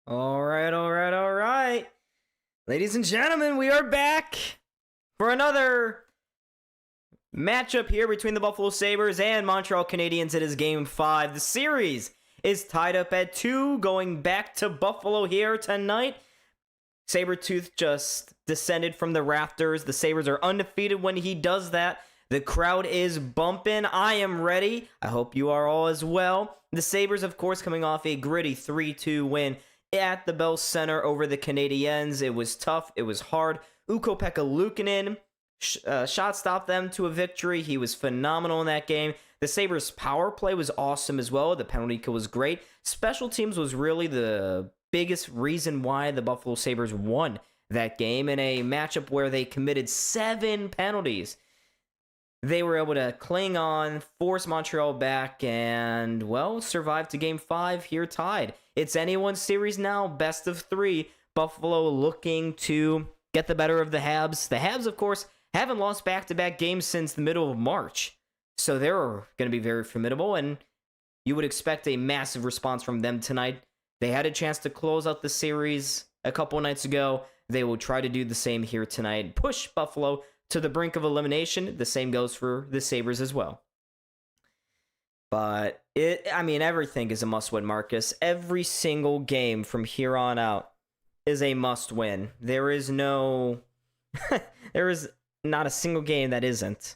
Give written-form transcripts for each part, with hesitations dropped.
All right. Ladies and gentlemen, we are back for another matchup here between the Buffalo Sabres and Montreal Canadiens. It is Game 5. The series is tied up at 2, going back to Buffalo here tonight. Sabretooth just descended from the rafters. The Sabres are undefeated when he does that. The crowd is bumping. I am ready. I hope you are all as well. The Sabres, of course, coming off a gritty 3-2 win at the Bell Center over the Canadiens. It was tough. It was hard. Ukko-Pekka Luukkonen shot stopped them to a victory. He was phenomenal in that game. The Sabres' power play was awesome as well. The penalty kill was great. Special teams was really the biggest reason why the Buffalo Sabres won that game in a matchup where they committed 7 penalties. They were able to cling on, force Montreal back, and, well, survive to Game 5 here tied. It's anyone's series now, best of 3. Buffalo looking to get the better of the Habs. The Habs, of course, haven't lost back-to-back games since the middle of March. So they're going to be very formidable, and you would expect a massive response from them tonight. They had a chance to close out the series a couple nights ago. They will try to do the same here tonight. Push Buffalo to the brink of elimination. The same goes for the Sabres as well. But, everything is a must-win, Marcus. Every single game from here on out is a must-win. There is no... there is not a single game that isn't.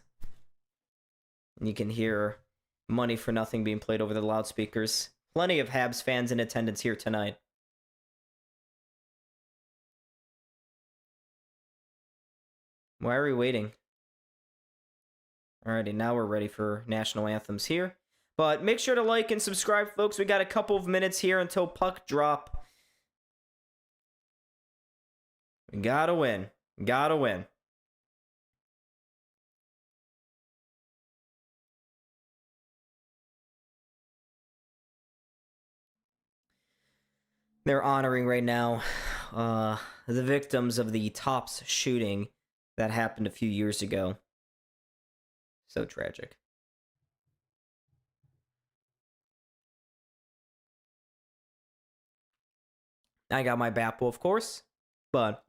You can hear Money for Nothing being played over the loudspeakers. Plenty of Habs fans in attendance here tonight. Why are we waiting? Alrighty, now we're ready for national anthems here. But make sure to like and subscribe, folks. We got a couple of minutes here until puck drop. We gotta win. Gotta win. They're honoring right now the victims of the Tops shooting that happened a few years ago. So tragic. I got my Bapple, of course, but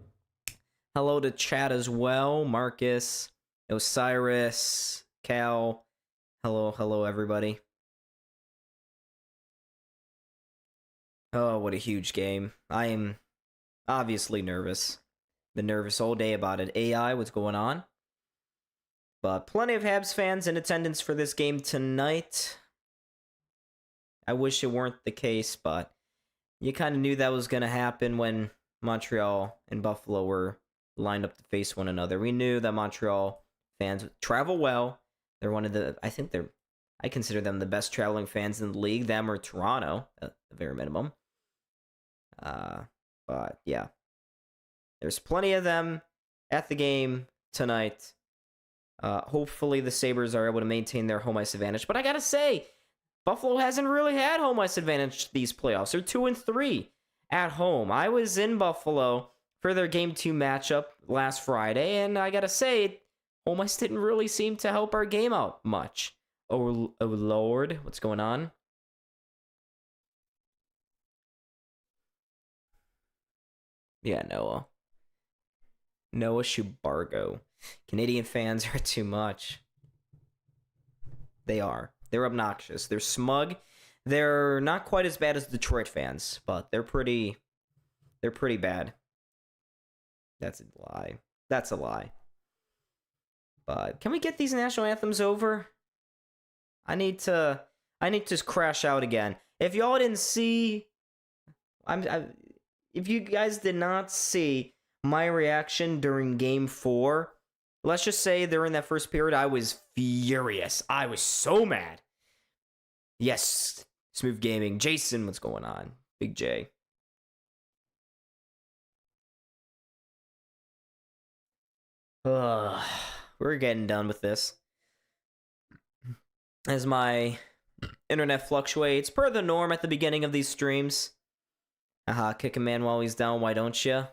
hello to chat as well. Marcus, Osiris, Cal. Hello, everybody. Oh, what a huge game. I am obviously nervous. Been nervous all day about it. AI, what's going on? But plenty of Habs fans in attendance for this game tonight. I wish it weren't the case, but you kind of knew that was going to happen when Montreal and Buffalo were lined up to face one another. We knew that Montreal fans travel well. They're one of the, I consider them the best traveling fans in the league. Them or Toronto, at the very minimum. But yeah, there's plenty of them at the game tonight. Hopefully the Sabres are able to maintain their home ice advantage. But I gotta say, Buffalo hasn't really had home ice advantage these playoffs. They're 2-3 at home. I was in Buffalo for their Game 2 matchup last Friday, and I gotta say, home ice didn't really seem to help our game out much. Oh Lord, what's going on? Yeah, Noah Shubargo. Canadian fans are too much. They are. They're obnoxious. They're smug. They're not quite as bad as Detroit fans, but they're pretty bad. That's a lie. That's a lie. But can we get these national anthems over? I need to crash out again. If y'all didn't see, if you guys did not see my reaction during Game 4, let's just say during that first period, I was furious. I was so mad. Yes, Smooth Gaming. Jason, what's going on? Big J. We're getting done with this. As my internet fluctuates, per the norm at the beginning of these streams. Kick a man while he's down, why don't you?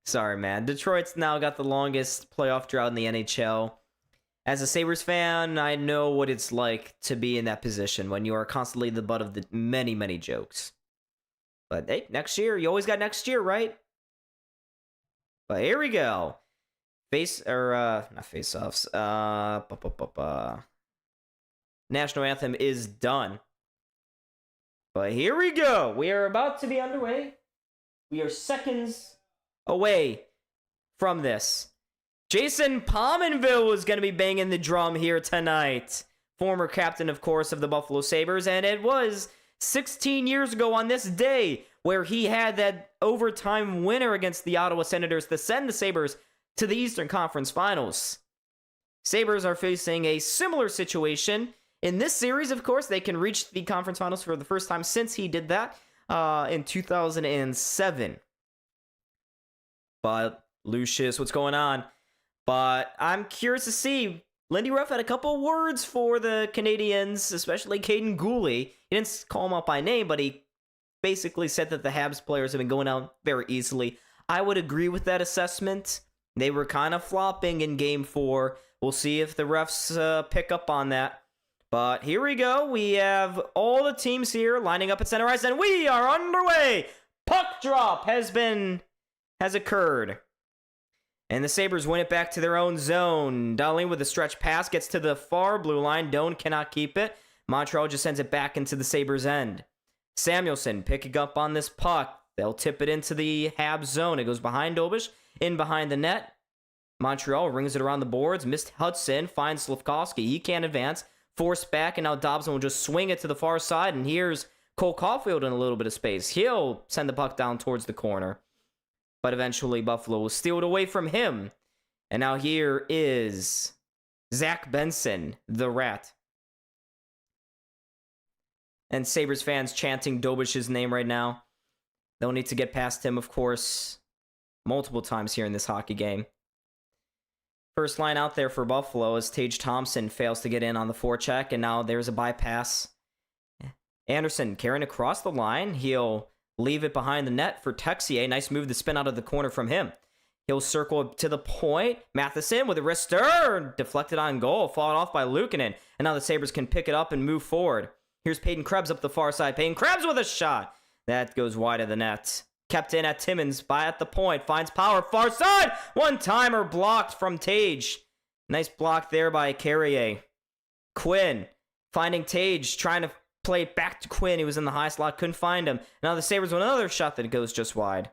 Sorry, man. Detroit's now got the longest playoff drought in the NHL. As a Sabres fan, I know what it's like to be in that position when you are constantly the butt of the many, many jokes. But hey, next year, you always got next year, right? But here we go. Not face-offs. National anthem is done. But here we go. We are about to be underway. We are seconds away from this. Jason Pominville is going to be banging the drum here tonight. Former captain, of course, of the Buffalo Sabres. And it was 16 years ago on this day where he had that overtime winner against the Ottawa Senators to send the Sabres to the Eastern Conference Finals. Sabres are facing a similar situation. In this series, of course, they can reach the conference finals for the first time since he did that in 2007. But, Lucius, what's going on? But I'm curious to see. Lindy Ruff had a couple words for the Canadiens, especially Caden Gooley. He didn't call him out by name, but he basically said that the Habs players have been going out very easily. I would agree with that assessment. They were kind of flopping in Game 4. We'll see if the refs pick up on that. But here we go. We have all the teams here lining up at center ice, and we are underway. Puck drop has occurred. And the Sabres win it back to their own zone. Dahlin with a stretch pass gets to the far blue line. Doan cannot keep it. Montreal just sends it back into the Sabres' end. Samuelson picking up on this puck. They'll tip it into the Habs zone. It goes behind Dobish, in behind the net. Montreal rings it around the boards. Missed Hudson, finds Slavkovsky. He can't advance. Forced back, and now Dobson will just swing it to the far side. And here's Cole Caulfield in a little bit of space. He'll send the puck down towards the corner. But eventually, Buffalo will steal it away from him. And now here is Zach Benson, the Rat. And Sabres fans chanting Dobish's name right now. They'll need to get past him, of course, multiple times here in this hockey game. First line out there for Buffalo as Tage Thompson fails to get in on the forecheck. And now there's a bypass. Anderson carrying across the line. He'll leave it behind the net for Texier. Nice move to spin out of the corner from him. He'll circle to the point. Matheson with a wrister. Deflected on goal. Fought off by Luukkonen. And now the Sabres can pick it up and move forward. Here's Peyton Krebs up the far side. Peyton Krebs with a shot. That goes wide of the net. Kept in at Timmins. By at the point. Finds power. Far side. One-timer blocked from Tage. Nice block there by Carrier. Quinn finding Tage. Trying to play it back to Quinn. He was in the high slot. Couldn't find him. Now the Sabres with another shot that goes just wide.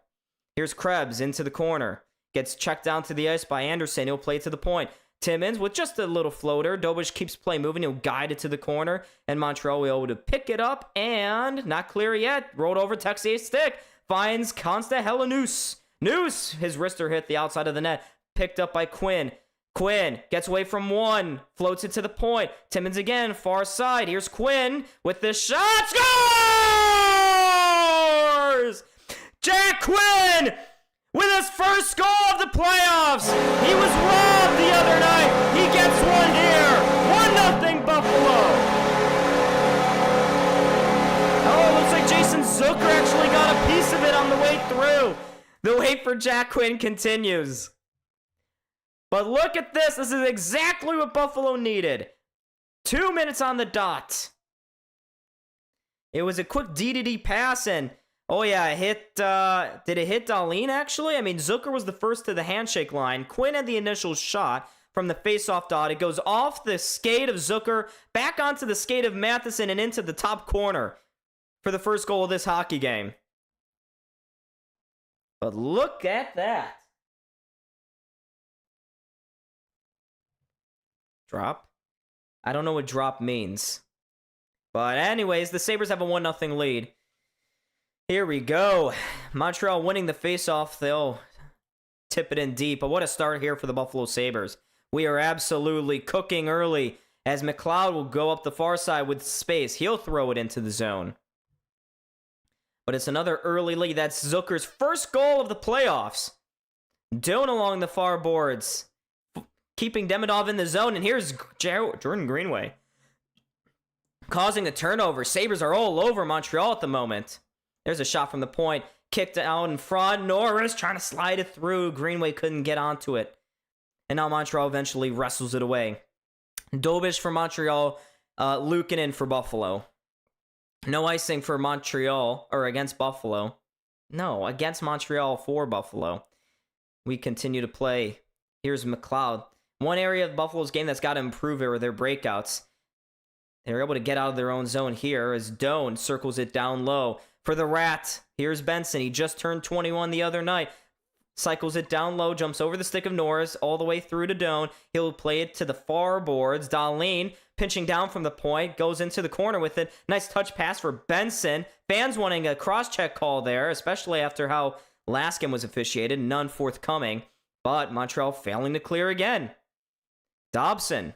Here's Krebs into the corner. Gets checked down to the ice by Anderson. He'll play it to the point. Timmins with just a little floater. Dobish keeps play moving. He'll guide it to the corner. And Montreal will be able to pick it up. And not clear yet. Rolled over Texier's stick. Finds Consta Helenius. Noose. His wrister hit the outside of the net. Picked up by Quinn. Quinn gets away from one. Floats it to the point. Timmins again. Far side. Here's Quinn with the shot. Scores! Jack Quinn with his first goal of the playoffs. He was robbed the other night. He gets one here. 1-0 Buffalo. Oh, looks like Jason Zucker actually got a piece of it on the way through. The wait for Jack Quinn continues. But look at this. This is exactly what Buffalo needed. 2 minutes on the dot. It was a quick D-to-D pass, and oh yeah, it hit, did it hit Dahlin actually? I mean, Zucker was the first to the handshake line. Quinn had the initial shot from the face-off dot. It goes off the skate of Zucker, back onto the skate of Matheson, and into the top corner for the first goal of this hockey game. But look at that. Drop? I don't know what drop means. But anyways, the Sabres have a 1-0 lead. Here we go. Montreal winning the faceoff. They'll tip it in deep. But what a start here for the Buffalo Sabres. We are absolutely cooking early as McLeod will go up the far side with space. He'll throw it into the zone. But it's another early lead. That's Zucker's first goal of the playoffs. Doan along the far boards, keeping Demidov in the zone. And here's Jordan Greenway causing the turnover. Sabres are all over Montreal at the moment. There's a shot from the point. Kicked out in front. Norris trying to slide it through. Greenway couldn't get onto it. And now Montreal eventually wrestles it away. Dobish for Montreal. Luukkonen for Buffalo. No icing for Montreal, or against Buffalo. No, against Montreal for Buffalo. We continue to play. Here's McLeod. One area of Buffalo's game that's got to improve are their breakouts. They're able to get out of their own zone here as Doan circles it down low. For the Rat, here's Benson. He just turned 21 the other night. Cycles it down low, jumps over the stick of Norris, all the way through to Doan. He'll play it to the far boards. Dahlin, pinching down from the point, goes into the corner with it. Nice touch pass for Benson. Fans wanting a cross-check call there, especially after how last game was officiated. None forthcoming, but Montreal failing to clear again. Dobson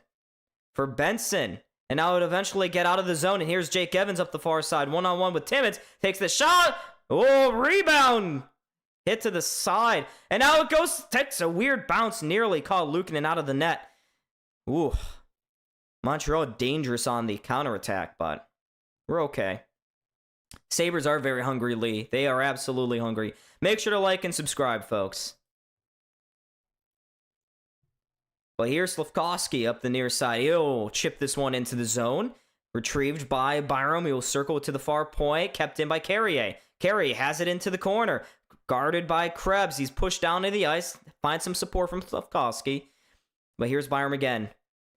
for Benson. And now it would eventually get out of the zone. And here's Jake Evans up the far side. One-on-one with Timmins. Takes the shot. Oh, rebound. Hit to the side. And now it goes, takes a weird bounce. Nearly caught Luukkonen out of the net. Ooh. Montreal dangerous on the counterattack, but we're okay. Sabres are very hungry, Lee. They are absolutely hungry. Make sure to like and subscribe, folks. But here's Slafkovsky up the near side. He'll chip this one into the zone. Retrieved by Byram. He'll circle it to the far point. Kept in by Carrier. Carrier has it into the corner. Guarded by Krebs. He's pushed down to the ice. Finds some support from Slafkovsky. But here's Byram again.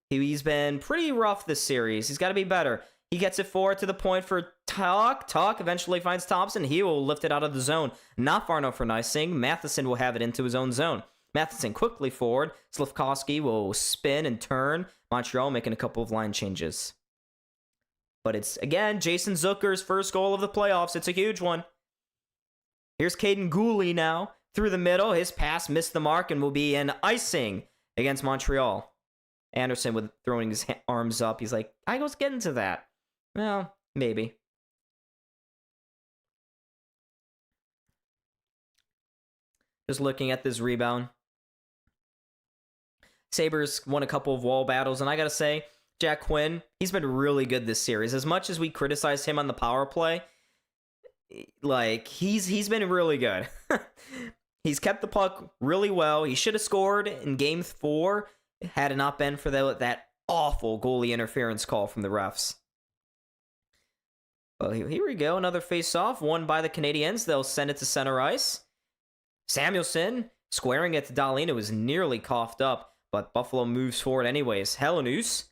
He's been pretty rough this series. He's got to be better. He gets it forward to the point for Tuck. Tuck eventually finds Thompson. He will lift it out of the zone. Not far enough for nicing. Matheson will have it into his own zone. Matheson quickly forward. Slafkovsky will spin and turn. Montreal making a couple of line changes. But it's, again, Jason Zucker's first goal of the playoffs. It's a huge one. Here's Caden Gooley now. Through the middle. His pass missed the mark and will be an icing against Montreal. Anderson with throwing his arms up. He's like, I was getting to that. Well, maybe. Just looking at this rebound. Sabres won a couple of wall battles, and I gotta say, Jack Quinn, he's been really good this series. As much as we criticized him on the power play, like, he's been really good. He's kept the puck really well. He should have scored in Game 4 had it not been for that awful goalie interference call from the refs. Well, here we go. Another face-off won by the Canadiens. They'll send it to center ice. Samuelson squaring it to Dahlin. It was nearly coughed up, but Buffalo moves forward anyways. Helenus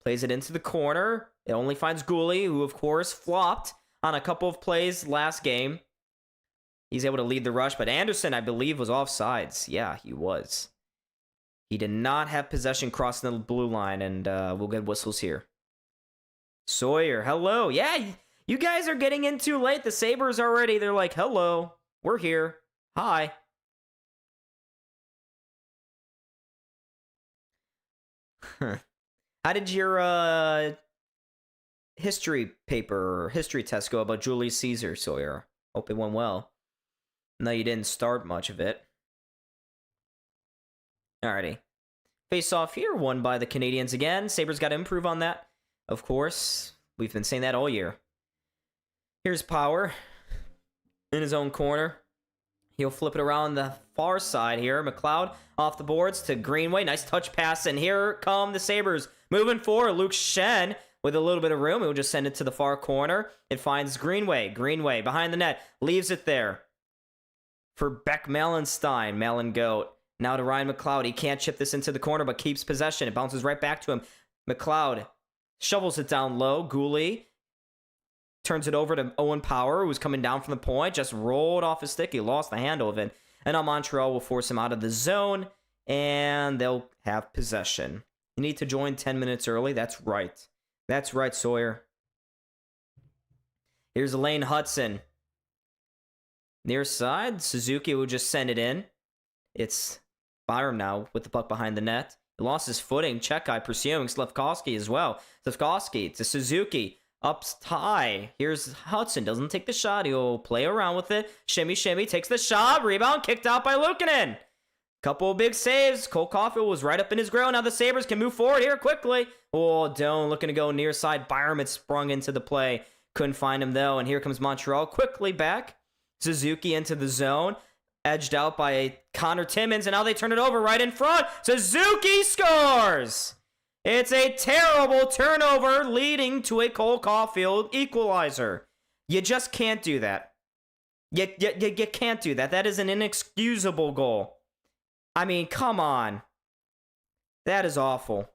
plays it into the corner. It only finds Gooley, who, of course, flopped on a couple of plays last game. He's able to lead the rush, but Anderson, I believe, was offsides. Yeah, he was. He did not have possession crossing the blue line, and we'll get whistles here. Sawyer, hello. Yeah, you guys are getting in too late. The Sabres already, they're like, hello, we're here. Hi. How did your history paper or history test go about Julius Caesar, Sawyer? Hope it went well. No, you didn't start much of it. Alrighty. Face off here, won by the Canadiens again. Sabres got to improve on that. Of course, we've been saying that all year. Here's Power in his own corner. He'll flip it around the far side here. McLeod off the boards to Greenway. Nice touch pass, and here come the Sabres. Moving forward, Luke Shen with a little bit of room. He'll just send it to the far corner. It finds Greenway. Greenway behind the net. Leaves it there for Beck Malenstein. Malin Goat. Now to Ryan McLeod. He can't chip this into the corner, but keeps possession. It bounces right back to him. McLeod shovels it down low. Gooley turns it over to Owen Power, who's coming down from the point. Just rolled off his stick. He lost the handle of it. And now Montreal will force him out of the zone, and they'll have possession. You need to join 10 minutes early. That's right. That's right, Sawyer. Here's Lane Hudson. Near side, Suzuki will just send it in. It's Byram now with the puck behind the net. He lost his footing. Checkeye pursuing Slafkovsky as well. Slafkovsky to Suzuki. Up high. Here's Hudson. Doesn't take the shot. He'll play around with it. Shimmy, shimmy. Takes the shot. Rebound. Kicked out by Luukkonen. Couple of big saves. Cole Caulfield was right up in his grill. Now the Sabres can move forward here quickly. Oh, Doan looking to go near side. Byram had sprung into the play. Couldn't find him, though. And here comes Montreal quickly back. Suzuki into the zone. Edged out by Connor Timmins. And now they turn it over right in front. Suzuki scores! It's a terrible turnover leading to a Cole Caulfield equalizer. You just can't do that. You can't do that. That is an inexcusable goal. I mean, come on. That is awful.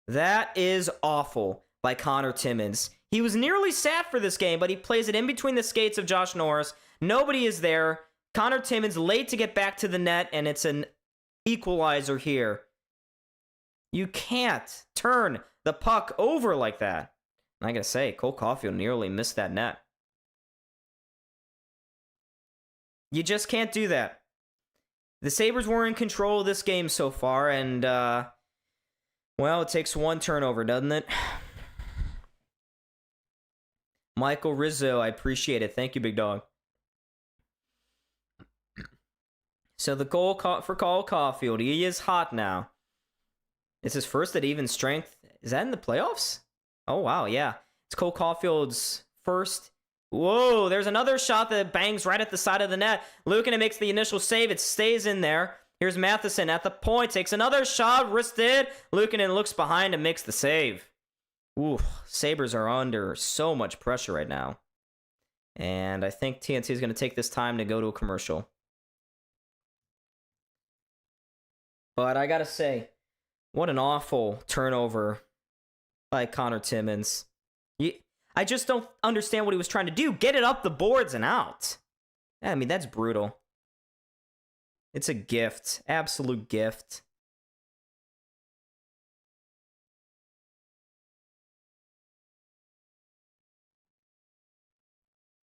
That is awful by Connor Timmins. He was nearly sat for this game, but he plays it in between the skates of Josh Norris. Nobody is there. Connor Timmins late to get back to the net, and it's an equalizer here. You can't turn the puck over like that. And I gotta say, Cole Caulfield nearly missed that net. You just can't do that. The Sabres were in control of this game so far, and, well, it takes one turnover, doesn't it? Michael Rizzo, I appreciate it. Thank you, big dog. So the goal for Cole Caulfield, he is hot now. It's his first at even strength. Is that in the playoffs? Oh, wow, yeah. It's Cole Caulfield's first. Whoa, there's another shot that bangs right at the side of the net. Luukkonen makes the initial save. It stays in there. Here's Matheson at the point. Takes another shot, wristed. Luukkonen looks behind and makes the save. Ooh, Sabres are under so much pressure right now. And I think TNT is going to take this time to go to a commercial. But I got to say, what an awful turnover by Connor Timmins. I just don't understand what he was trying to do. Get it up the boards and out. I mean, that's brutal. It's a gift. Absolute gift.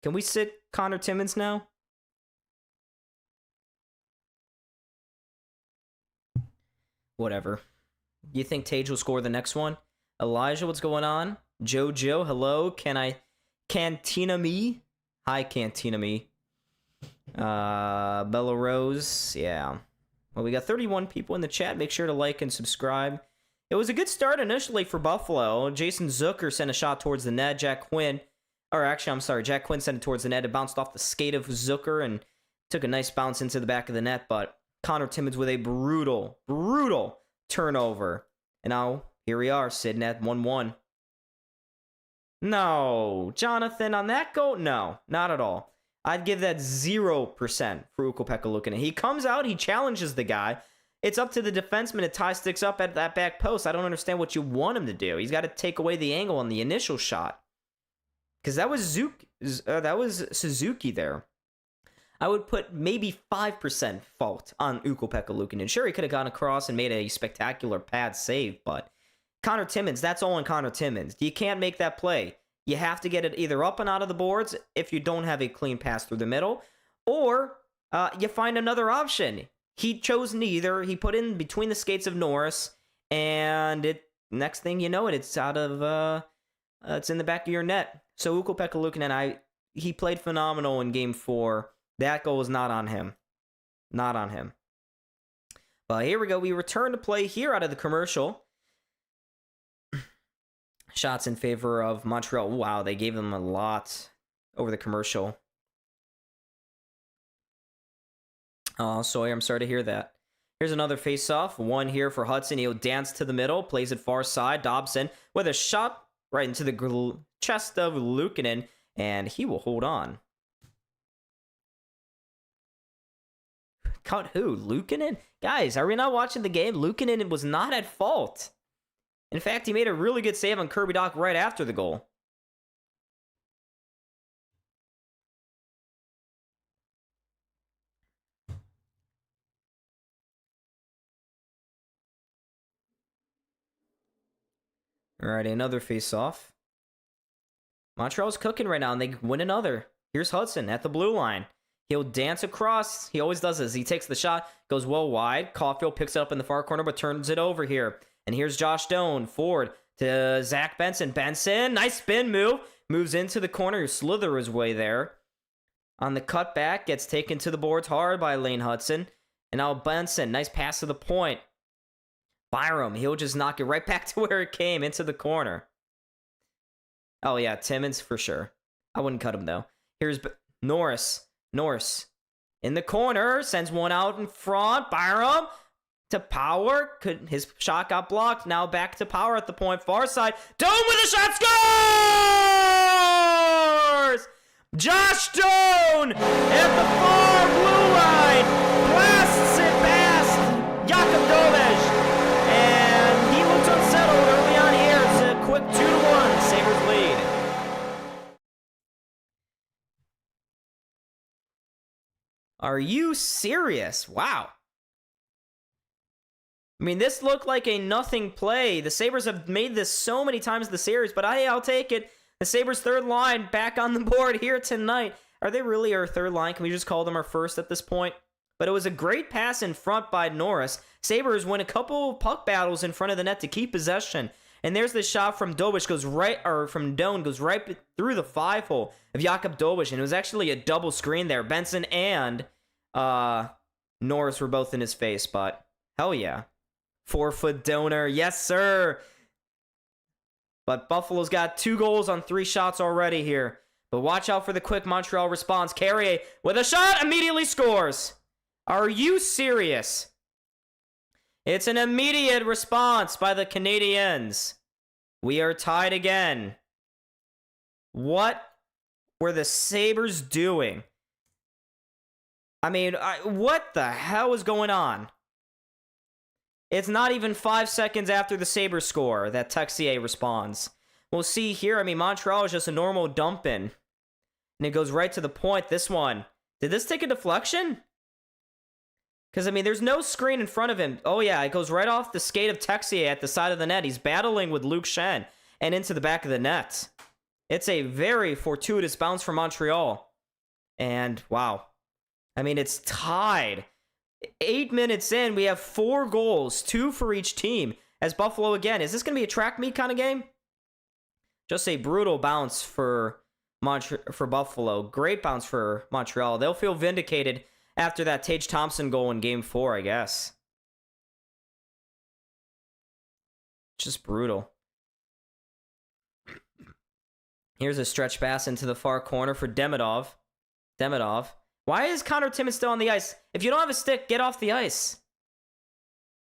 Can we sit Connor Timmins now? Whatever. You think Tage will score the next one? Elijah, what's going on? Jojo, hello. Cantina me? Hi, Cantina me. Bella Rose, yeah. Well, we got 31 people in the chat. Make sure to like and subscribe. It was a good start initially for Buffalo. Jason Zucker sent a shot towards the net. Jack Quinn sent it towards the net. It bounced off the skate of Zucker and took a nice bounce into the back of the net, but Connor Timmins with a brutal turnover. And now, here we are, sitting at 1-1. No, Jonathan, on that goal? No, not at all. I'd give that 0% for Ukko-Pekka Luukkonen. He comes out, he challenges the guy. It's up to the defenseman to tie sticks up at that back post. I don't understand what you want him to do. He's got to take away the angle on the initial shot. Because that was Suzuki there. I would put maybe 5% fault on Ukko-Pekka Luukkonen. Sure, he could have gone across and made a spectacular pad save, but Connor Timmins, that's all on Connor Timmins. You can't make that play. You have to get it either up and out of the boards if you don't have a clean pass through the middle, or you find another option. He chose neither. He put in between the skates of Norris, and next thing you know it's out of, it's in the back of your net. So Ukko-Pekka Luukkonen, he played phenomenal in Game 4. That goal was not on him. Not on him. But here we go. We return to play here out of the commercial. Shots in favor of Montreal. Wow, they gave them a lot over the commercial. Oh, Sawyer, I'm sorry to hear that. Here's another face-off. One here for Hudson. He'll dance to the middle. Plays it far side. Dobson with a shot right into the chest of Luukkonen. And he will hold on. Cut who? Luukkonen? Guys, are we not watching the game? Luukkonen was not at fault. In fact, he made a really good save on Kirby Dach right after the goal. Alright, another face-off. Montreal's cooking right now, and they win another. Here's Hudson at the blue line. He'll dance across. He always does this. He takes the shot, goes well wide. Caulfield picks it up in the far corner, but turns it over here. And here's Josh Doan, forward to Zach Benson. Benson, nice spin move. Moves into the corner, slither his way there. On the cutback, gets taken to the boards hard by Lane Hudson. And now Benson, nice pass to the point. Byram, he'll just knock it right back to where it came, into the corner. Oh yeah, Timmins for sure. I wouldn't cut him though. Here's Norris in the corner, sends one out in front. Byram to Power. His shot got blocked. Now back to Power at the point. Far side. Doan with a shot. Scores! Josh Doan at the far blue line. Blasts it past Jakub Dovish. And he looks unsettled early on here. It's a quick 2-1. Sabres lead. Are you serious? Wow. I mean, this looked like a nothing play. The Sabres have made this so many times in the series, but I'll take it. The Sabres' third line back on the board here tonight. Are they really our third line? Can we just call them our first at this point? But it was a great pass in front by Norris. Sabres win a couple puck battles in front of the net to keep possession. And there's the shot from Dovish from Doan goes right through the 5-hole of Jakub Dovish. And it was actually a double screen there. Benson and Norris were both in his face, but hell yeah. 4-foot donor. Yes, sir. But Buffalo's got 2 goals on 3 shots already here. But watch out for the quick Montreal response. Carrier with a shot immediately scores. Are you serious? It's an immediate response by the Canadiens. We are tied again. What were the Sabres doing? I mean, what the hell is going on? It's not even 5 seconds after the Sabres score that Texier responds. We'll see here. I mean, Montreal is just a normal dump in. And it goes right to the point. This one. Did this take a deflection? Because, I mean, there's no screen in front of him. Oh, yeah. It goes right off the skate of Texier at the side of the net. He's battling with Luke Schenn and into the back of the net. It's a very fortuitous bounce for Montreal. And, wow. I mean, it's tied. 8 minutes in, we have 4 goals, 2 for each team. As Buffalo again, is this going to be a track meet kind of game? Just a brutal bounce for Buffalo. Great bounce for Montreal. They'll feel vindicated after that Tage Thompson goal in Game 4, I guess. Just brutal. Here's a stretch pass into the far corner for Demidov. Why is Connor Timmins still on the ice? If you don't have a stick, get off the ice.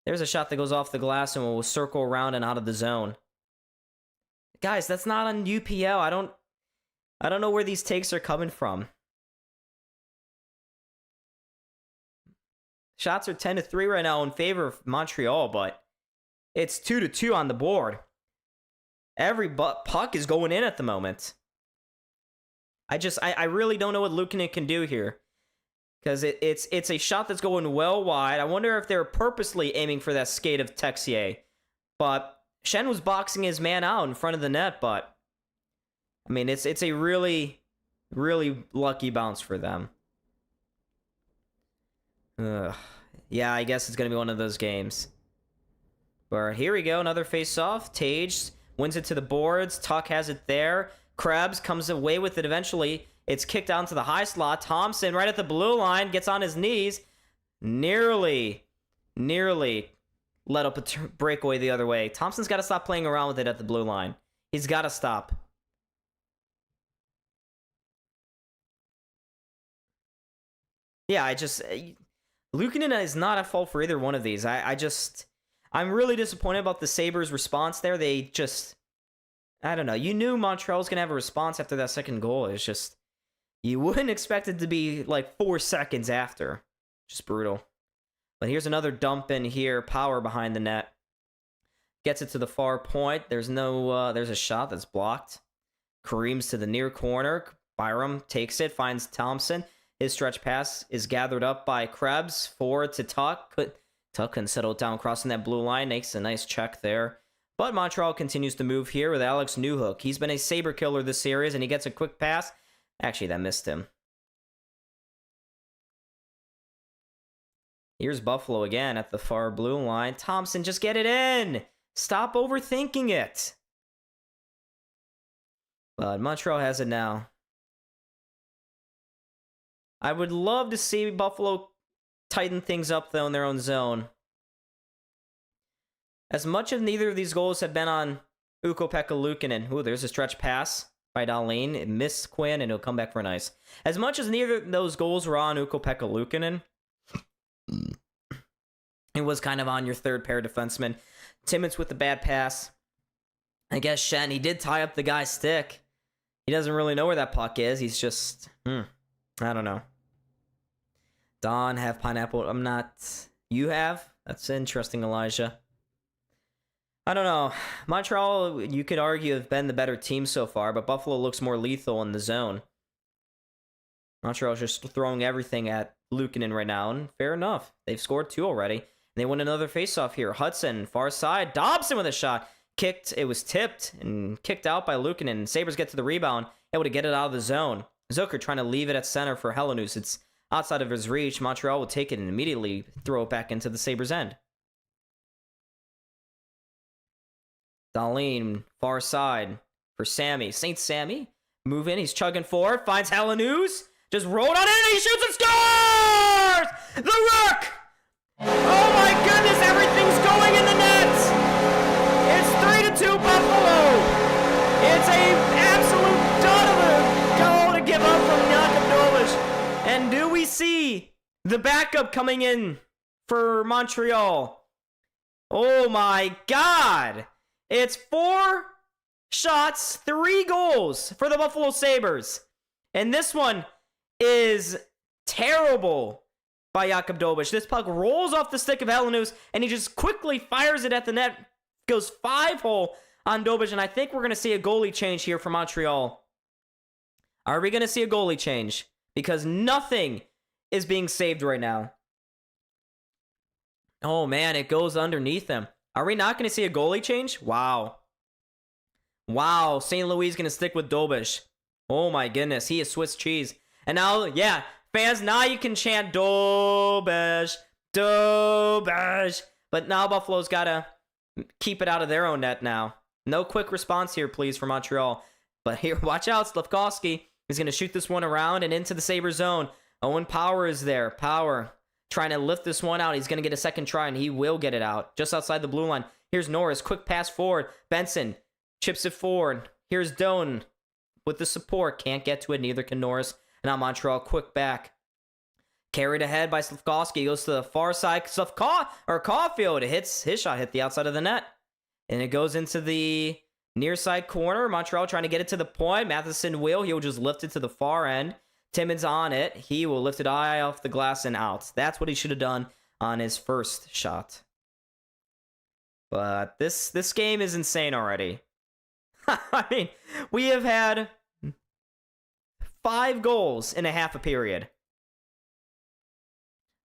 There's a shot that goes off the glass and will circle around and out of the zone. Guys, that's not on UPL. I don't know where these takes are coming from. Shots are 10-3 right now in favor of Montreal, but it's 2-2 on the board. Every puck is going in at the moment. I really don't know what Luukkonen can do here. Because it's a shot that's going well wide. I wonder if they're purposely aiming for that skate of Texier. But Schenn was boxing his man out in front of the net, but I mean it's a really, really lucky bounce for them. Yeah, I guess it's gonna be one of those games. But here we go, another face-off. Tage wins it to the boards. Tuck has it there. Krebs comes away with it eventually. It's kicked down to the high slot. Thompson right at the blue line gets on his knees. Nearly let up a breakaway the other way. Thompson's got to stop playing around with it at the blue line. He's got to stop. Yeah, Luukkonen is not at fault for either one of these. I'm really disappointed about the Sabres' response there. I don't know. You knew Montreal was going to have a response after that second goal. It's just, you wouldn't expect it to be like 4 seconds after. Just brutal. But here's another dump in here. Power behind the net. Gets it to the far point. There's a shot that's blocked. Kareem's to the near corner. Byram takes it, finds Thompson. His stretch pass is gathered up by Krebs. Forward to Tuck. Tuck can settle down crossing that blue line. Makes a nice check there. But Montreal continues to move here with Alex Newhook. He's been a Sabre killer this series, and he gets a quick pass. Actually, that missed him. Here's Buffalo again at the far blue line. Thompson, just get it in! Stop overthinking it! But Montreal has it now. I would love to see Buffalo tighten things up, though, in their own zone. As much as neither of these goals have been on Ukko-Pekka Luukkonen. Ooh, there's a stretch pass by Dahlin. It missed Quinn, and it'll come back for an ice. As much as neither of those goals were on Ukko-Pekka Luukkonen, it It was kind of on your third pair defenseman. Timmins with the bad pass. I guess Shen, he did tie up the guy's stick. He doesn't really know where that puck is. He's just, I don't know. Don, have pineapple. I'm not. You have? That's interesting, Elijah. I don't know. Montreal, you could argue, have been the better team so far, but Buffalo looks more lethal in the zone. Montreal's just throwing everything at Luukkonen right now, and fair enough. They've scored 2 already. And they win another faceoff here. Hudson, far side. Dobson with a shot. Kicked. It was tipped and kicked out by Luukkonen. Sabres get to the rebound, able to get it out of the zone. Zucker trying to leave it at center for Helenius. It's outside of his reach. Montreal will take it and immediately throw it back into the Sabres' end. Dahlin, far side for Sammy. St. Sammy, move in. He's chugging forward. Finds Helenius. Just rolled on it. He shoots and scores! The Rook! Oh my goodness, everything's going in the net! It's 3-2 Buffalo! It's a absolute dud of a goal to give up from Jakub. And do we see the backup coming in for Montreal? Oh my god! It's 4 shots, 3 goals for the Buffalo Sabres. And this one is terrible by Jakub Dobeš. This puck rolls off the stick of Helenius, and he just quickly fires it at the net. Goes 5-hole on Dobeš, and I think we're going to see a goalie change here for Montreal. Are we going to see a goalie change? Because nothing is being saved right now. Oh man, it goes underneath them. Are we not going to see a goalie change? Wow. Wow, St. Louis is going to stick with Dobeš. Oh my goodness, he is Swiss cheese. And now, yeah, fans, now you can chant Dobeš, Dobeš. But now Buffalo's got to keep it out of their own net now. No quick response here, please, for Montreal. But here, watch out, Slafkovsky is going to shoot this one around and into the Sabres zone. Owen Power is there. Power trying to lift this one out. He's going to get a second try, and he will get it out just outside the blue line. Here's Norris. Quick pass forward. Benson chips it forward. Here's Doan with the support. Can't get to it. Neither can Norris. And now Montreal quick back. Carried ahead by Slafkovsky. Goes to the far side. Caulfield. His shot hit the outside of the net. And it goes into the near side corner. Montreal trying to get it to the point. Matheson will. He'll just lift it to the far end. Timmins on it. He will lift it high off the glass and out. That's what he should have done on his first shot. But this game is insane already. I mean, we have had 5 goals in a half a period.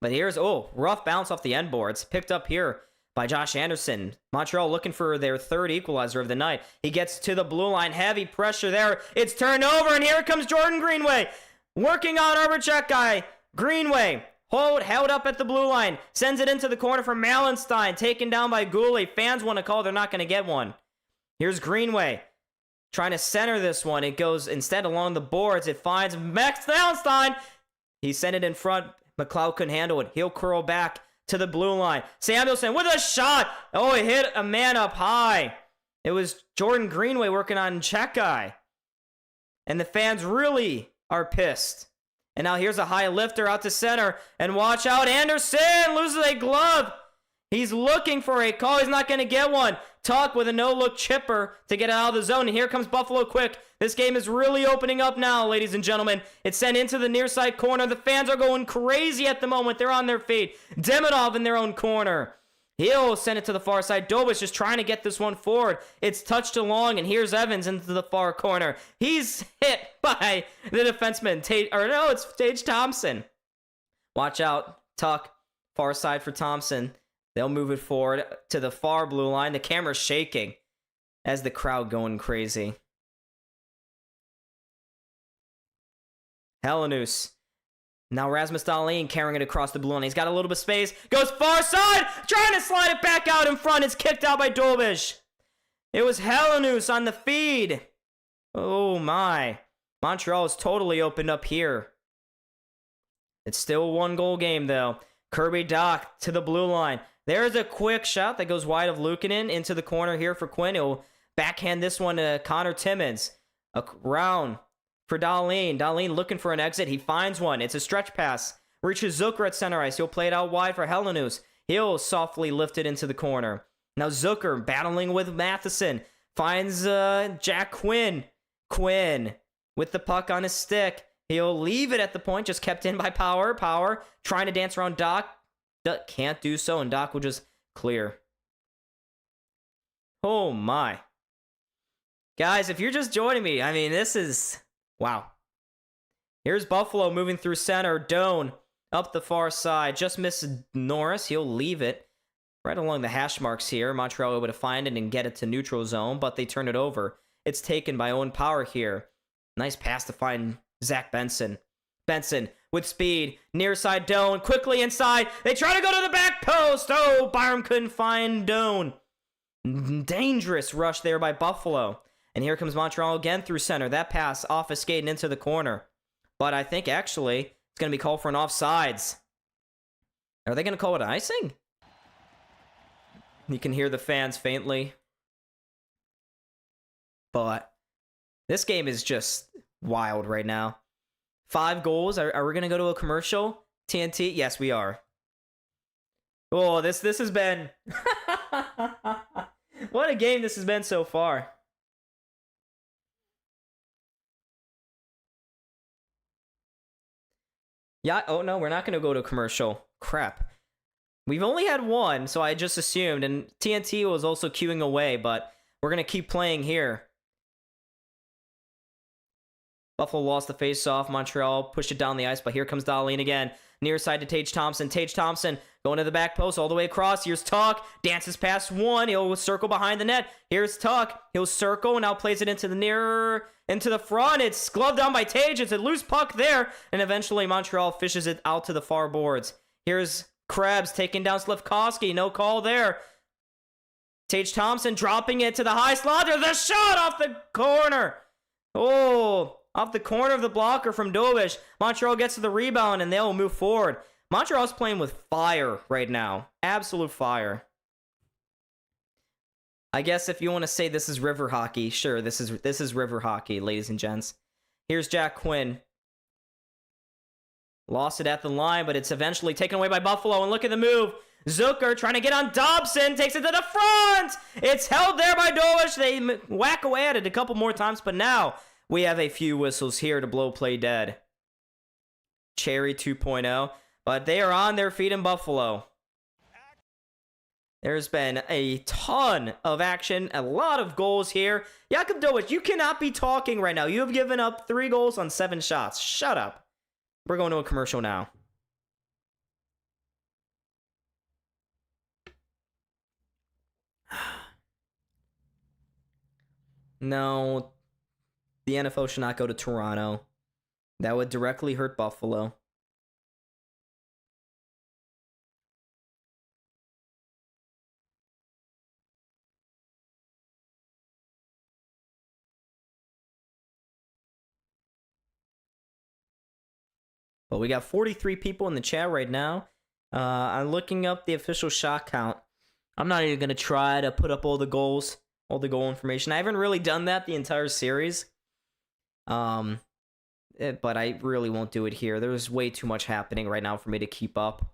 But here's, rough bounce off the end boards. Picked up here by Josh Anderson. Montreal looking for their 3rd equalizer of the night. He gets to the blue line. Heavy pressure there. It's turned over, and here comes Jordan Greenway. Working on Arbacek guy. Greenway. Held up at the blue line. Sends it into the corner for Malenstein. Taken down by Goulet. Fans want a call. They're not going to get one. Here's Greenway. Trying to center this one. It goes instead along the boards. It finds Max Malenstein. He sent it in front. McLeod couldn't handle it. He'll curl back to the blue line. Samuelson with a shot. Oh, it hit a man up high. It was Jordan Greenway working on Czech guy. And the fans really are pissed. And now here's a high lifter out to center. And watch out, Anderson loses a glove. He's looking for a call. He's not going to get one. Tuck with a no-look chipper to get out of the zone. And here comes Buffalo quick. This game is really opening up now, ladies and gentlemen. It's sent into the near side corner. The fans are going crazy at the moment. They're on their feet. Demidov in their own corner. He'll send it to the far side. Dobeš just trying to get this one forward. It's touched along, and here's Evans into the far corner. He's hit by the defenseman. It's Tage Thompson. Watch out. Tuck. Far side for Thompson. They'll move it forward to the far blue line. The camera's shaking as the crowd going crazy. Helenius. Now Rasmus Dahlin carrying it across the blue line. He's got a little bit of space. Goes far side. Trying to slide it back out in front. It's kicked out by Dobeš. It was Helenius on the feed. Oh my. Montreal is totally opened up here. It's still a 1-goal game though. Kirby Dach to the blue line. There's a quick shot that goes wide of Luukkonen into the corner here for Quinn. He'll backhand this one to Connor Timmins. A round for Dahlin. Dahlin looking for an exit. He finds one. It's a stretch pass. Reaches Zucker at center ice. He'll play it out wide for Helenius. He'll softly lift it into the corner. Now Zucker battling with Matheson. Finds Jack Quinn. Quinn with the puck on his stick. He'll leave it at the point, just kept in by Power. Power trying to dance around Doc. Doc can't do so, and Doc will just clear. Oh my. Guys, if you're just joining me, I mean, this is... Wow. Here's Buffalo moving through center. Doan up the far side. Just missed Norris. He'll leave it right along the hash marks here. Montreal able to find it and get it to neutral zone, but they turn it over. It's taken by Owen Power here. Nice pass to find Zach Benson. Benson with speed. Near side Doan. Quickly inside. They try to go to the back post. Oh, Byram couldn't find Doan. Dangerous rush there by Buffalo. And here comes Montreal again through center. That pass off a skate and into the corner. But I think actually it's going to be called for an offsides. Are they going to call it icing? You can hear the fans faintly. But this game is just wild right now. 5 goals. Are we going to go to a commercial? TNT? Yes, we are. Oh, this has been... What a game this has been so far. Yeah, oh no, we're not going to go to commercial. Crap. We've only had one, so I just assumed, and TNT was also queuing away, but we're going to keep playing here. Buffalo lost the face-off. Montreal pushed it down the ice, but here comes Dahlin again. Near side to Tage Thompson. Tage Thompson going to the back post all the way across. Here's Tuck. Dances past one. He'll circle behind the net. Here's Tuck. He'll circle and now plays it into the front. It's gloved down by Tage. It's a loose puck there. And eventually Montreal fishes it out to the far boards. Here's Krebs taking down Slafkovsky. No call there. Tage Thompson dropping it to the high slot. There's a shot off the corner. Oh, off the corner of the blocker from Dobish. Montreal gets to the rebound and they'll move forward. Montreal's playing with fire right now. Absolute fire. I guess if you want to say this is river hockey, sure, this is river hockey, ladies and gents. Here's Jack Quinn. Lost it at the line, but it's eventually taken away by Buffalo. And look at the move. Zucker trying to get on Dobson. Takes it to the front. It's held there by Dobish. They whack away at it a couple more times, but now we have a few whistles here to blow play dead. Cherry 2.0. But they are on their feet in Buffalo. There's been a ton of action, a lot of goals here. Jakub Dobić, you cannot be talking right now. You have given up 3 goals on 7 shots. Shut up. We're going to a commercial now. No, the NFL should not go to Toronto. That would directly hurt Buffalo. But we got 43 people in the chat right now. I'm looking up the official shot count. I'm not even going to try to put up all the goals, all the goal information. I haven't really done that the entire series. But I really won't do it here. There's way too much happening right now for me to keep up.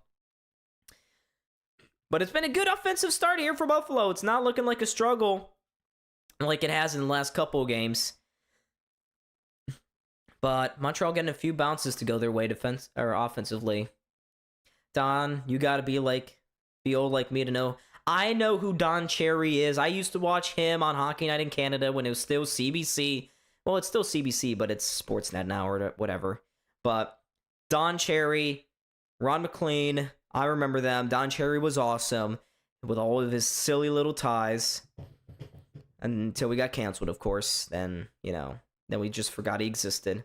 But it's been a good offensive start here for Buffalo. It's not looking like a struggle like it has in the last couple of games. But Montreal getting a few bounces to go their way offensively. Don, you gotta be old like me to know. I know who Don Cherry is. I used to watch him on Hockey Night in Canada when it was still CBC. Well, it's still CBC, but it's Sportsnet now or whatever. But Don Cherry, Ron McLean, I remember them. Don Cherry was awesome with all of his silly little ties. Until we got canceled, of course. Then we just forgot he existed.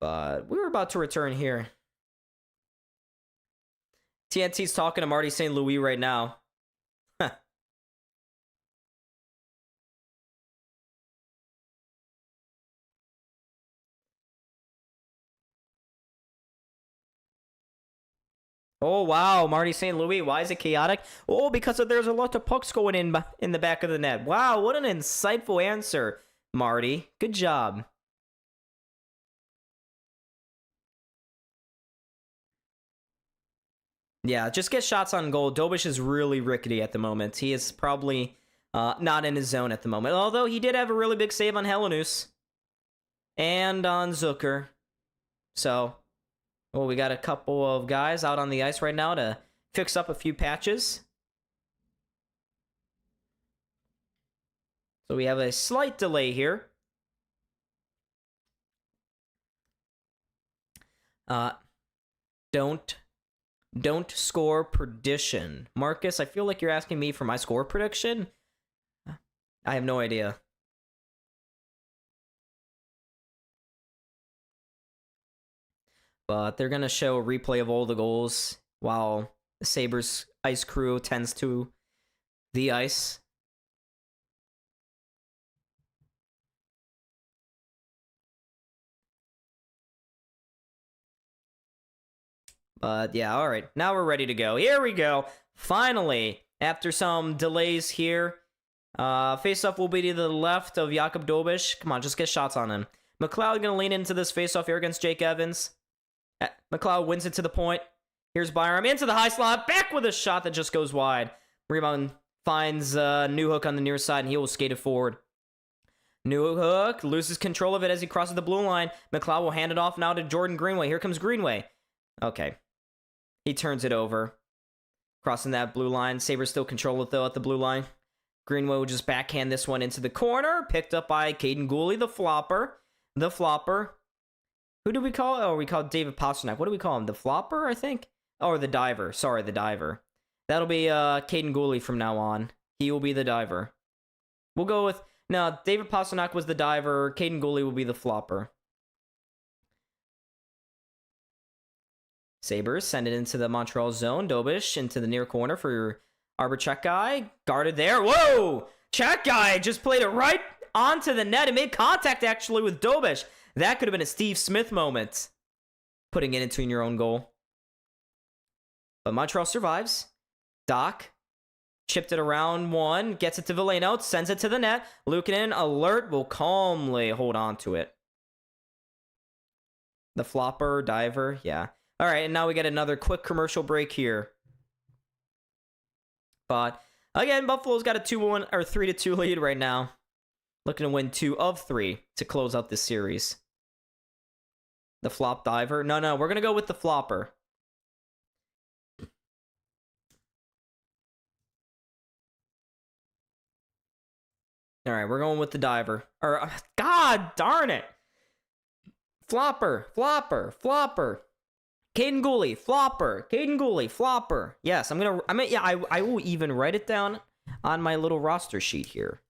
But we were about to return here. TNT's talking to Marty St. Louis right now. Oh, wow, Marty St. Louis. Why is it chaotic? Oh, because there's a lot of pucks going in the back of the net. Wow, what an insightful answer, Marty. Good job. Yeah, just get shots on goal. Dobish is really rickety at the moment. He is probably not in his zone at the moment. Although he did have a really big save on Helenus. And on Zucker. So, well, we got a couple of guys out on the ice right now to fix up a few patches. So we have a slight delay here. Don't score prediction. Marcus, I feel like you're asking me for my score prediction. I have no idea. But they're going to show a replay of all the goals while the Sabres ice crew tends to the ice. But yeah, all right. Now we're ready to go. Here we go. Finally, after some delays here, face-off will be to the left of Jakub Dobish. Come on, just get shots on him. McLeod going to lean into this face-off here against Jake Evans. McLeod wins it to the point. Here's Byram into the high slot. Back with a shot that just goes wide. Rebound finds Newhook on the near side, and he will skate it forward. Newhook loses control of it as he crosses the blue line. McLeod will hand it off now to Jordan Greenway. Here comes Greenway. Okay. He turns it over. Crossing that blue line. Sabres still control it, though, at the blue line. Greenway will just backhand this one into the corner. Picked up by Caden Gooley, the flopper. The flopper. Who do we call? Oh, we call David Pasternak. What do we call him? The flopper, I think? Oh, or the diver. Sorry, the diver. That'll be Caden Gooley from now on. He will be the diver. We'll go with... No, David Pasternak was the diver. Caden Gooley will be the flopper. Sabres send it into the Montreal zone. Dobish into the near corner for Arbor Check Guy. Guarded there. Whoa! Check Guy just played it right onto the net and made contact, actually, with Dobish. That could have been a Steve Smith moment. Putting it into your own goal. But Montreal survives. Doc chipped it around one. Gets it to Veleno. Sends it to the net. Luukkonen, alert, will calmly hold on to it. The flopper, diver, yeah. All right, and now we get another quick commercial break here. But again, Buffalo's got a 2-1 or 3-2 lead right now. Looking to win 2 of 3 to close out this series. The flop diver. No, we're going to go with the flopper. All right, we're going with the diver. Or God darn it. Flopper. Caden Gooley, flopper. Caden Gooley, flopper. Yes, I will even write it down on my little roster sheet here.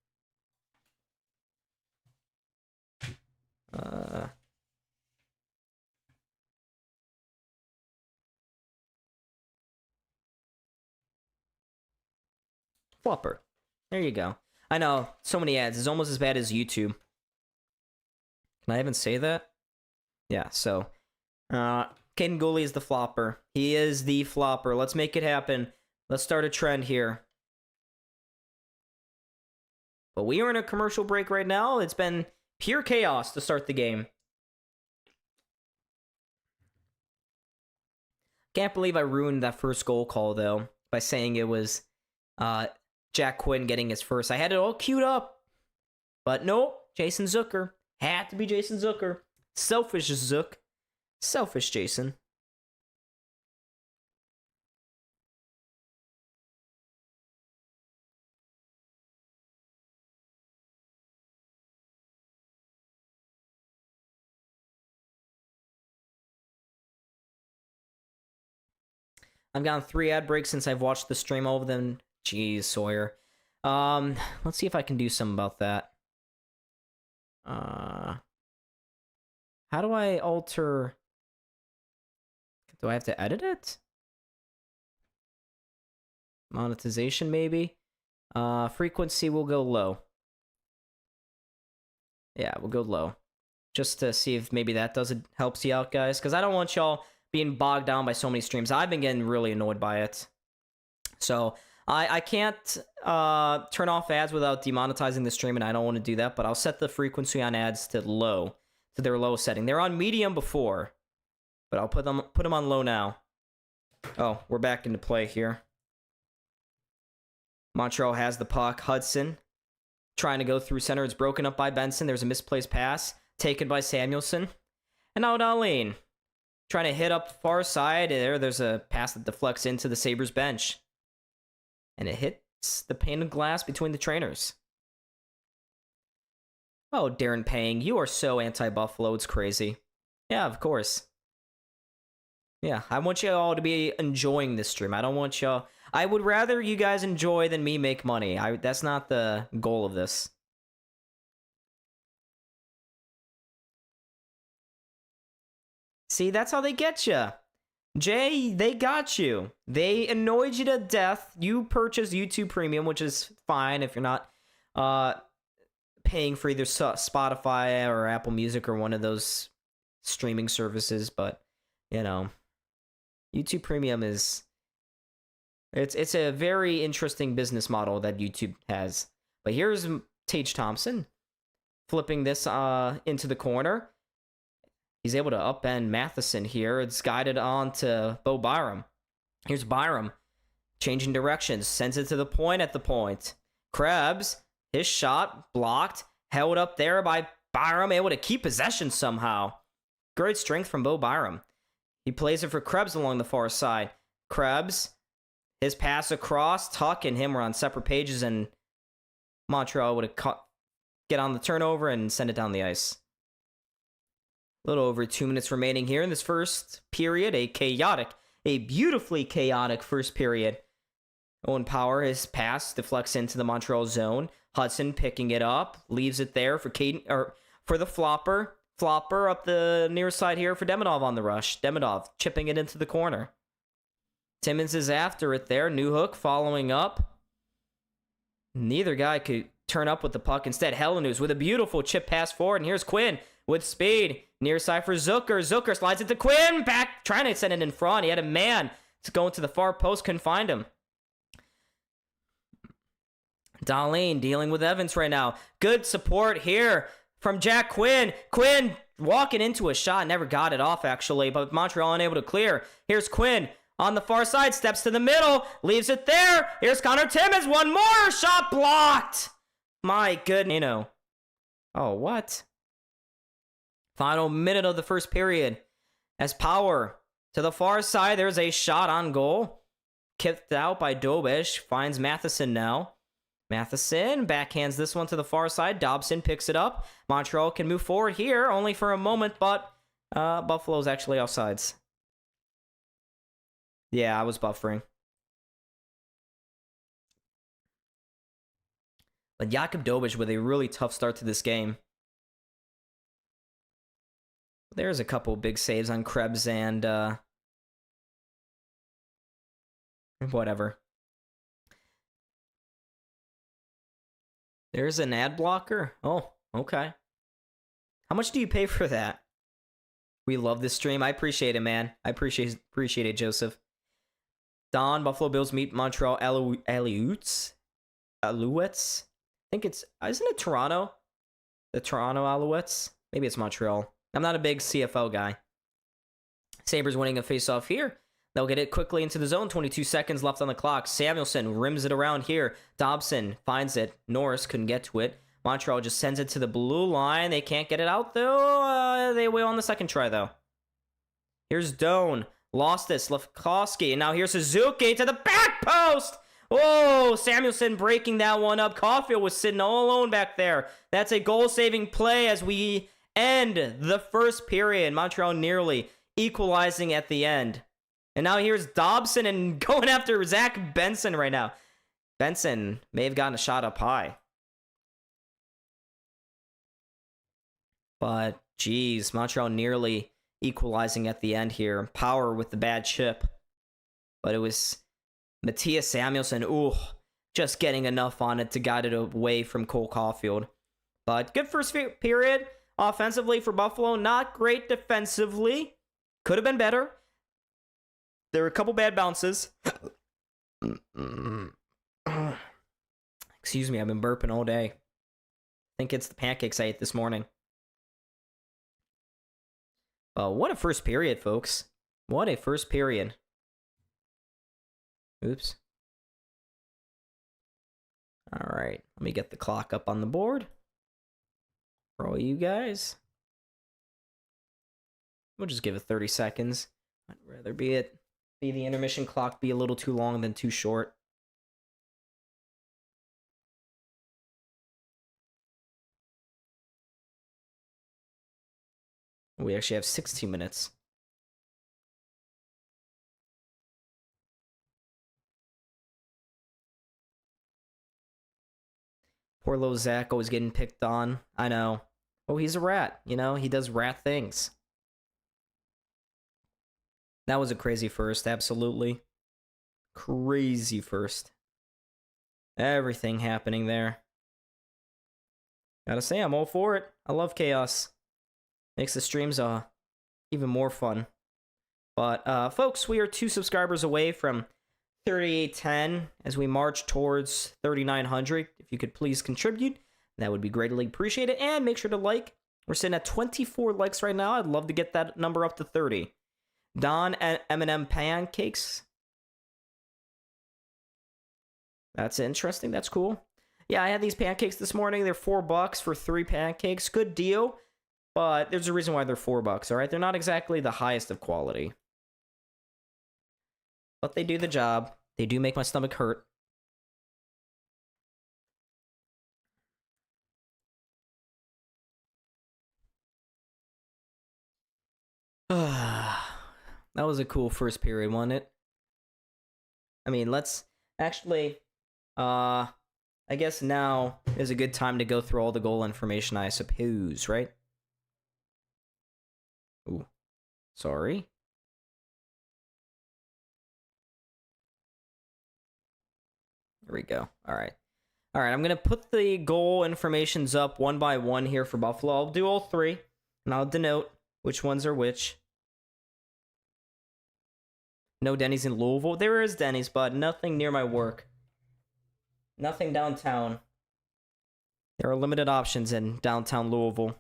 Flopper. There you go. I know, so many ads. It's almost as bad as YouTube. Can I even say that? Yeah, so... Caden Gooley is the flopper. He is the flopper. Let's make it happen. Let's start a trend here. But we are in a commercial break right now. It's been pure chaos to start the game. Can't believe I ruined that first goal call, though, by saying it was Jack Quinn getting his first. I had it all queued up. But nope, Jason Zucker. Had to be Jason Zucker. Selfish Zook. Selfish Jason. I've gotten 3 ad breaks since I've watched the stream, all of them. Jeez, Sawyer. Let's see if I can do something about that. How do I alter... Do I have to edit it? Monetization, maybe? Frequency will go low. Yeah, we'll go low. Just to see if maybe that helps you out, guys. Because I don't want y'all being bogged down by so many streams. I've been getting really annoyed by it. So, I can't turn off ads without demonetizing the stream, and I don't want to do that. But I'll set the frequency on ads to low. To their low setting. They're on medium before. But I'll put them on low now. Oh, we're back into play here. Montreal has the puck. Hudson trying to go through center. It's broken up by Benson. There's a misplaced pass taken by Samuelson. And now Darlene trying to hit up far side. There's a pass that deflects into the Sabres bench. And it hits the pane of glass between the trainers. Oh, Darren Pang, you are so anti-Buffalo. It's crazy. Yeah, of course. Yeah, I want you all to be enjoying this stream. I don't want y'all... I would rather you guys enjoy than me make money. That's not the goal of this. See, that's how they get you. Jay, they got you. They annoyed you to death. You purchased YouTube Premium, which is fine if you're not paying for either Spotify or Apple Music or one of those streaming services. But, you know, YouTube Premium is... It's a very interesting business model that YouTube has. But here's Tage Thompson flipping this into the corner. He's able to upend Matheson here. It's guided on to Bo Byram. Here's Byram changing directions. Sends it to the point at the point. Krebs, his shot blocked. Held up there by Byram. Able to keep possession somehow. Great strength from Bo Byram. He plays it for Krebs along the far side. Krebs, his pass across. Tuck and him were on separate pages, and Montreal would have get on the turnover and send it down the ice. A little over 2 minutes remaining here in this first period. A beautifully chaotic first period. Owen Power, his pass deflects into the Montreal zone. Hudson picking it up, leaves it there for for the flopper. Flopper up the near side here for Demidov on the rush. Demidov chipping it into the corner. Timmins is after it there. Newhook following up. Neither guy could turn up with the puck. Instead, Hellenhuis with a beautiful chip pass forward. And here's Quinn with speed. Near side for Zucker. Zucker slides it to Quinn. Back, trying to send it in front. He had a man to go into the far post. Couldn't find him. Darlene dealing with Evans right now. Good support here from Jack Quinn. Quinn walking into a shot. Never got it off, actually. But Montreal unable to clear. Here's Quinn. On the far side, steps to the middle, leaves it there. Here's Connor Timmins, one more shot blocked. My goodness. You know. Oh, what? Final minute of the first period. As Power to the far side, there's a shot on goal. Kicked out by Dobish. Finds Matheson now. Matheson backhands this one to the far side. Dobson picks it up. Montreal can move forward here, only for a moment, but Buffalo's actually offsides. Yeah, I was buffering. But Jakub Dobic with a really tough start to this game. There's a couple big saves on Krebs and whatever. There's an ad blocker. Oh, okay. How much do you pay for that? We love this stream. I appreciate it, man. I appreciate it, Joseph. Don, Buffalo Bills meet Montreal Alouettes. Alouettes? I think it's... Isn't it Toronto? The Toronto Alouettes? Maybe it's Montreal. I'm not a big CFL guy. Sabres winning a faceoff here. They'll get it quickly into the zone. 22 seconds left on the clock. Samuelson rims it around here. Dobson finds it. Norris couldn't get to it. Montreal just sends it to the blue line. They can't get it out, though. They will on the second try, though. Here's Doan. Lost it. Slavkovsky. And now here's Suzuki to the back post. Whoa, Samuelson breaking that one up. Caulfield was sitting all alone back there. That's a goal-saving play as we end the first period. Montreal nearly equalizing at the end. And now here's Dobson and going after Zach Benson right now. Benson may have gotten a shot up high. But, geez, Montreal nearly equalizing at the end here. Power with the bad chip. But it was Matthias Samuelson, just getting enough on it to guide it away from Cole Caulfield. But good first period. Offensively for Buffalo, not great defensively. Could have been better. There were a couple bad bounces. Excuse me, I've been burping all day. I think it's the pancakes I ate this morning. What a first period, folks. What a first period. Oops. All right, let me get the clock up on the board for all you guys. We'll just give it 30 seconds. I'd rather be the intermission clock be a little too long than too short. We actually have 16 minutes. Poor little Zach always getting picked on. I know. Oh, he's a rat. You know, he does rat things. That was a crazy first, absolutely. Crazy first. Everything happening there. Gotta say, I'm all for it. I love chaos. Makes the streams even more fun. But, folks, we are 2 subscribers away from 3810 as we march towards 3900. If you could please contribute, that would be greatly appreciated. And make sure to like. We're sitting at 24 likes right now. I'd love to get that number up to 30. Don and M&M pancakes. That's interesting. That's cool. Yeah, I had these pancakes this morning. They're $4 for 3 pancakes. Good deal. But there's a reason why they're $4, all right? They're not exactly the highest of quality. But they do the job. They do make my stomach hurt. That was a cool first period, wasn't it? I mean, let's actually, I guess now is a good time to go through all the goal information, I suppose, right? Ooh, sorry. There we go. All right. All right, I'm going to put the goal informations up one by one here for Buffalo. I'll do all 3, and I'll denote which ones are which. No Denny's in Louisville. There is Denny's, but nothing near my work. Nothing downtown. There are limited options in downtown Louisville.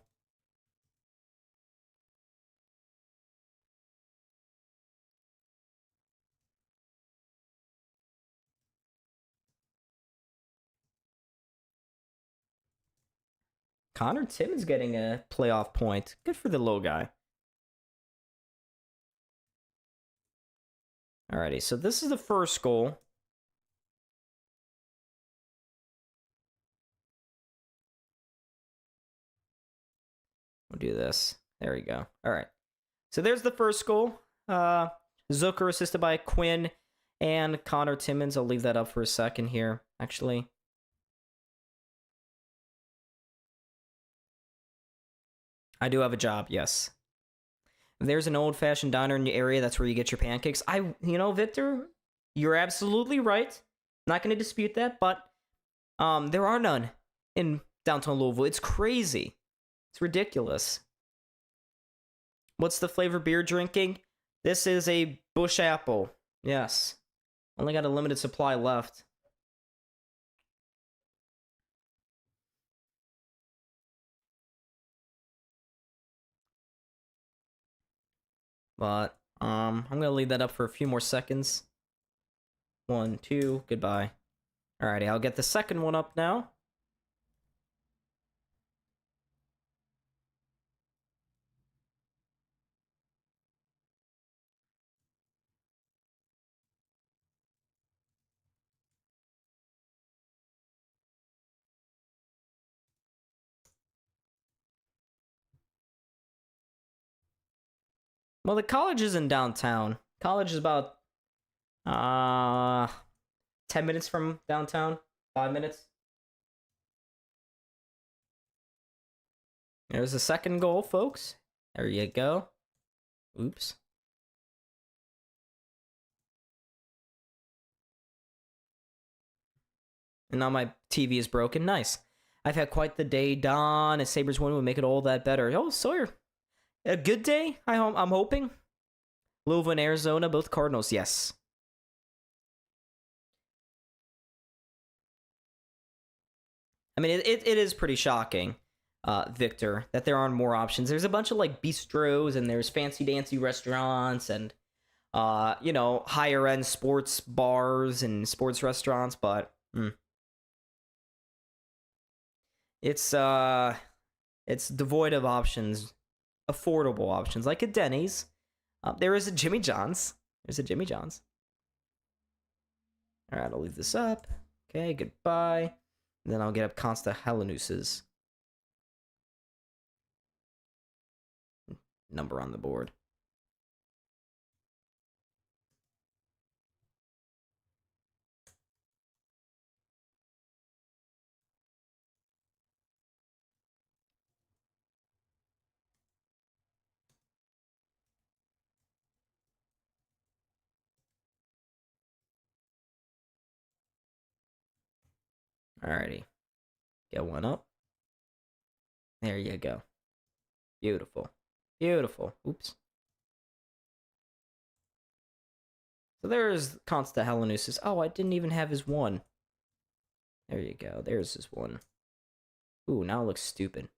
Connor Timmins getting a playoff point. Good for the little guy. Alrighty, so this is the first goal. We'll do this. There we go. Alright. So there's the first goal. Zucker assisted by Quinn and Connor Timmins. I'll leave that up for a second here, actually. I do have a job, yes. If there's an old-fashioned diner in your area, that's where you get your pancakes. You know, Victor, you're absolutely right. Not going to dispute that, but there are none in downtown Louisville. It's crazy. It's ridiculous. What's the flavor beer drinking? This is a Bush Apple. Yes. Only got a limited supply left. But I'm gonna leave that up for a few more seconds. 1, 2, goodbye. Alrighty, I'll get the second one up now. Well, the college is in downtown. College is about 10 minutes from downtown. 5 minutes. There's the second goal, folks. There you go. Oops. And now my TV is broken. Nice. I've had quite the day, Don. A Sabres win would make it all that better. Oh, Sawyer. A good day, I'm hoping. Louisville and Arizona, both Cardinals, yes. I mean, it is pretty shocking, Victor, that there aren't more options. There's a bunch of, like, bistros, and there's fancy-dancy restaurants, and higher end sports bars and sports restaurants, but it's devoid of options, affordable options like a Denny's. There is a Jimmy John's. There's a Jimmy John's. All right, I'll leave this up. Okay, goodbye. And then I'll get up Consta Helenuses. Number on the board. Alrighty. Get one up. There you go. Beautiful. Beautiful. Oops. So there's Consta Helenusis. Oh, I didn't even have his one. There you go. There's his one. Ooh, now it looks stupid.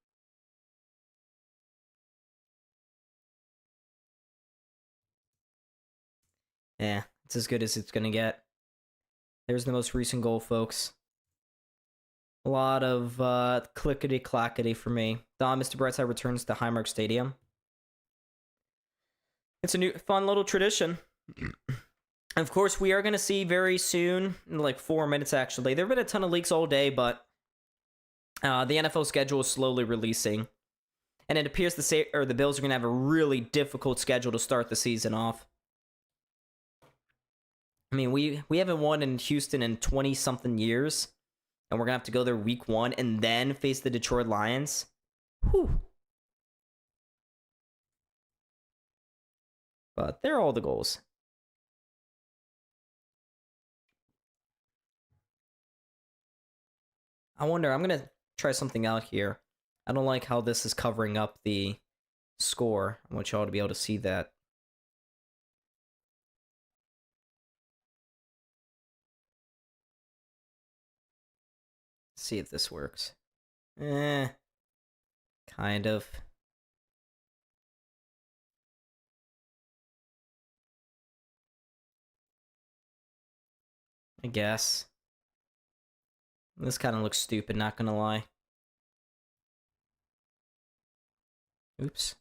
Yeah, it's as good as it's gonna get. There's the most recent goal, folks. A lot of clickety-clackety for me. Don, Mr. Brightside returns to Highmark Stadium. It's a new, fun little tradition. Of course, we are going to see very soon, in like 4 minutes actually. There have been a ton of leaks all day, but the NFL schedule is slowly releasing. And it appears the Bills are going to have a really difficult schedule to start the season off. I mean, we haven't won in Houston in 20-something years. And we're going to have to go there week 1 and then face the Detroit Lions. Whew. But they're all the goals. I wonder, I'm going to try something out here. I don't like how this is covering up the score. I want y'all to be able to see that. See if this works. Kind of. I guess. This kind of looks stupid, not gonna lie. Oops.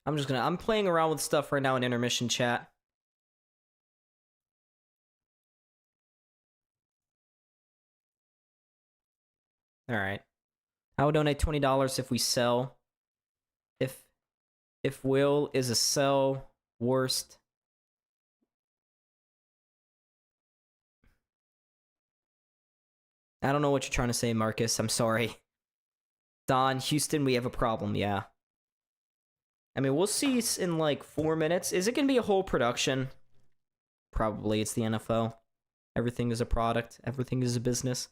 I'm playing around with stuff right now in intermission chat. Alright. I would donate $20 if we sell. If Will is a sell worst. I don't know what you're trying to say, Marcus. I'm sorry. Don, Houston, we have a problem, yeah. I mean, we'll see in like 4 minutes. Is it going to be a whole production? Probably. It's the NFL. Everything is a product. Everything is a business.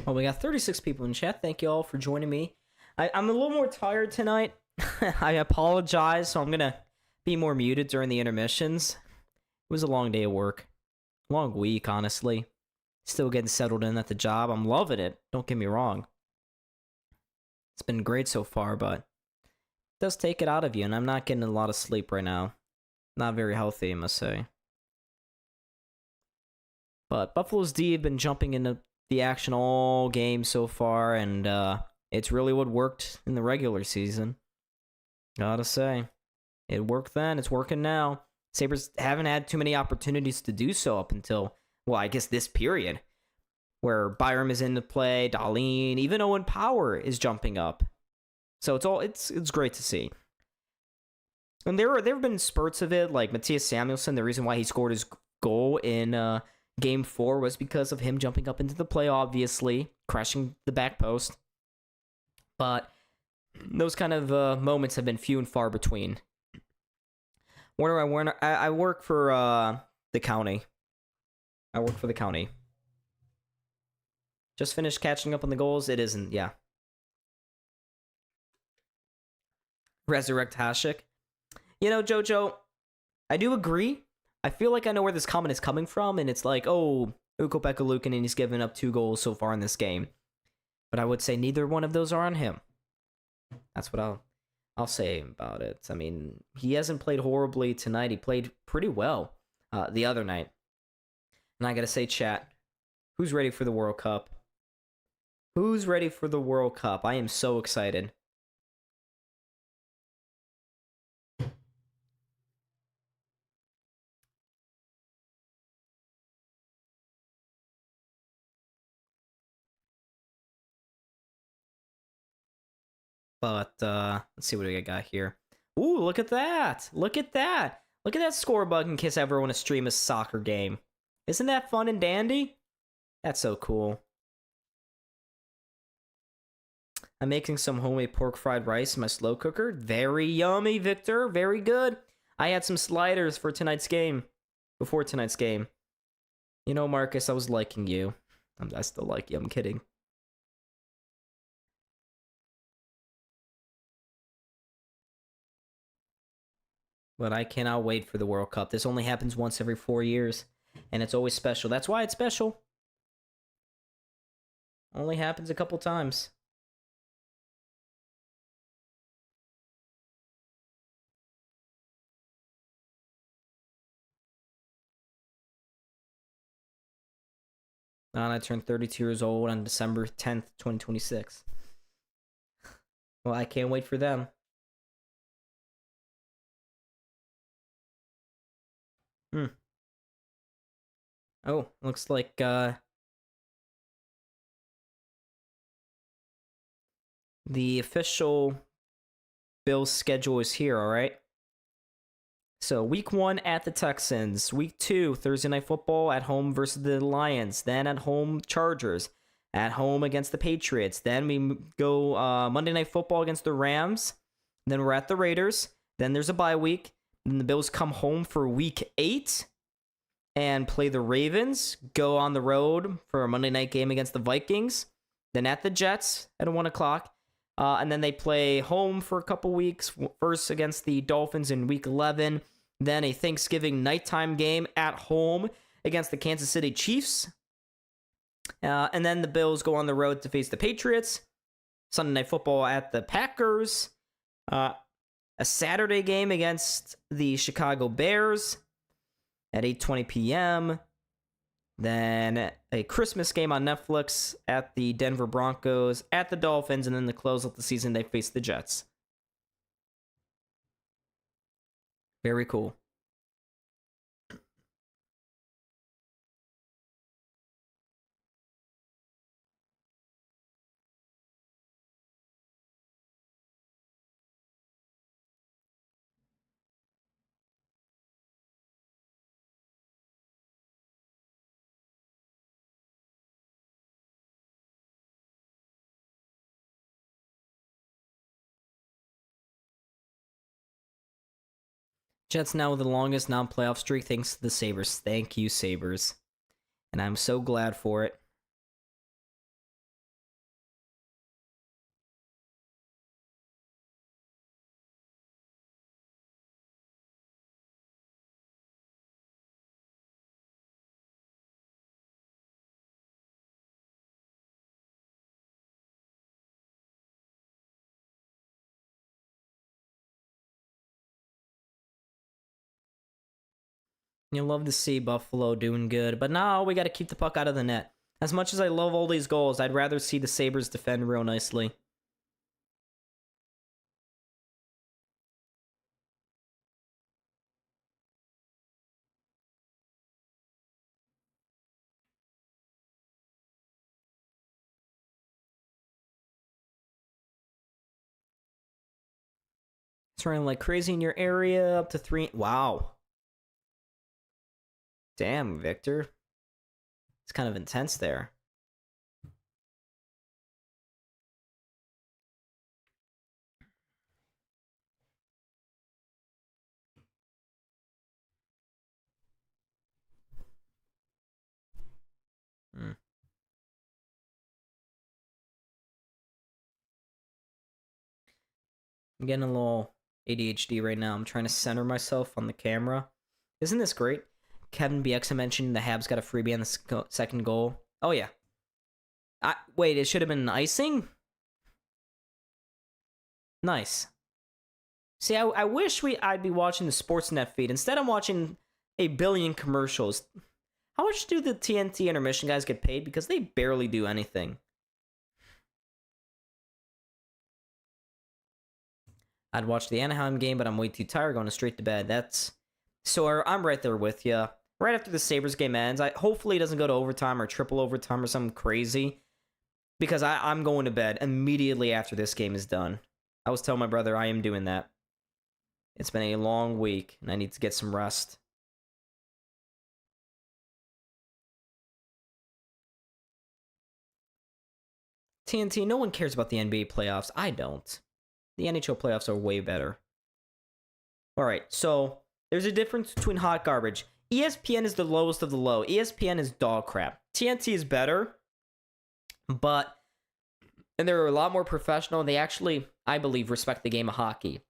Well, we got 36 people in chat. Thank you all for joining me. I'm a little more tired tonight. I apologize, so I'm going to be more muted during the intermissions. It was a long day of work. Long week, honestly. Still getting settled in at the job. I'm loving it. Don't get me wrong. It's been great so far, but it does take it out of you, and I'm not getting a lot of sleep right now. Not very healthy, I must say. But Buffalo's D have been jumping into the action all game so far, and it's really what worked in the regular season. Gotta say. It worked then, it's working now. Sabres haven't had too many opportunities to do so up until well, I guess this period, where Byram is into play, Dahlin, even Owen Power is jumping up. So it's great to see. And there have been spurts of it, like Matthias Samuelsson. The reason why he scored his goal in Game 4 was because of him jumping up into the play, obviously, crashing the back post. But those kind of moments have been few and far between. Where do I work? I work for the county. I work for the county. Just finished catching up on the goals. It isn't, yeah. Resurrect Hashik. You know, Jojo, I do agree. I feel like I know where this comment is coming from, and it's like, oh, Ukko-Pekka Luukkonen, he's given up 2 goals so far in this game. But I would say neither one of those are on him. That's what I'll say about it. I mean, he hasn't played horribly tonight. He played pretty well the other night. And I gotta say, chat, who's ready for the World Cup? Who's ready for the World Cup? I am so excited. But let's see what we got here. Ooh, look at that. Look at that. Look at that score button in case I ever want to stream a soccer game. Isn't that fun and dandy? That's so cool. I'm making some homemade pork fried rice in my slow cooker. Very yummy, Victor. Very good. I had some sliders for tonight's game. Before tonight's game. You know, Marcus, I was liking you. I still like you. I'm kidding. But I cannot wait for the World Cup. This only happens once every 4 years. And it's always special. That's why it's special. Only happens a couple times. And I turned 32 years old on December 10th, 2026. Well, I can't wait for them. Oh, looks like the official Bills schedule is here, all right? So, week 1 at the Texans. Week 2, Thursday Night Football at home versus the Lions. Then at home, Chargers. At home against the Patriots. Then we go Monday Night Football against the Rams. Then we're at the Raiders. Then there's a bye week. Then the Bills come home for week 8 and play the Ravens. Go on the road for a Monday night game against the Vikings. Then at the Jets at 1 o'clock. And then they play home for a couple weeks. First against the Dolphins in week 11. Then a Thanksgiving nighttime game at home against the Kansas City Chiefs. And then the Bills go on the road to face the Patriots. Sunday Night Football at the Packers. A Saturday game against the Chicago Bears at 8:20 p.m. Then a Christmas game on Netflix at the Denver Broncos, at the Dolphins, and then to close out the season, they face the Jets. Very cool. Jets now with the longest non-playoff streak thanks to the Sabres. Thank you, Sabres. And I'm so glad for it. You love to see Buffalo doing good, but now we got to keep the puck out of the net. As much as I love all these goals, I'd rather see the Sabres defend real nicely. turning like crazy in your area. Up to 3. Wow. Damn, Victor. It's kind of intense there. I'm getting a little ADHD right now. I'm trying to center myself on the camera. Isn't this great? Kevin BX mentioned the Habs got a freebie on the second goal. Oh, yeah. Wait, it should have been icing? Nice. See, I wish I'd be watching the Sportsnet feed. Instead, I'm watching a billion commercials. How much do the TNT intermission guys get paid? Because they barely do anything. I'd watch the Anaheim game, but I'm way too tired going straight to bed. So I'm right there with you. Right after the Sabres game ends, hopefully it doesn't go to overtime or triple overtime or something crazy. Because I'm going to bed immediately after this game is done. I was telling my brother I am doing that. It's been a long week, and I need to get some rest. TNT, no one cares about the NBA playoffs. I don't. The NHL playoffs are way better. Alright, so there's a difference between hot garbage. ESPN is the lowest of the low. ESPN is dog crap. TNT is better, and they're a lot more professional. They actually, I believe, respect the game of hockey.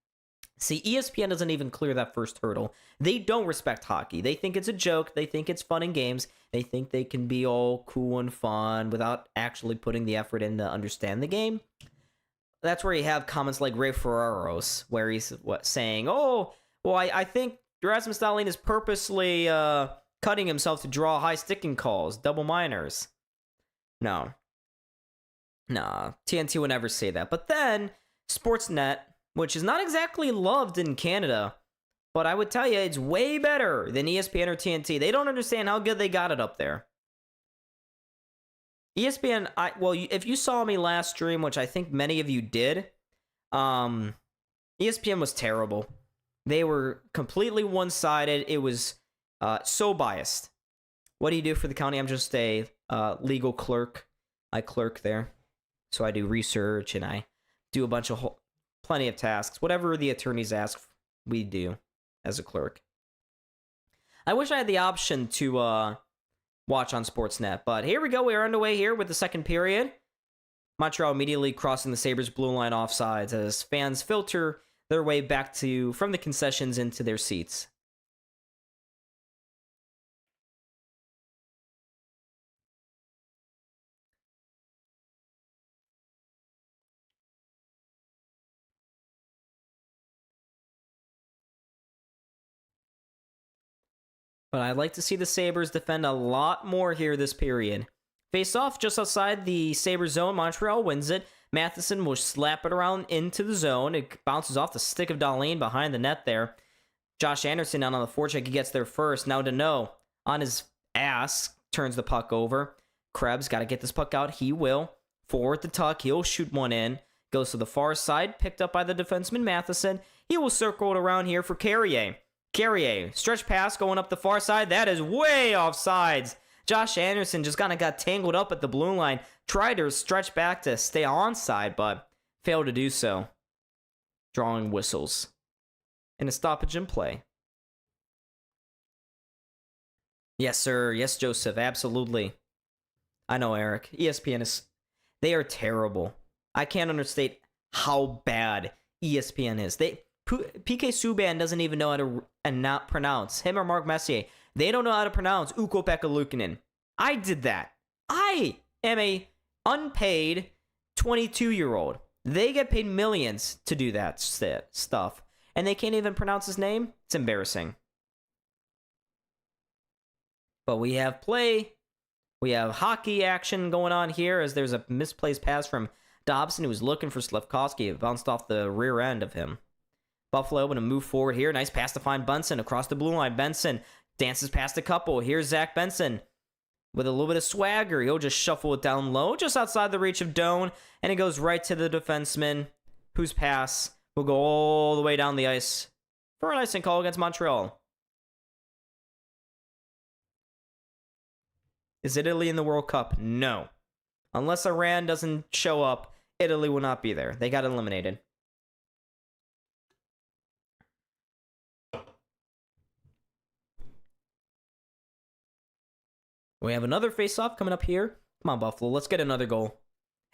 See, ESPN doesn't even clear that first hurdle. They don't respect hockey. They think it's a joke. They think it's fun and games. They think they can be all cool and fun without actually putting the effort in to understand the game. That's where you have comments like Ray Ferraros, where he's saying, "Oh, well, I think Rasmus Dahlin is purposely cutting himself to draw high sticking calls, double minors." No. Nah, TNT would never say that. But then, Sportsnet, which is not exactly loved in Canada, but I would tell you it's way better than ESPN or TNT. They don't understand how good they got it up there. ESPN, if you saw me last stream, which I think many of you did, ESPN was terrible. They were completely one-sided. It was so biased. What do you do for the county? I'm just a legal clerk. I clerk there. So I do research and I do plenty of tasks. Whatever the attorneys ask, we do as a clerk. I wish I had the option to watch on Sportsnet, but here we go. We are underway here with the second period. Montreal immediately crossing the Sabres blue line offsides as fans filter their way back from the concessions into their seats. But I'd like to see the Sabres defend a lot more here this period. Face off just outside the Sabres zone. Montreal wins it. Matheson will slap it around into the zone. It bounces off the stick of Dahlin behind the net there. Josh Anderson down on the forecheck. He gets there first. Now Deneau on his ass turns the puck over. Krebs got to get this puck out. He will. Forward the tuck. He'll shoot one in. Goes to the far side. Picked up by the defenseman Matheson. He will circle it around here for Carrier. Carrier, stretch pass going up the far side. That is way off sides. Josh Anderson just kind of got tangled up at the blue line. Tried to stretch back to stay onside, but failed to do so. Drawing whistles. And a stoppage in play. Yes, sir. Yes, Joseph. Absolutely. I know, Eric. ESPN they are terrible. I can't understate how bad ESPN is. PK Subban doesn't even know how to not pronounce. Him or Mark Messier. They don't know how to pronounce Ukko-Pekka Luukkonen. I did that. I am a unpaid 22-year-old. They get paid millions to do that stuff. And they can't even pronounce his name? It's embarrassing. But we have play. We have hockey action going on here as there's a misplaced pass from Dobson who was looking for Slafkovsky. It bounced off the rear end of him. Buffalo going to move forward here. Nice pass to find Benson across the blue line. Benson dances past a couple. Here's Zach Benson with a little bit of swagger. He'll just shuffle it down low, just outside the reach of Doan, and it goes right to the defenseman, whose pass will go all the way down the ice for an icing call against Montreal. Is Italy in the World Cup? No. Unless Iran doesn't show up, Italy will not be there. They got eliminated. We have another face-off coming up here. Come on, Buffalo. Let's get another goal.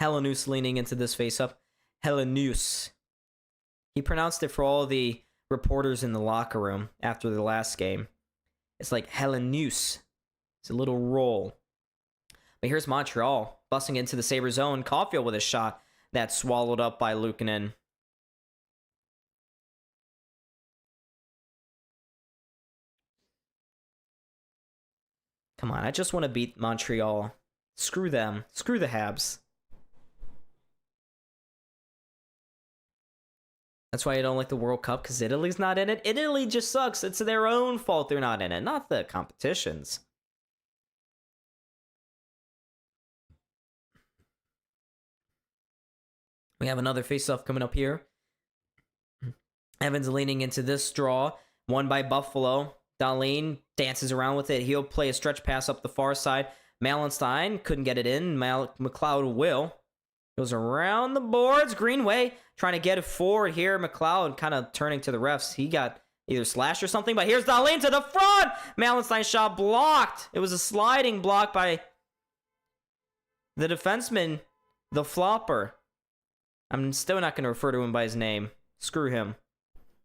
Helenius leaning into this face-off. Helenius. He pronounced it for all the reporters in the locker room after the last game. It's like Helenius. It's a little roll. But here's Montreal busting into the Sabres zone. Caulfield with a shot that's swallowed up by Luukkonen. Come on, I just want to beat Montreal. Screw them. Screw the Habs. That's why I don't like the World Cup, because Italy's not in it. Italy just sucks. It's their own fault they're not in it, not the competition's. We have another face-off coming up here. Evans leaning into this draw. Won by Buffalo. Dahlin dances around with it. He'll play a stretch pass up the far side. Malenstein couldn't get it in. McLeod will. Goes around the boards. Greenway trying to get it forward here. McLeod kind of turning to the refs. He got either slashed or something, but here's Dahlin to the front. Malenstein shot blocked. It was a sliding block by the defenseman, the flopper. I'm still not going to refer to him by his name. Screw him.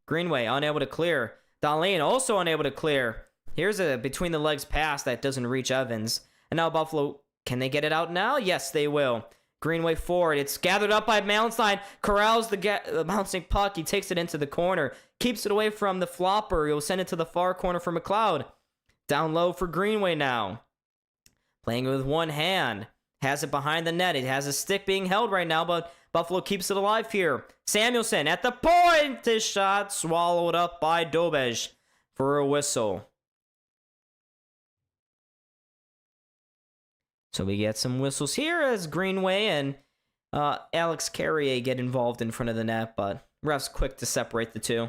Greenway unable to clear. Dahlin also unable to clear. Here's a between the legs pass that doesn't reach Evans. And now Buffalo, can they get it out now? Yes, they will. Greenway forward. It's gathered up by Malenstein. Corrals the bouncing puck. He takes it into the corner. Keeps it away from the flopper. He'll send it to the far corner for McLeod. Down low for Greenway now. Playing with one hand. Has it behind the net. It has a stick being held right now, but Buffalo keeps it alive here. Samuelson at the point. His shot swallowed up by Dobej for a whistle. So we get some whistles here as Greenway and Alex Carrier get involved in front of the net, but ref's quick to separate the two.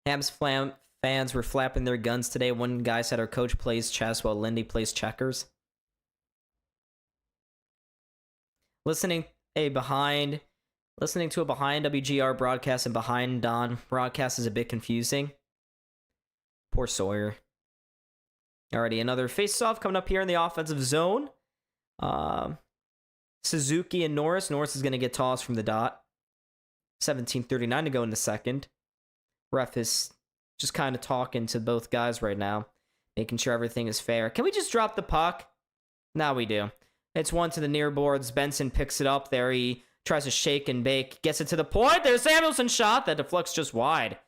Habs fans were flapping their guns today. One guy said our coach plays chess while Lindy plays checkers. Listening to a behind WGR broadcast and behind Don broadcast is a bit confusing. Poor Sawyer. Alrighty, another face-off coming up here in the offensive zone. Suzuki and Norris. Norris is going to get tossed from the dot. 17:39 to go in the second. Ref is just kind of talking to both guys right now, making sure everything is fair. Can we just drop the puck? Now we do. It's one to the near boards. Benson picks it up there. He tries to shake and bake. Gets it to the point. There's Samuelson's shot. That deflects just wide.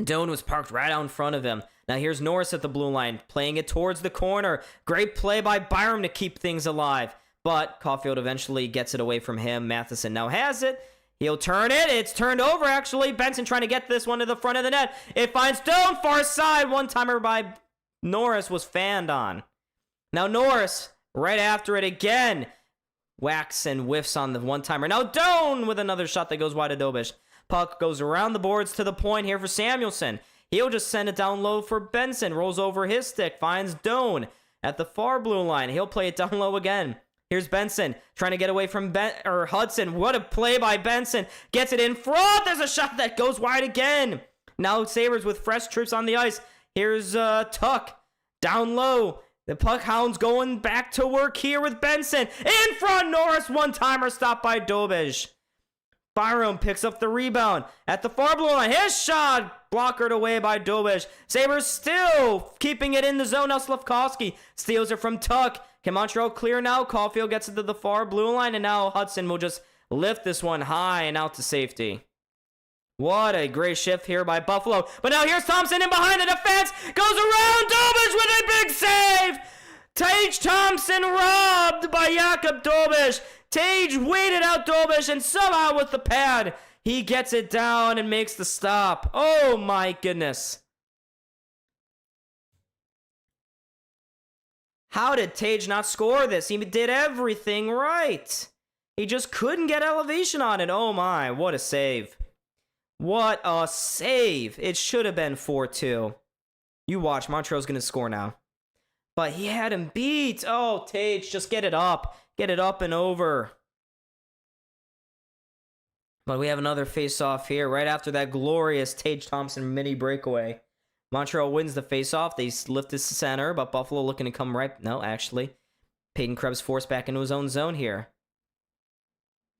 Doan was parked right out in front of him. Now here's Norris at the blue line, playing it towards the corner. Great play by Byram to keep things alive. But Caulfield eventually gets it away from him. Matheson now has it. He'll turn it. It's turned over, actually. Benson trying to get this one to the front of the net. It finds Doan, far side. One-timer by Norris was fanned on. Now Norris, right after it again, whacks and whiffs on the one-timer. Now Doan with another shot that goes wide of Dobish. Puck goes around the boards to the point here for Samuelson. He'll just send it down low for Benson. Rolls over his stick. Finds Doan at the far blue line. He'll play it down low again. Here's Benson trying to get away from Hudson. What a play by Benson. Gets it in front. There's a shot that goes wide again. Now Sabres with fresh troops on the ice. Here's Tuck down low. The puck hounds going back to work here with Benson. In front, Norris. One-timer stopped by Dobej. Byram picks up the rebound at the far blue line. His shot blockered away by Dobej. Sabres still keeping it in the zone. Now Slavkovsky steals it from Tuck. Can Montreal clear now? Caulfield gets it to the far blue line, and now Hudson will just lift this one high and out to safety. What a great shift here by Buffalo. But now here's Thompson in behind the defense. Goes around Dobej with a big save. Tage Thompson robbed by Jakub Dobej. Tage waited out Dobej, and somehow with the pad, he gets it down and makes the stop. Oh my goodness. How did Tage not score this? He did everything right. He just couldn't get elevation on it. Oh my, what a save. What a save. It should have been 4-2. You watch, Montreal's going to score now. But he had him beat. Oh, Tage, just get it up. Get it up and over. But we have another face-off here right after that glorious Tage Thompson mini breakaway. Montreal wins the face-off. They lift this center, but Buffalo looking to come right... No, actually. Peyton Krebs forced back into his own zone here.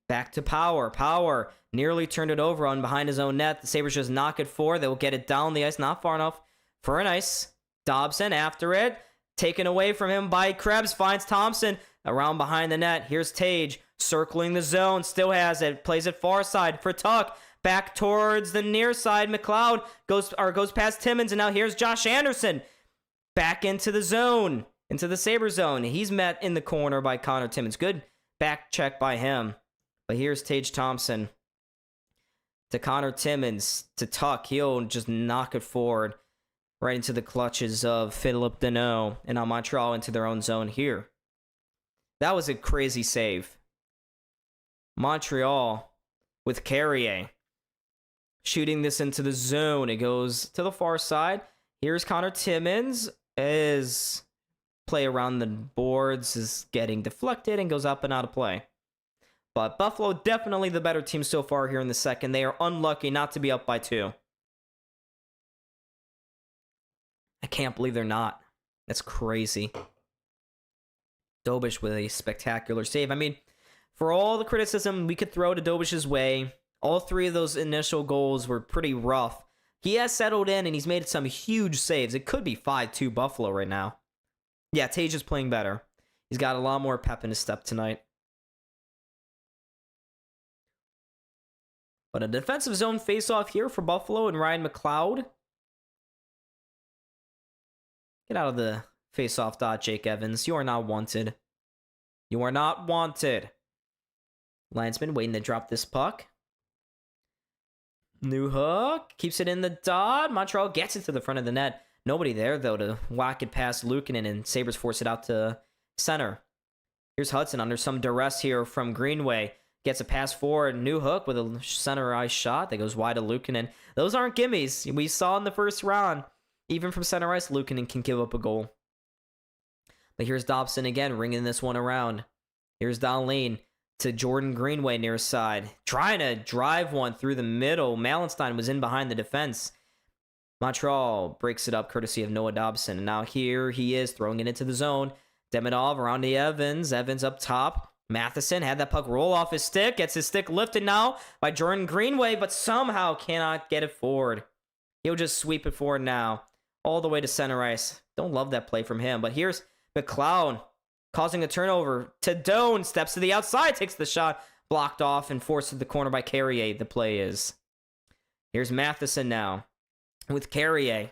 Back to Power. Power nearly turned it over on behind his own net. The Sabres just knock it forward. They will get it down the ice, not far enough for an ice. Dobson after it. Taken away from him by Krebs. Finds Thompson around behind the net. Here's Tage circling the zone. Still has it. Plays it far side for Tuck. Back towards the near side. McLeod goes past Timmins, and now here's Josh Anderson. Back into the zone. Into the Sabre zone. He's met in the corner by Connor Timmins. Good back check by him. But here's Tage Thompson. To Connor Timmins. To Tuck. He'll just knock it forward. Right into the clutches of Philip Deneau. And now Montreal into their own zone here. That was a crazy save. Montreal with Carrier. Shooting this into the zone. It goes to the far side. Here's Connor Timmins. His play around the boards is getting deflected and goes up and out of play. But Buffalo definitely the better team so far here in the second. They are unlucky not to be up by 2. I can't believe they're not. That's crazy. Dobish with a spectacular save. I mean, for all the criticism we could throw to Dobish's way, all 3 of those initial goals were pretty rough. He has settled in, and he's made some huge saves. It could be 5-2 Buffalo right now. Yeah, Tage is playing better. He's got a lot more pep in his step tonight. But a defensive zone face-off here for Buffalo and Ryan McLeod. Get out of the face-off dot, Jake Evans. You are not wanted. You are not wanted. Linesman waiting to drop this puck. New hook. Keeps it in the dot. Montreal gets it to the front of the net. Nobody there, though, to whack it past Luukkonen, and Sabres force it out to center. Here's Hudson under some duress here from Greenway. Gets a pass forward. New hook with a center ice shot that goes wide to Luukkonen. Those aren't gimmies. We saw in the first round. Even from center ice, Luukkonen can give up a goal. But here's Dobson again, ringing this one around. Here's Dahlin to Jordan Greenway near side. Trying to drive one through the middle. Malenstein was in behind the defense. Montreal breaks it up courtesy of Noah Dobson. And now here he is throwing it into the zone. Demidov around to Evans. Evans up top. Matheson had that puck roll off his stick. Gets his stick lifted now by Jordan Greenway, but somehow cannot get it forward. He'll just sweep it forward now. All the way to center ice. Don't love that play from him. But here's McLeod causing a turnover. To Doan. Steps to the outside. Takes the shot. Blocked off and forced to the corner by Carrier. The play is. Here's Matheson now. With Carrier.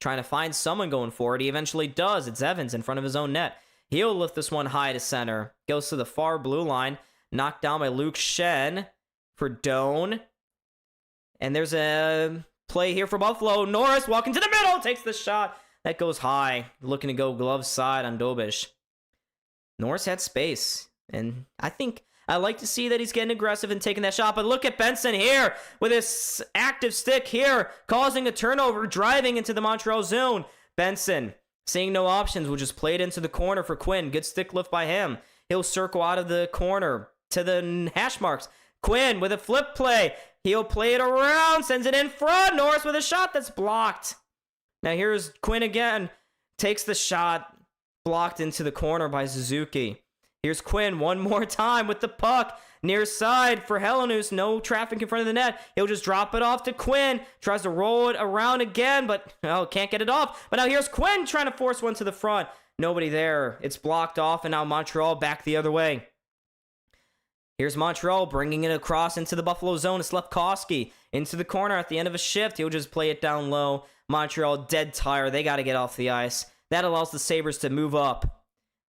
Trying to find someone going forward. He eventually does. It's Evans in front of his own net. He'll lift this one high to center. Goes to the far blue line. Knocked down by Luke Shen for Doan. And there's a play here for Buffalo. Norris walking to the middle. Takes the shot. That goes high. Looking to go glove side on Dobish. Norris had space. And I like to see that he's getting aggressive and taking that shot. But look at Benson here with his active stick here. Causing a turnover. Driving into the Montreal zone. Benson, seeing no options, will just play it into the corner for Quinn. Good stick lift by him. He'll circle out of the corner to the hash marks. Quinn with a flip play. He'll play it around. Sends it in front. Norris with a shot that's blocked. Now here's Quinn again. Takes the shot. Blocked into the corner by Suzuki. Here's Quinn one more time with the puck. Near side for Helenius. No traffic in front of the net. He'll just drop it off to Quinn. Tries to roll it around again, but can't get it off. But now here's Quinn trying to force one to the front. Nobody there. It's blocked off, and now Montreal back the other way. Here's Montreal bringing it across into the Buffalo zone. It's Slepkowski into the corner at the end of a shift. He'll just play it down low. Montreal dead tired. They got to get off the ice. That allows the Sabres to move up.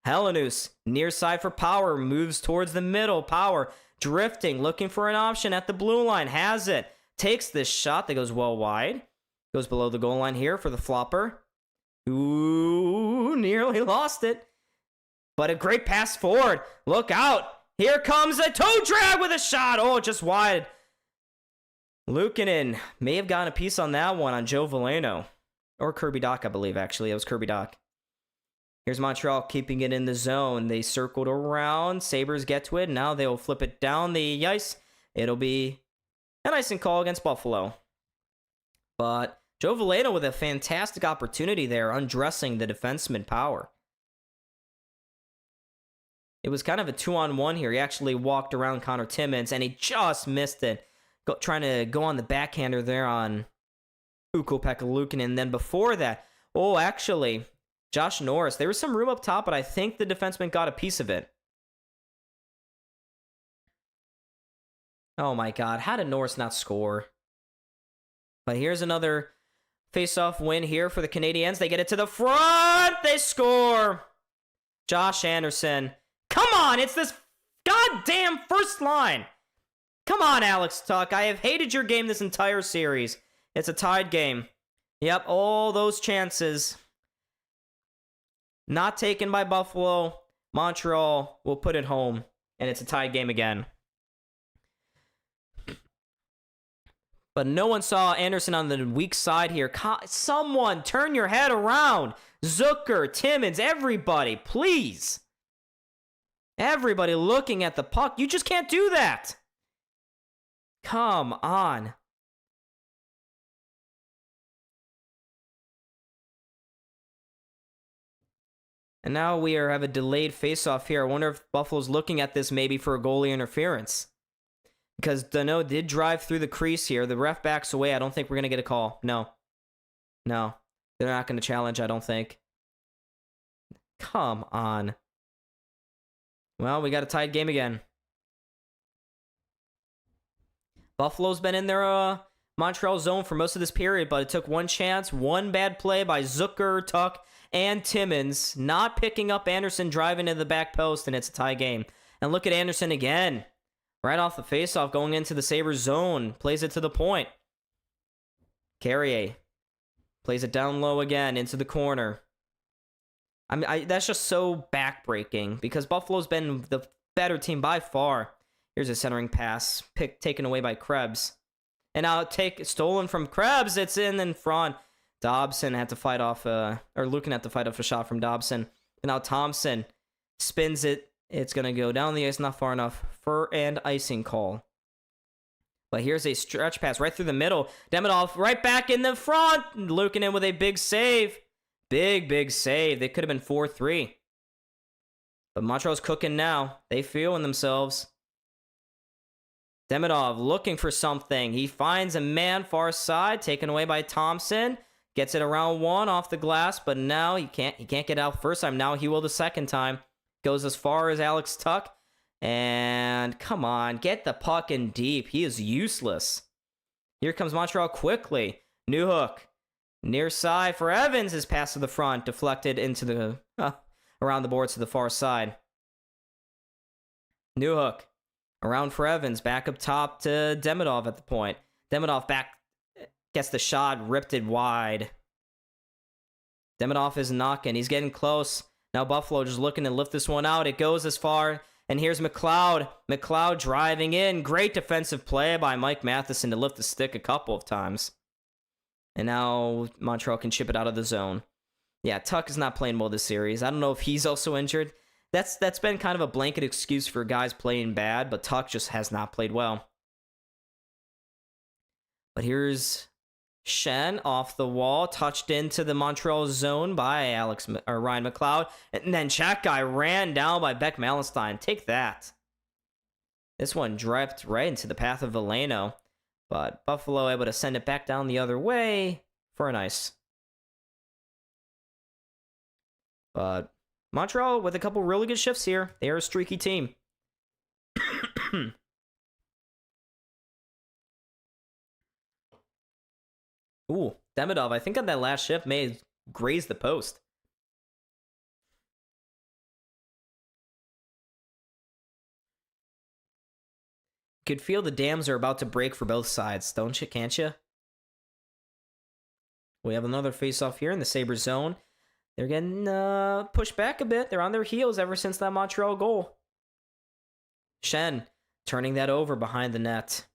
Helenius, near side for Power, moves towards the middle. Power drifting, looking for an option at the blue line. Has it. Takes this shot that goes well wide. Goes below the goal line here for the flopper. Ooh, nearly lost it. But a great pass forward. Look out. Here comes a toe drag with a shot. Oh, just wide. Luukkonen may have gotten a piece on that one on Joe Veleno. Or Kirby Dach, I believe, actually. It was Kirby Dach. Here's Montreal keeping it in the zone. They circled around. Sabres get to it. Now they'll flip it down the ice. It'll be an icing call against Buffalo. But Joe Veleno with a fantastic opportunity there, undressing the defenseman Power. It was kind of a 2-on-1 here. He actually walked around Connor Timmins, and he just missed it. Trying to go on the backhander there on Ukko-Pekka Luukkonen. And then before that, actually, Josh Norris. There was some room up top, but I think the defenseman got a piece of it. Oh my God, how did Norris not score? But here's another face-off win here for the Canadiens. They get it to the front. They score. Josh Anderson. Come on, it's this goddamn first line. Come on, Alex Tuch. I have hated your game this entire series. It's a tied game. Yep, all those chances. Not taken by Buffalo. Montreal will put it home. And it's a tied game again. But no one saw Anderson on the weak side here. Someone turn your head around. Zucker, Timmins, everybody, please. Everybody looking at the puck. You just can't do that. Come on. And now we have a delayed face-off here. I wonder if Buffalo's looking at this maybe for a goalie interference. Because Dano did drive through the crease here. The ref backs away. I don't think we're going to get a call. No. No. They're not going to challenge, I don't think. Come on. Well, we got a tied game again. Buffalo's been in their Montreal zone for most of this period, but it took one chance, one bad play by Zucker, Tuch, and Timmins, not picking up Anderson driving into the back post, and it's a tie game. And look at Anderson again. Right off the faceoff, going into the Sabres zone. Plays it to the point. Carrier plays it down low again into the corner. That's just so backbreaking because Buffalo's been the better team by far. Here's a centering pass, taken away by Krebs. And now stolen from Krebs. It's in front. Dobson had to fight off, or Luukkonen had to fight off a shot from Dobson. And now Thompson spins it. It's going to go down the ice, not far enough for an icing call. But here's a stretch pass right through the middle. Demidov right back in the front. Luukkonen with a big save. Big save. They could have been 4-3. But Montreal's cooking now. They feeling themselves. Demidov looking for something. He finds a man far side, taken away by Thompson. Gets it around one off the glass, but now he can't get out first time. Now he will the second time. Goes as far as Alex Tuch. And come on, get the puck in deep. He is useless. Here comes Montreal quickly. Newhook. Near side for Evans. His pass to the front. Deflected into the around the boards to the far side. Newhook. Around for Evans. Back up top to Demidov at the point. Demidov back. Gets the shot. Ripped it wide. Demidov is knocking. He's getting close. Now Buffalo just looking to lift this one out. It goes as far. And here's McLeod. McLeod driving in. Great defensive play by Mike Matheson to lift the stick a couple of times. And now Montreal can chip it out of the zone. Yeah, Tuch is not playing well this series. I don't know if he's also injured. That's been kind of a blanket excuse for guys playing bad, but Tuch just has not played well. But here's Shen off the wall, touched into the Montreal zone by Ryan McLeod, and then Czech guy ran down by Beck Malenstein. Take that. This one dropped right into the path of Veleno, but Buffalo able to send it back down the other way for an ice. But Montreal with a couple really good shifts here. They are a streaky team. Ooh, Demidov, I think on that last shift may have grazed the post. You could feel the dams are about to break for both sides, don't you? Can't you? We have another face-off here in the Sabres zone. They're getting pushed back a bit. They're on their heels ever since that Montreal goal. Shen turning that over behind the net.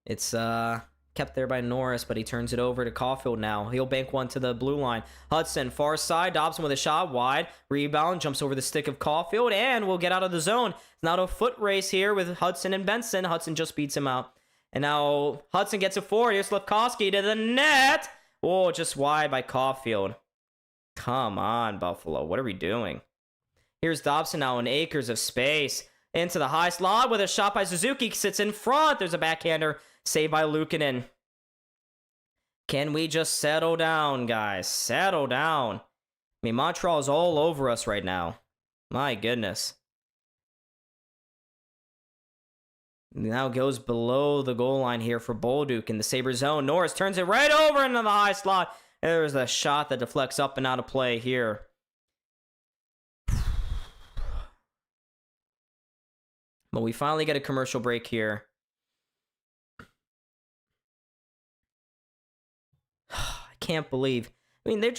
It's kept there by Norris, but he turns it over to Caulfield now. He'll bank one to the blue line. Hudson, far side. Dobson with a shot wide. Rebound, jumps over the stick of Caulfield, and will get out of the zone. It's not a foot race here with Hudson and Benson. Hudson just beats him out. And now Hudson gets it forward. Here's Slavkovsky to the net. Oh, just wide by Caulfield. Come on, Buffalo. What are we doing? Here's Dobson now in acres of space. Into the high slot with a shot by Suzuki. Sits in front. There's a backhander. Saved by Luukkonen. Can we just settle down, guys? Settle down. I mean, Montreal is all over us right now. My goodness. Now goes below the goal line here for Bolduc in the Sabres zone. Norris turns it right over into the high slot. There's a shot that deflects up and out of play here. But we finally get a commercial break here. I can't believe. I mean,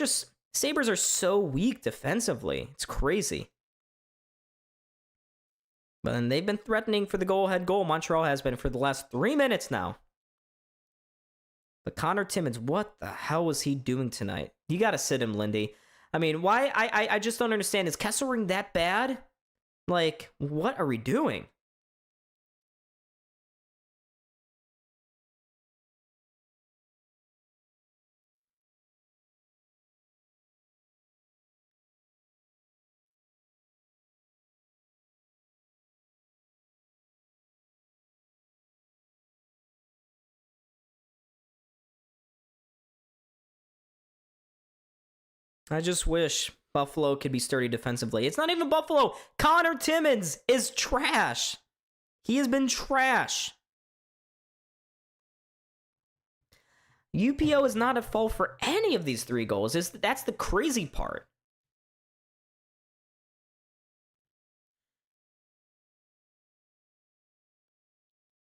Sabres are so weak defensively. It's crazy. But then they've been threatening for the go-ahead goal. Montreal has been for the last 3 minutes now. But Connor Timmins, what the hell was he doing tonight? You got to sit him, Lindy. I mean, why? I just don't understand. Is Kesselring that bad? Like, what are we doing? I just wish Buffalo could be sturdy defensively. It's not even Buffalo. Connor Timmins is trash. He has been trash. UPO is not at fault for any of these 3 goals. That's the crazy part.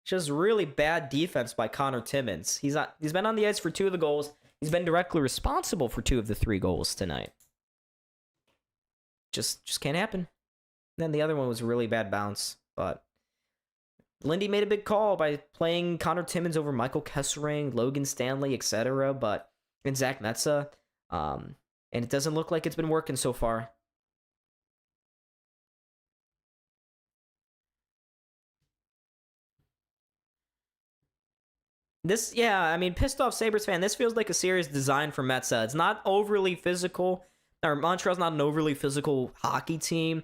Just really bad defense by Connor Timmins. He's been on the ice for 2 of the goals. He's been directly responsible for 2 of the 3 goals tonight. Just can't happen. Then the other one was a really bad bounce, but Lindy made a big call by playing Connor Timmins over Michael Kesselring, Logan Stanley, etc. But and Zach Metsa, and it doesn't look like it's been working so far. I mean, pissed off Sabres fan. This feels like a series designed for Metsa. It's not overly physical. Or Montreal's not an overly physical hockey team.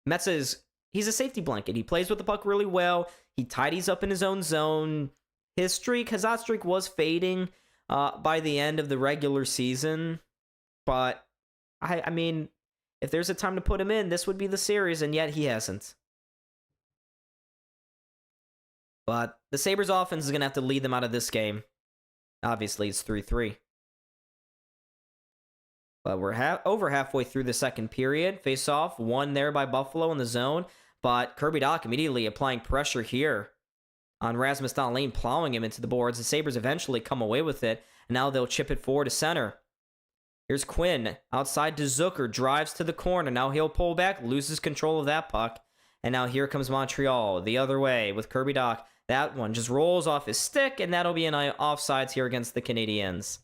Metsa he's a safety blanket. He plays with the puck really well. He tidies up in his own zone. His hot streak was fading by the end of the regular season. But, I mean, if there's a time to put him in, this would be the series, and yet he hasn't. But the Sabres offense is going to have to lead them out of this game. Obviously, it's 3-3. But we're over halfway through the second period. Face-off, won there by Buffalo in the zone. But Kirby Dach immediately applying pressure here on Rasmus Dahlin, plowing him into the boards. The Sabres eventually come away with it. And now they'll chip it forward to center. Here's Quinn. Outside to Zucker. Drives to the corner. Now he'll pull back. Loses control of that puck. And now here comes Montreal. The other way with Kirby Dach. That one just rolls off his stick. And that'll be an offsides here against the Canadiens.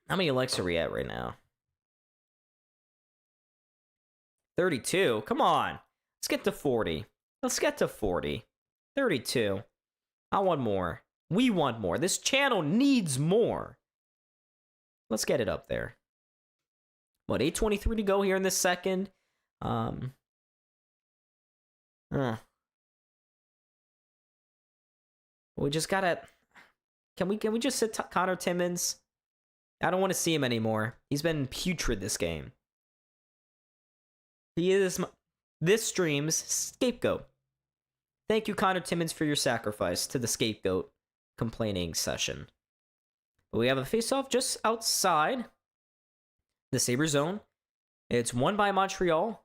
How many likes are we at right now? 32. Come on. Let's get to 40. Let's get to 40. 32. I want more. We want more. This channel needs more. Let's get it up there. What, 8:23 to go here in this second? We just gotta... Can we just sit Connor Timmins? I don't want to see him anymore. He's been putrid this game. He is this stream's scapegoat. Thank you, Connor Timmins, for your sacrifice to the scapegoat complaining session. But we have a face-off just outside the Sabres zone. It's won by Montreal.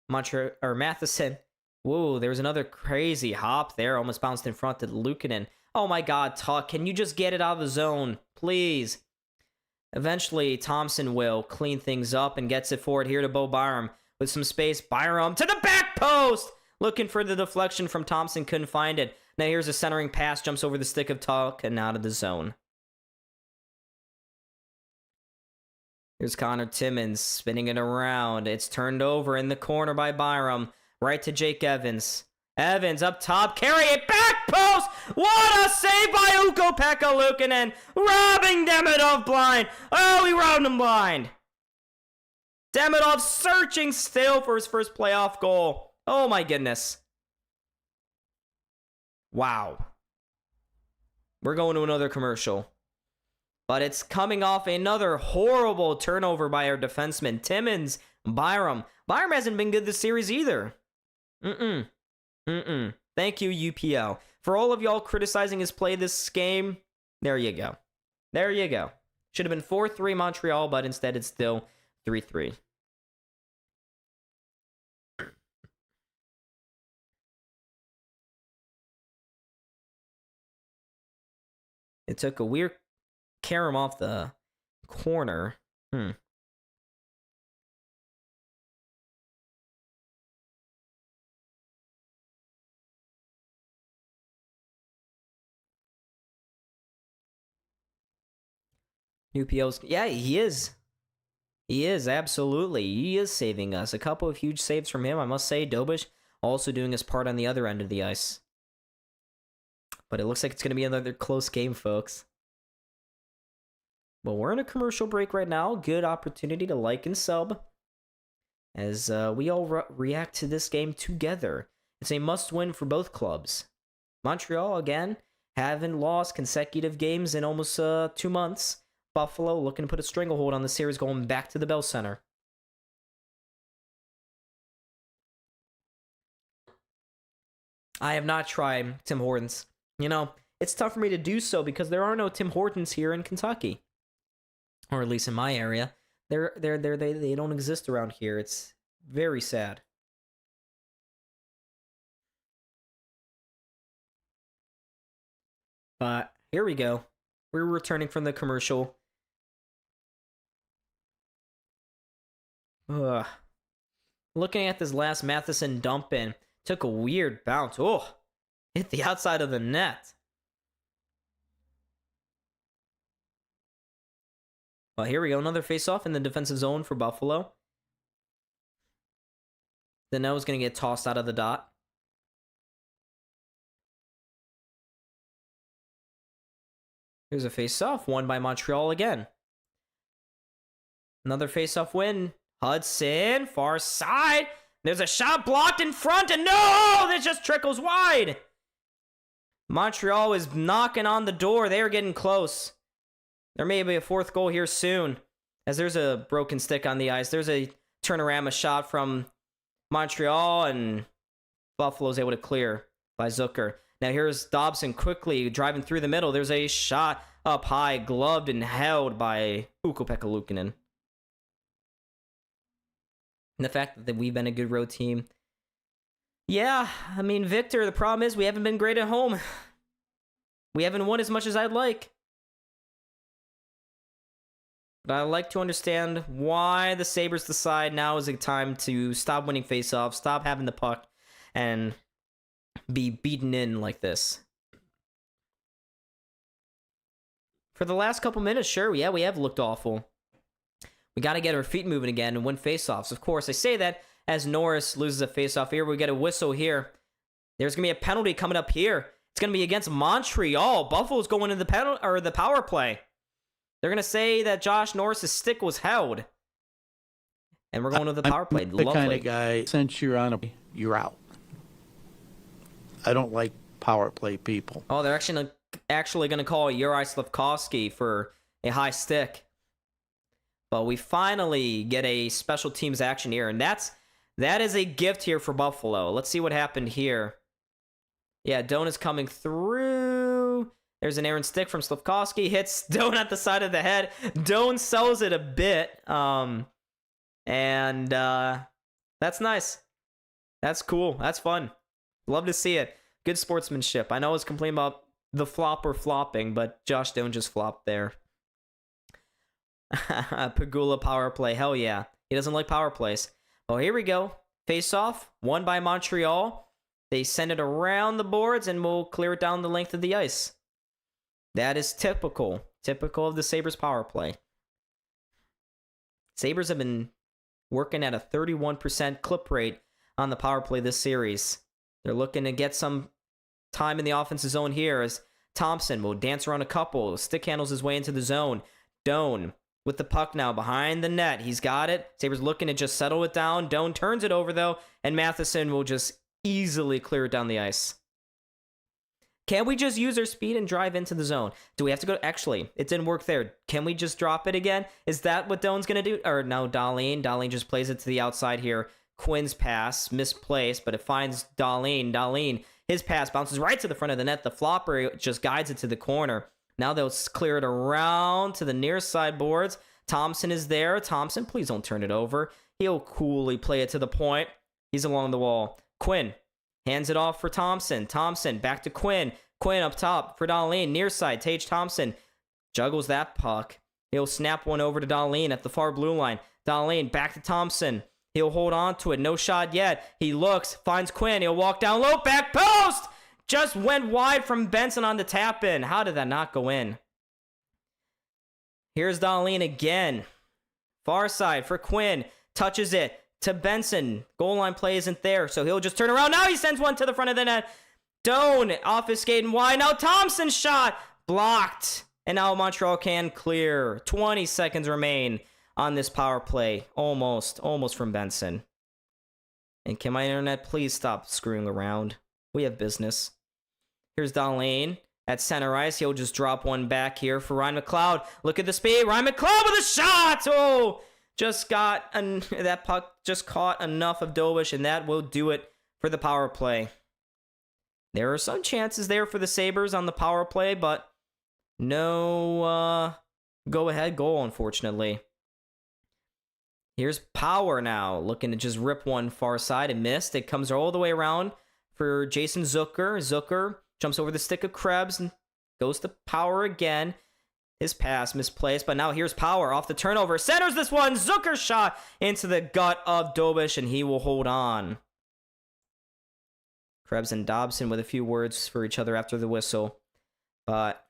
Matheson. Whoa, there was another crazy hop there. Almost bounced in front to Luukkonen. Oh my god, Tuck, can you just get it out of the zone? Please. Eventually, Thompson will clean things up and gets it forward here to Bo Byram. With some space, Byram to the back post! Looking for the deflection from Thompson, couldn't find it. Now here's a centering pass, jumps over the stick of Tuck and out of the zone. Here's Connor Timmins spinning it around. It's turned over in the corner by Byram. Right to Jake Evans. Evans up top, carry it back post! What a save by Ukko-Pekka Luukkonen! Robbing Demidov blind! Oh, he robbed him blind! Demidov searching still for his first playoff goal. Oh my goodness. Wow. We're going to another commercial. But it's coming off another horrible turnover by our defenseman, Timmins, Byram. Byram hasn't been good this series either. Thank you, UPL. For all of y'all criticizing his play this game, there you go. There you go. Should have been 4-3 Montreal, but instead it's still 3-3. It took a weird carom off the corner. UPL's, yeah, he is. He is, absolutely. He is saving us. A couple of huge saves from him, I must say. Dobish also doing his part on the other end of the ice. But it looks like it's going to be another close game, folks. But we're in a commercial break right now. Good opportunity to like and sub as we all react to this game together. It's a must-win for both clubs. Montreal, again, haven't lost consecutive games in almost 2 months. Buffalo looking to put a stranglehold on the series going back to the Bell Center. I have not tried Tim Hortons. You know, it's tough for me to do so because there are no Tim Hortons here in Kentucky. Or at least in my area. They don't exist around here. It's very sad. But here we go. We're returning from the commercial. Looking at this last Matheson dump in. Took a weird bounce. Oh, hit the outside of the net. Well, here we go. Another face-off in the defensive zone for Buffalo. The net was going to get tossed out of the dot. Here's a face-off won by Montreal again. Another face-off win. Hudson, far side. There's a shot blocked in front, and no! This just trickles wide. Montreal is knocking on the door. They are getting close. There may be a fourth goal here soon, as there's a broken stick on the ice. There's a turnaround shot from Montreal, and Buffalo's able to clear by Zucker. Now here's Dobson quickly driving through the middle. There's a shot up high, gloved and held by Ukko-Pekka Luukkonen. And the fact that we've been a good road team. Yeah, I mean, Victor, the problem is we haven't been great at home. We haven't won as much as I'd like. But I'd like to understand why the Sabres decide now is a time to stop winning faceoffs, stop having the puck, and be beaten in like this. For the last couple minutes, sure, yeah, we have looked awful. We got to get our feet moving again and win faceoffs. Of course, I say that as Norris loses a faceoff here. We get a whistle here. There's going to be a penalty coming up here. It's going to be against Montreal. Buffalo's going into the power play. They're going to say that Josh Norris's stick was held. And we're going to the power play. I'm the kind of guy, since you're you're out. I don't like power play people. Oh, they're actually going to call Yuri Slafkovsky for a high stick. But we finally get a special teams action here, and that is a gift here for Buffalo. Let's see what happened here. Yeah, Doan is coming through. There's an errant stick from Slafkovsky. Hits Doan at the side of the head. Doan sells it a bit. That's nice. That's cool. That's fun. Love to see it. Good sportsmanship. I know I was complaining about the flopper flopping, but Josh Doan just flopped there. Pegula power play. Hell yeah. He doesn't like power plays. Oh, here we go. Face off. Won by Montreal. They send it around the boards and will clear it down the length of the ice. That is typical. Typical of the Sabres power play. Sabres have been working at a 31% clip rate on the power play this series. They're looking to get some time in the offensive zone here as Thompson will dance around a couple. Stick handles his way into the zone. Doan with the puck now behind the net. He's got it. Sabres looking to just settle it down. Doan turns it over, though, and Matheson will just easily clear it down the ice. Can we just use our speed and drive into the zone? Do we have to go? Actually, it didn't work there. Can we just drop it again? Is that what Doan's going to do? Or no, Dahlin. Dahlin just plays it to the outside here. Quinn's pass, misplaced, but it finds Dahlin. Dahlin, his pass bounces right to the front of the net. The flopper just guides it to the corner. Now they'll clear it around to the near side boards. Thompson is there. Thompson, please don't turn it over. He'll coolly play it to the point. He's along the wall. Quinn hands it off for Thompson. Thompson back to Quinn. Quinn up top for Dahlin. Near side, Tage Thompson juggles that puck. He'll snap one over to Dahlin at the far blue line. Dahlin back to Thompson. He'll hold on to it. No shot yet. He looks, finds Quinn. He'll walk down low. Back post! Just went wide from Benson on the tap in. How did that not go in? Here's Dahlin again. Far side for Quinn. Touches it to Benson. Goal line play isn't there, so he'll just turn around. Now he sends one to the front of the net. Doan off his skating wide. Now Thompson's shot blocked. And now Montreal can clear. 20 seconds remain on this power play. Almost from Benson. And can my internet please stop screwing around? We have business. Here's Dahlin at center ice. He'll just drop one back here for Ryan McLeod. Look at the speed. Ryan McLeod with a shot. Oh, that puck just caught enough of Dobish, and that will do it for the power play. There are some chances there for the Sabres on the power play, but no go-ahead goal, unfortunately. Here's Power now, looking to just rip one far side and missed. It comes all the way around for Jason Zucker. Zucker jumps over the stick of Krebs and goes to Power again. His pass misplaced, but now here's Power off the turnover. Centers this one. Zucker shot into the gut of Dobish, and he will hold on. Krebs and Dobson with a few words for each other after the whistle. But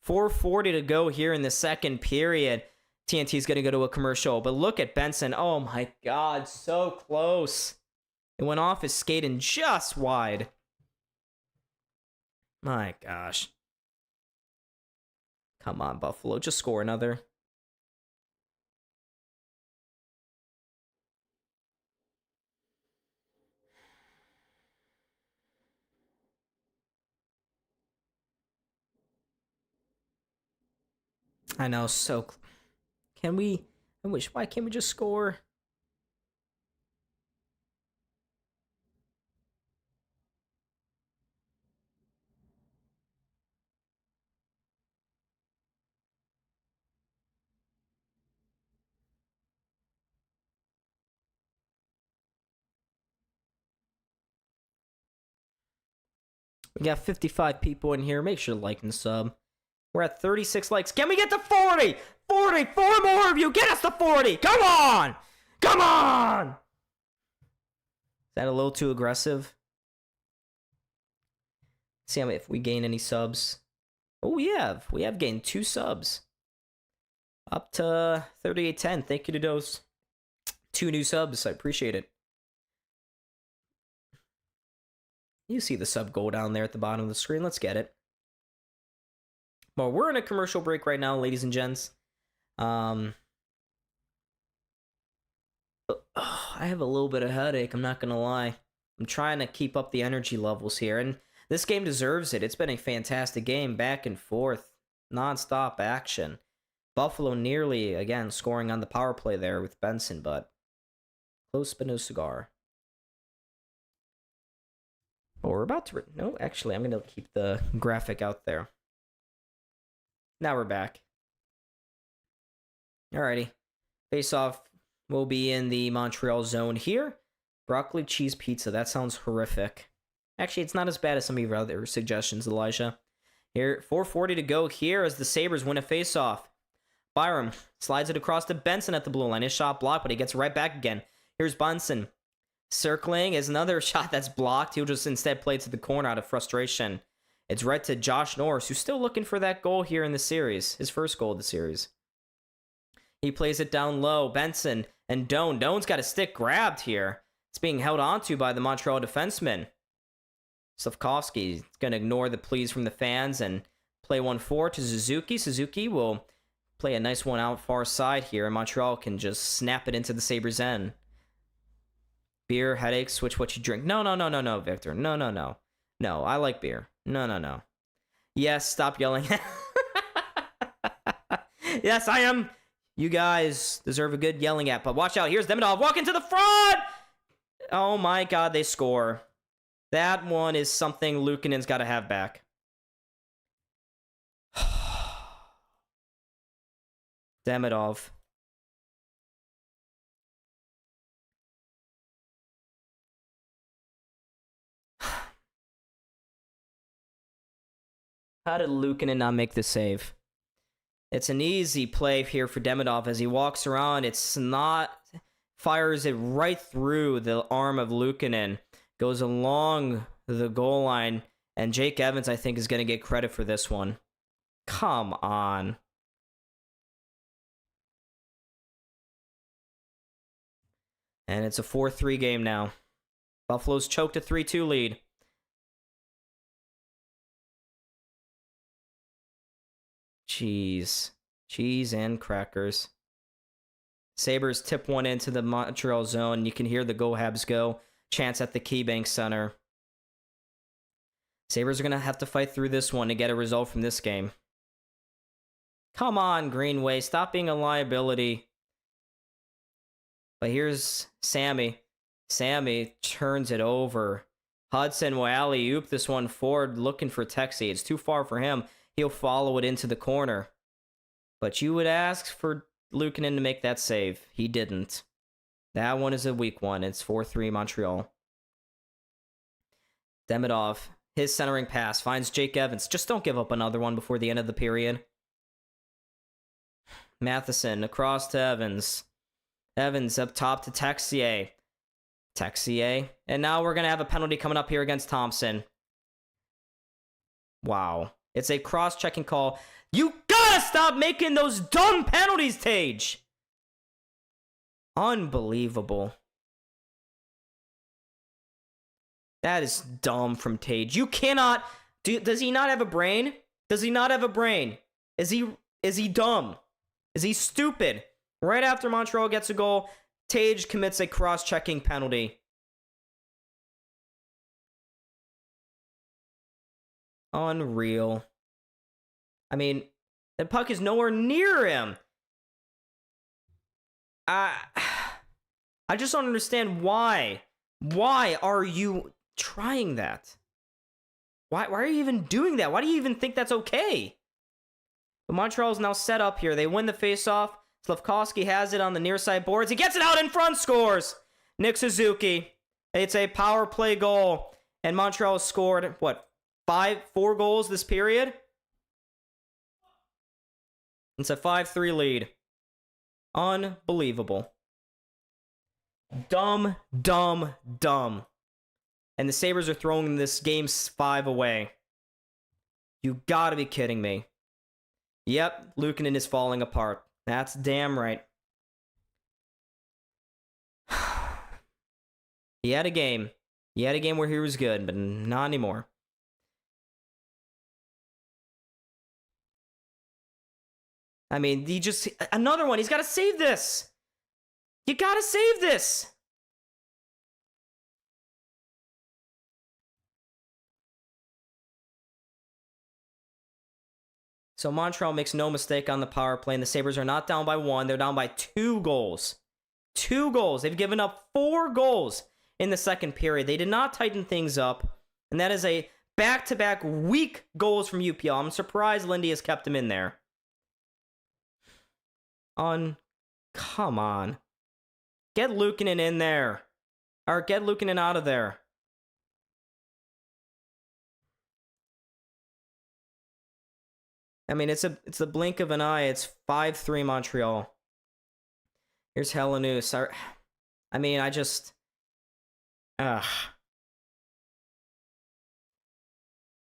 4:40 to go here in the second period. TNT's going to go to a commercial. But look at Benson. Oh my God, so close. It went off his skate and just wide. My gosh. Come on, Buffalo. Just score another. I know, so... Can we... why can't we just score? We got 55 people in here. Make sure to like and sub. We're at 36 likes. Can we get to 40? 40! 4 more of you! Get us to 40! Come on! Come on! Is that a little too aggressive? See how if we gain any subs. Oh, we have. We have gained 2 subs. Up to 3810. Thank you to those 2 new subs. I appreciate it. You see the sub goal down there at the bottom of the screen. Let's get it. Well, we're in a commercial break right now, ladies and gents. I have a little bit of headache, I'm not going to lie. I'm trying to keep up the energy levels here, and this game deserves it. It's been a fantastic game, back and forth, non-stop action. Buffalo nearly, again, scoring on the power play there with Benson, but close but no cigar. Oh, we're about to... No, actually, I'm going to keep the graphic out there. Now we're back. Alrighty. Face-off will be in the Montreal zone here. Broccoli cheese pizza. That sounds horrific. Actually, it's not as bad as some of your other suggestions, Elijah. Here, 4:40 to go here as the Sabres win a faceoff. Byram slides it across to Benson at the blue line. His shot blocked, but he gets right back again. Here's Bunsen. Circling is another shot that's blocked. He'll just instead play to the corner out of frustration. It's right to Josh Norris, who's still looking for that goal here in the series. His first goal of the series. He plays it down low. Benson and Doan. Doan's got a stick grabbed here. It's being held onto by the Montreal defenseman. Slavkovsky is going to ignore the pleas from the fans and play 1-4 to Suzuki. Suzuki will play a nice one out far side here, and Montreal can just snap it into the Sabres' end. Beer, headache, switch what you drink. No, Victor. No. No, I like beer. No. Yes, stop yelling. Yes, I am. You guys deserve a good yelling at, but watch out. Here's Demidov walking to the front. Oh my God, they score. That one is something Luukkonen's got to have back. Demidov. How did Luukkonen not make the save? It's an easy play here for Demidov as he walks around. It's not... Fires it right through the arm of Luukkonen. Goes along the goal line. And Jake Evans, I think, is going to get credit for this one. Come on. And it's a 4-3 game now. Buffalo's choked a 3-2 lead. Cheese and crackers. Sabres tip one into the Montreal zone. You can hear the Go Habs Go chants at the KeyBank Center. Sabres are going to have to fight through this one to get a result from this game. Come on, Greenway. Stop being a liability. But here's Sammy. Sammy turns it over. Hudson will alley-oop this one forward looking for Texie. It's too far for him. He'll follow it into the corner. But you would ask for Luukkonen to make that save. He didn't. That one is a weak one. It's 4-3 Montreal. Demidov, his centering pass, finds Jake Evans. Just don't give up another one before the end of the period. Matheson across to Evans. Evans up top to Texier. Texier. And now we're going to have a penalty coming up here against Thompson. Wow. It's a cross-checking call. You gotta stop making those dumb penalties, Tage! Unbelievable. That is dumb from Tage. You cannot... Does he not have a brain? Does he not have a brain? Is he dumb? Is he stupid? Right after Montreal gets a goal, Tage commits a cross-checking penalty. Unreal. I mean, the puck is nowhere near him. I just don't understand why. Why are you trying that? Why are you even doing that? Why do you even think that's okay? But Montreal's now set up here. They win the faceoff. Slavkovsky has it on the near side boards. He gets it out in front, scores. Nick Suzuki. It's a power play goal. And Montreal has scored, what, 4 goals this period? It's a 5-3 lead. Unbelievable. Dumb. And the Sabres are throwing this game 5 away. You gotta be kidding me. Yep, Luukkonen is falling apart. That's damn right. He had a game. He had a game where he was good, but not anymore. I mean, another one. He's got to save this. You got to save this. So Montreal makes no mistake on the power play, and the Sabres are not down by 1. They're down by 2 goals. 2 goals. They've given up 4 goals in the second period. They did not tighten things up, and that is a back-to-back weak goals from UPL. I'm surprised Lindy has kept him in there. Come on. Get Luukkonen in there. Or get Luukkonen out of there. I mean, it's the blink of an eye. It's 5-3 Montreal. Here's Helenius. I mean, I just...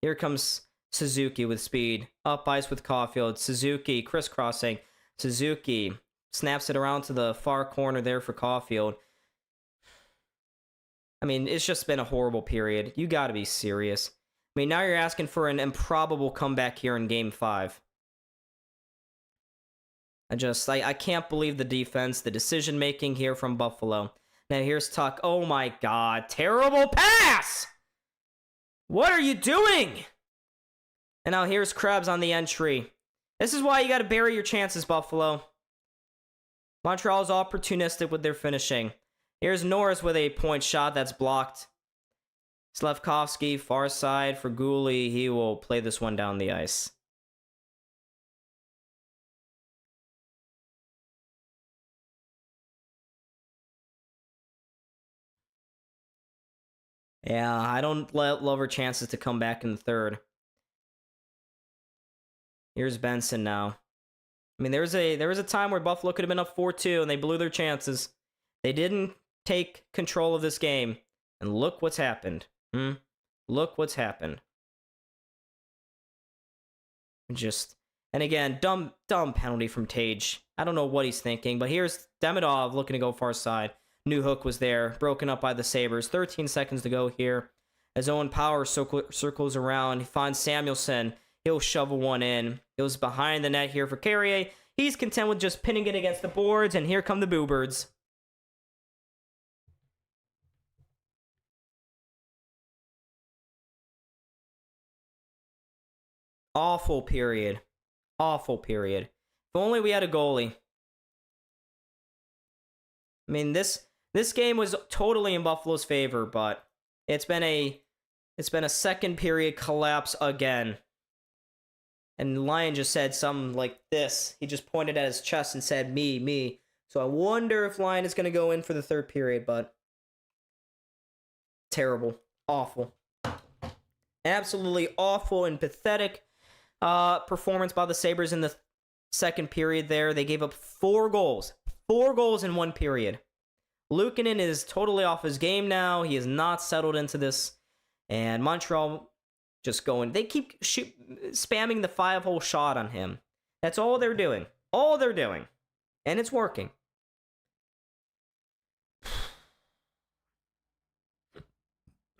Here comes Suzuki with speed. Up ice with Caulfield. Suzuki crisscrossing. Suzuki snaps it around to the far corner there for Caulfield. I mean, it's just been a horrible period. You got to be serious. I mean, now you're asking for an improbable comeback here in Game 5. I can't believe the defense, the decision-making here from Buffalo. Now here's Tuck. Oh my god. Terrible pass! What are you doing? And now here's Krebs on the entry. This is why you got to bury your chances, Buffalo. Montreal's opportunistic with their finishing. Here's Norris with a point shot that's blocked. Slafkovsky, far side for Gooley. He will play this one down the ice. Yeah, I don't love her chances to come back in the third. Here's Benson now. I mean, there was a time where Buffalo could have been up 4-2 and they blew their chances. They didn't take control of this game. And look what's happened. Look what's happened. And again, dumb penalty from Tage. I don't know what he's thinking, but here's Demidov looking to go far side. New hook was there, broken up by the Sabres. 13 seconds to go here. As Owen Power circles around, he finds Samuelson. He'll shovel one in. It was behind the net here for Carrier. He's content with just pinning it against the boards, and here come the Boo Birds. Awful period. Awful period. If only we had a goalie. I mean, this game was totally in Buffalo's favor, but it's been a second period collapse again. And Lyon just said something like this. He just pointed at his chest and said, me. So I wonder if Lyon is going to go in for the third period, but terrible. Awful. Absolutely awful and pathetic performance by the Sabres in the second period there. They gave up 4 goals. 4 goals in one period. Luukkonen is totally off his game now. He is not settled into this. And Montreal just going. They keep spamming the 5-hole shot on him. That's all they're doing. All they're doing. And it's working.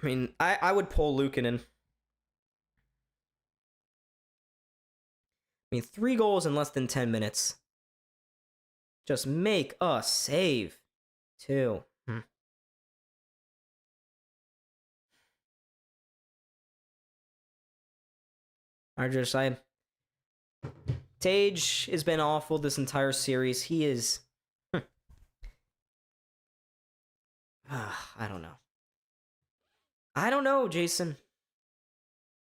I mean, I would pull Luukkonen. I mean, 3 goals in less than 10 minutes. Just make us save. 2. Tage has been awful this entire series. He is... I don't know. I don't know, Jason.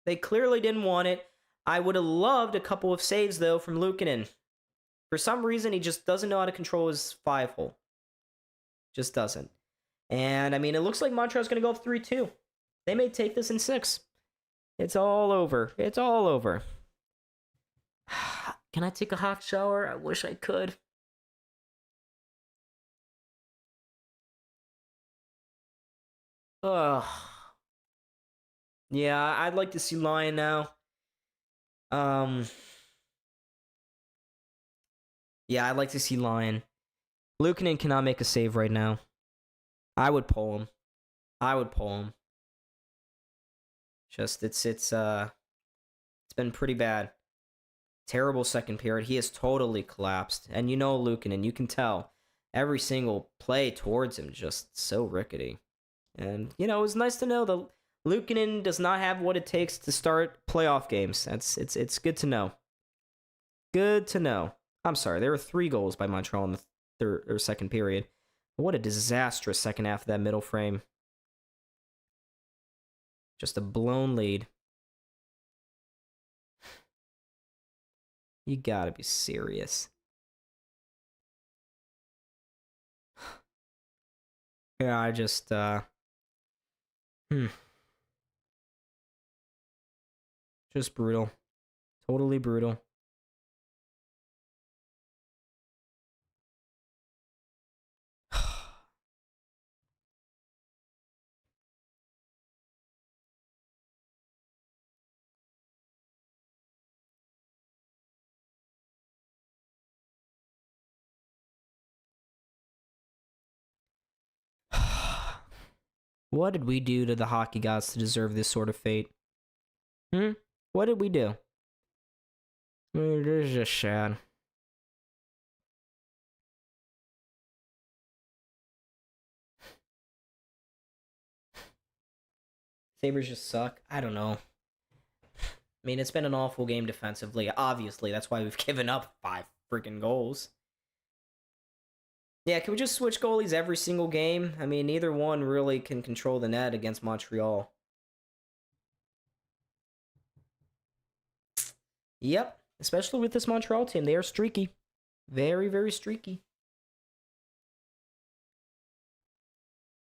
They clearly didn't want it. I would have loved a couple of saves, though, from Luukkonen. For some reason, he just doesn't know how to control his 5-hole. Just doesn't. And, I mean, it looks like Montreal's going to go up 3-2. They may take this in 6. It's all over. It's all over. Can I take a hot shower? I wish I could. Ugh. Yeah, I'd like to see Lyon now. Yeah, I'd like to see Lyon. Luukkonen cannot make a save right now. I would pull him. Just it's been pretty bad. Terrible second period. He has totally collapsed. And you know Luukkonen, you can tell every single play towards him just so rickety. And you know, it was nice to know that Luukkonen does not have what it takes to start playoff games. It's good to know. Good to know. I'm sorry, there were 3 goals by Montreal in the third or second period. What a disastrous second half of that middle frame. Just a blown lead. You gotta be serious. Yeah, I just, Just brutal. Totally brutal. What did we do to the hockey gods to deserve this sort of fate? What did we do? I mean, it is just sad. Sabres just suck. I don't know. I mean, it's been an awful game defensively. Obviously, that's why we've given up 5 freaking goals. Yeah, can we just switch goalies every single game? I mean, neither one really can control the net against Montreal. Yep, especially with this Montreal team. They are streaky. Very, very streaky.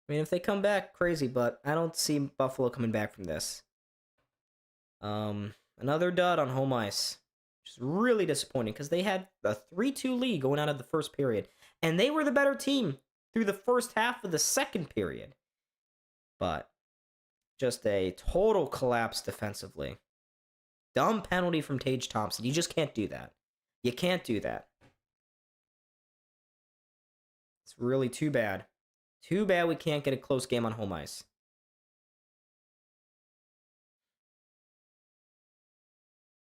I mean, if they come back, crazy, but I don't see Buffalo coming back from this. Another dud on home ice. Which is really disappointing because they had a 3-2 lead going out of the first period. And they were the better team through the first half of the second period. But just a total collapse defensively. Dumb penalty from Tage Thompson. You just can't do that. You can't do that. It's really too bad. Too bad we can't get a close game on home ice.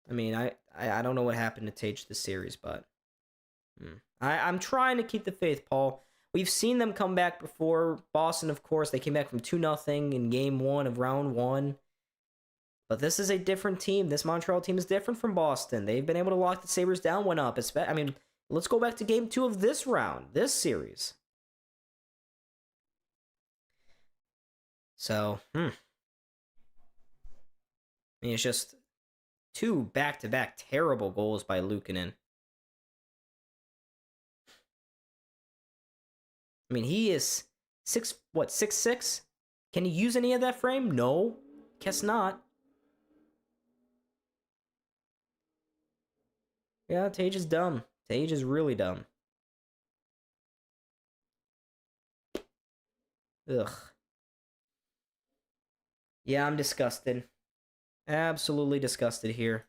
I mean, I don't know what happened to Tage this series, but I'm trying to keep the faith, Paul. We've seen them come back before. Boston, of course, they came back from 2-0 in game 1 of round 1. But this is a different team. This Montreal team is different from Boston. They've been able to lock the Sabres down, went up. I mean, let's go back to game 2 of this round, this series. So, I mean, it's just 2 back-to-back terrible goals by Luukkonen. I mean, he is 6'6"? Can he use any of that frame? No. Guess not. Yeah, Tage is dumb. Tage is really dumb. Ugh. Yeah, I'm disgusted. Absolutely disgusted here.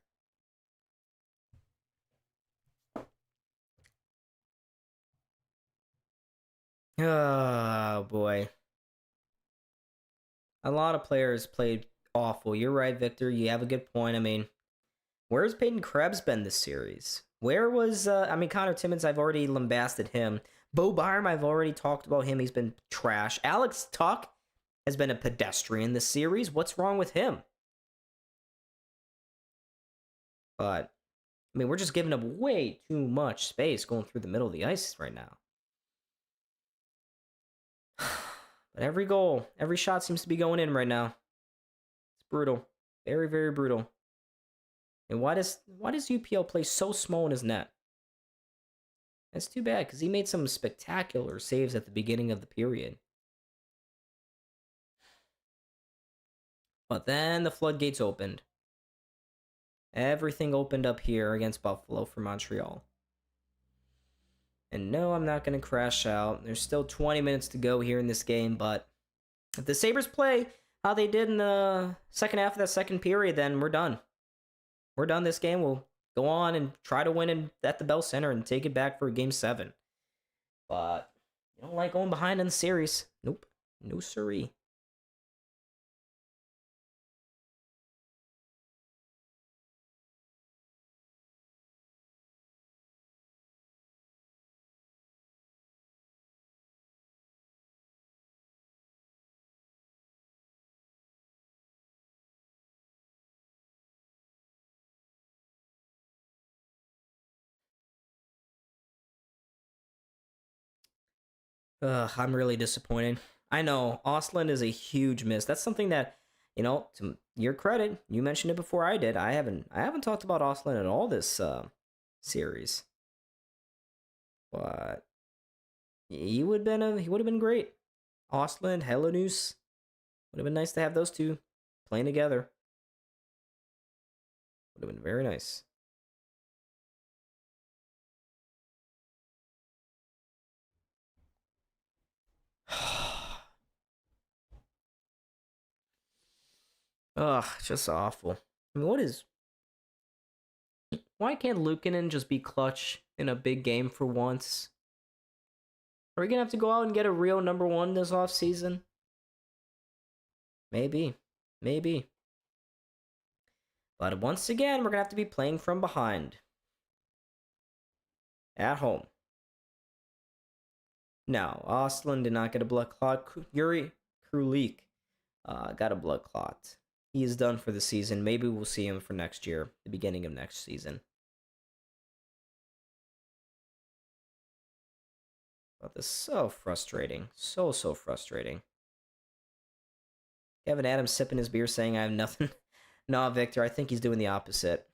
Oh, boy. A lot of players played awful. You're right, Victor. You have a good point. I mean, where's Peyton Krebs been this series? Where was, Connor Timmins, I've already lambasted him. Bo Byram, I've already talked about him. He's been trash. Alex Tuck has been a pedestrian this series. What's wrong with him? But, I mean, we're just giving up way too much space going through the middle of the ice right now. But every goal, every shot seems to be going in right now. It's brutal. Very, very brutal. And why does UPL play so small in his net? That's too bad, because he made some spectacular saves at the beginning of the period. But then the floodgates opened. Everything opened up here against Buffalo for Montreal. And no, I'm not going to crash out. There's still 20 minutes to go here in this game, but if the Sabres play how they did in the second half of that second period, then we're done. We're done this game. We'll go on and try to win at the Bell Center and take it back for Game 7. But you don't like going behind in the series. Nope. No siree. Ugh, I'm really disappointed. I know, Ostlund is a huge miss. That's something that, to your credit, you mentioned it before I did. I haven't talked about Ostlund at all this series. But he would have been great. Ostlund, Helenus. Would have been nice to have those two playing together. Would have been very nice. Ugh, just awful. I mean, why can't Luukkonen just be clutch in a big game for once? Are we gonna have to go out and get a real number 1 this offseason? Maybe. Maybe. But once again, we're going to have to be playing from behind. At home. Now, Ostlund did not get a blood clot. Yuri Krulik got a blood clot. He is done for the season. Maybe we'll see him for next year, the beginning of next season. But this is so frustrating. So frustrating. Kevin Adams sipping his beer saying I have nothing. No, Victor, I think he's doing the opposite.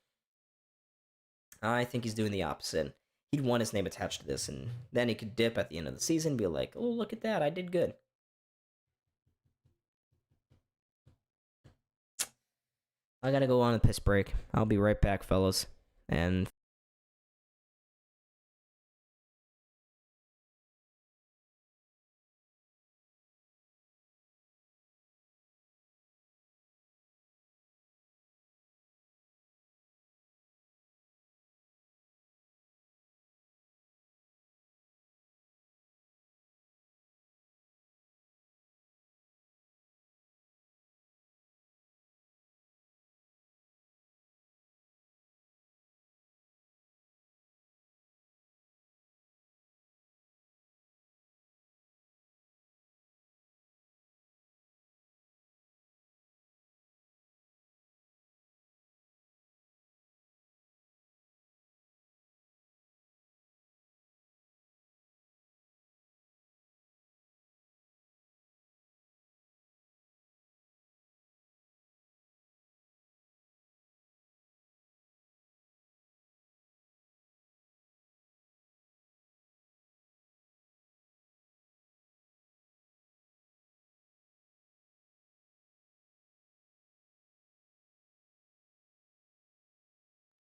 I think he's doing the opposite. He'd want his name attached to this, and then he could dip at the end of the season and be like, oh, look at that, I did good. I gotta go on a piss break. I'll be right back, fellas. And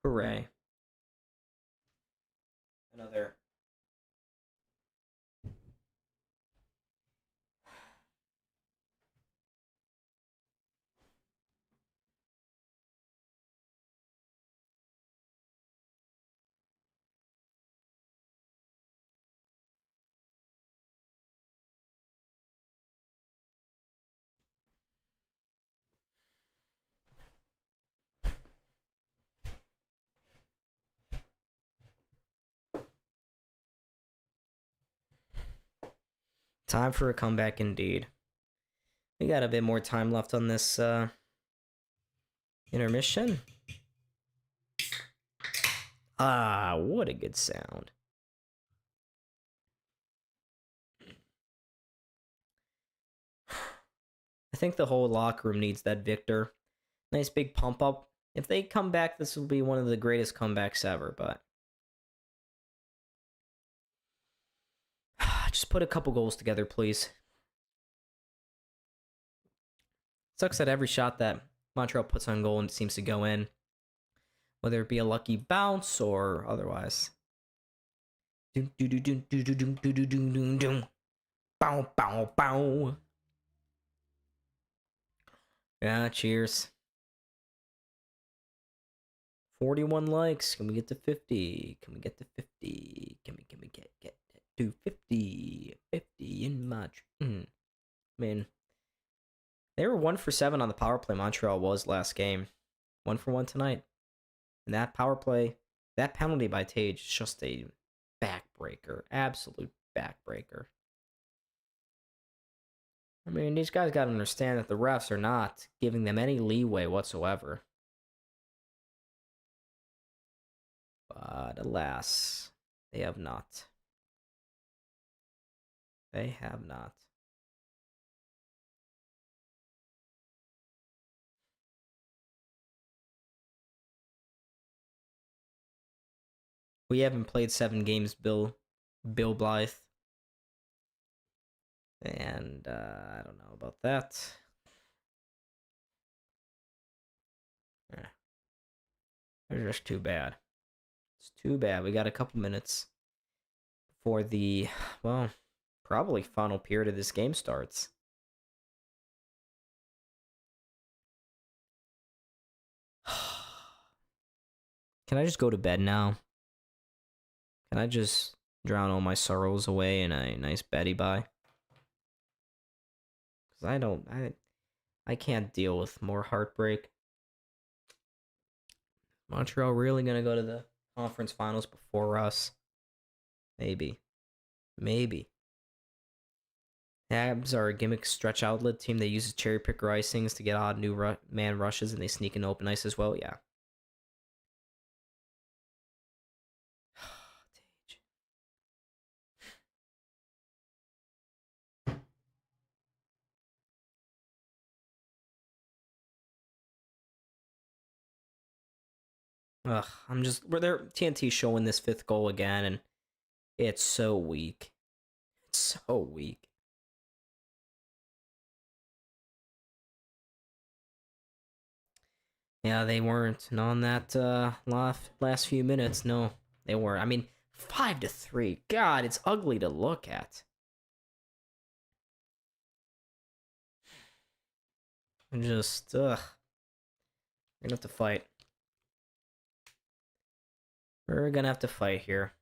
hooray. Another. Time for a comeback indeed. We got a bit more time left on this intermission. Ah, what a good sound. I think the whole locker room needs that Victor. Nice big pump up. If they come back, this will be one of the greatest comebacks ever, but just put a couple goals together, please. Sucks that every shot that Montreal puts on goal and seems to go in, whether it be a lucky bounce or otherwise. Bow, bow, bow. Yeah, cheers. 41 likes. Can we get to 50? Can we get to 50? Can we get to 50? 50 in March. Man, they were 1 for 7 on the power play. Montreal was last game. 1 for 1 tonight. And that power play, that penalty by Tage is just a backbreaker. Absolute backbreaker. I mean, these guys got to understand that the refs are not giving them any leeway whatsoever. But alas, they have not. They have not. We haven't played 7 games, Bill Blythe. And I don't know about that. They're just too bad. It's too bad. We got a couple minutes before the, well, probably final period of this game starts. Can I just go to bed now? Can I just drown all my sorrows away in a nice Betty bye? Because I can't deal with more heartbreak. Montreal really gonna go to the conference finals before us? Maybe. Maybe. Habs are a gimmick stretch outlet team that uses cherry picker icings to get odd new man rushes, and they sneak in open ice as well. Yeah. Ugh, where they're TNT showing this fifth goal again, and it's so weak. It's so weak. Yeah, they weren't on that last few minutes. No, they weren't. I mean, 5-3. God, it's ugly to look at. Just We're gonna have to fight. We're gonna have to fight here.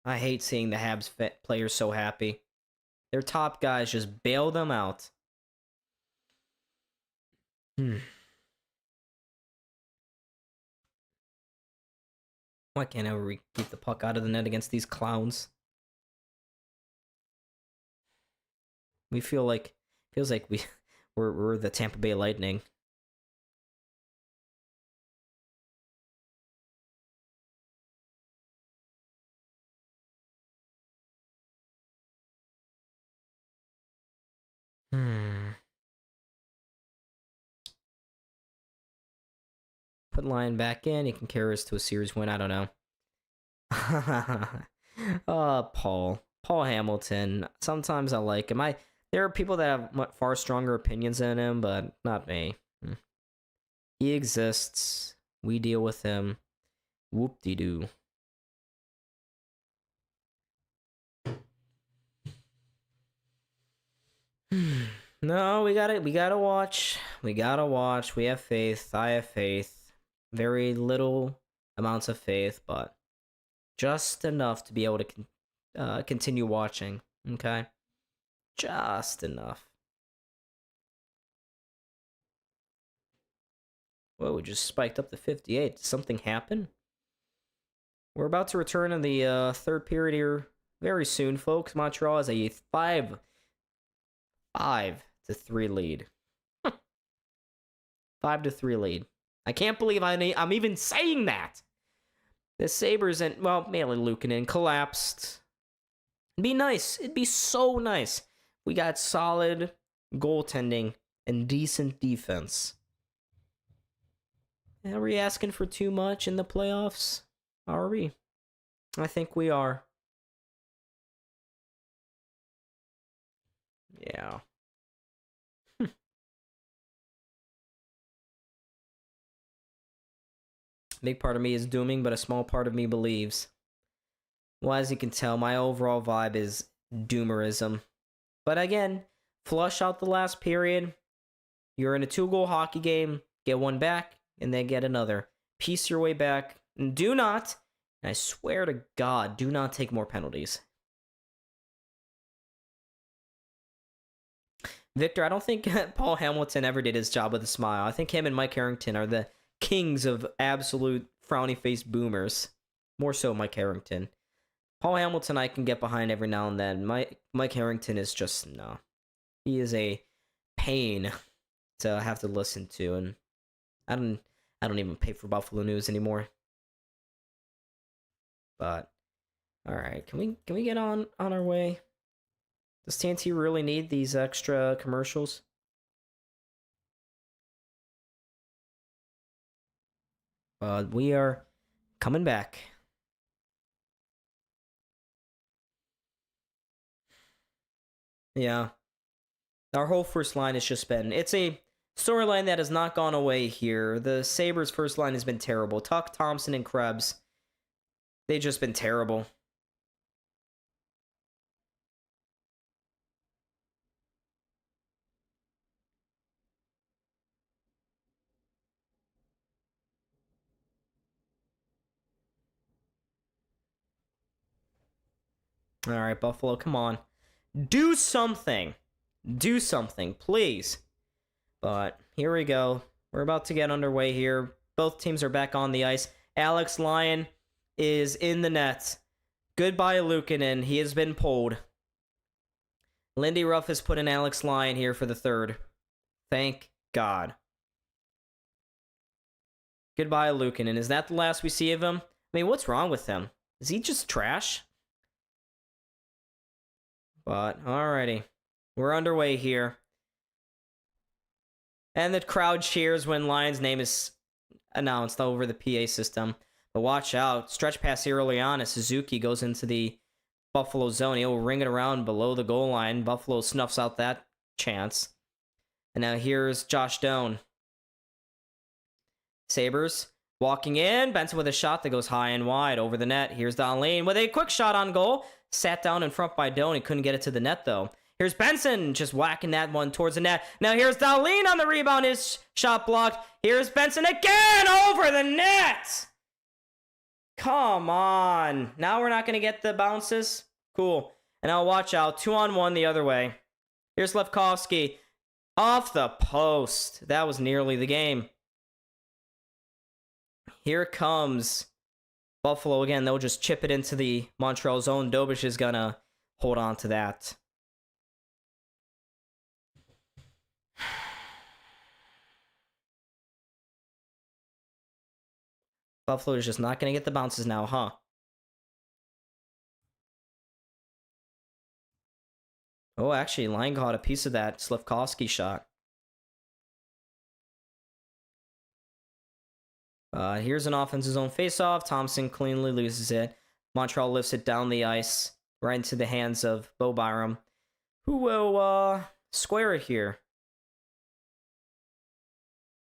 I hate seeing the Habs players so happy. Their top guys just bail them out. Why can't I keep the puck out of the net against these clowns? We feels like we're the Tampa Bay Lightning. Put Lyon back in. He can carry us to a series win. I don't know. Paul Hamilton. Sometimes I like him. There are people that have far stronger opinions than him, but not me. He exists. We deal with him. Whoop-de-doo. No, we gotta watch. We gotta watch. We have faith. I have faith. Very little amounts of faith, but just enough to be able to continue watching. Okay, just enough. Whoa, we just spiked up to 58. Did something happen? We're about to return in the third period here very soon, folks. Montreal has a 5-3 lead. 5-3 lead. I can't believe I'm even saying that. The Sabres and, well, mainly Luukkonen collapsed. It'd be nice. It'd be so nice. We got solid goaltending and decent defense. Are we asking for too much in the playoffs? Are we? I think we are. Yeah. Big part of me is dooming, but a small part of me believes. Well, as you can tell, my overall vibe is doomerism. But again, flush out the last period. You're in a 2-goal hockey game. Get one back, and then get another. Piece your way back. And do not, and I swear to God, do not take more penalties. Victor, I don't think Paul Hamilton ever did his job with a smile. I think him and Mike Harrington are the kings of absolute frowny-faced boomers. More so Mike Harrington. Paul Hamilton I can get behind every now and then. Mike Harrington is just, no. He is a pain to have to listen to, and I don't even pay for Buffalo News anymore. But alright, can we get on our way? Does TNT really need these extra commercials? We are coming back. Yeah. Our whole first line has just been... It's a storyline that has not gone away here. The Sabres' first line has been terrible. Tuck, Thompson, and Krebs. They've just been terrible. Alright, Buffalo, come on. Do something. Do something, please. But here we go. We're about to get underway here. Both teams are back on the ice. Alex Lyon is in the net. Goodbye, Luukkonen. He has been pulled. Lindy Ruff has put in Alex Lyon here for the third. Thank God. Goodbye, Luukkonen. Is that the last we see of him? I mean, what's wrong with him? Is he just trash? But, alrighty. We're underway here. And the crowd cheers when Lyon's name is announced over the PA system. But watch out. Stretch pass here early on as Suzuki goes into the Buffalo zone. He'll ring it around below the goal line. Buffalo snuffs out that chance. And now here's Josh Doan. Sabres walking in. Benson with a shot that goes high and wide over the net. Here's Dahlin with a quick shot on goal. Sat down in front by Doan. He couldn't get it to the net, though. Here's Benson just whacking that one towards the net. Now here's Dahlin on the rebound. His shot blocked. Here's Benson again over the net. Come on. Now we're not going to get the bounces? Cool. And now watch out. 2-on-1 the other way. Here's Lefkovsky. Off the post. That was nearly the game. Here comes Buffalo again. They'll just chip it into the Montreal zone. Dobish is going to hold on to that. Buffalo is just not going to get the bounces now, huh? Oh, actually, Lyon got a piece of that Slavkovsky shot. Here's an offensive zone faceoff. Thompson cleanly loses it. Montreal lifts it down the ice, right into the hands of Bo Byram, who will square it here.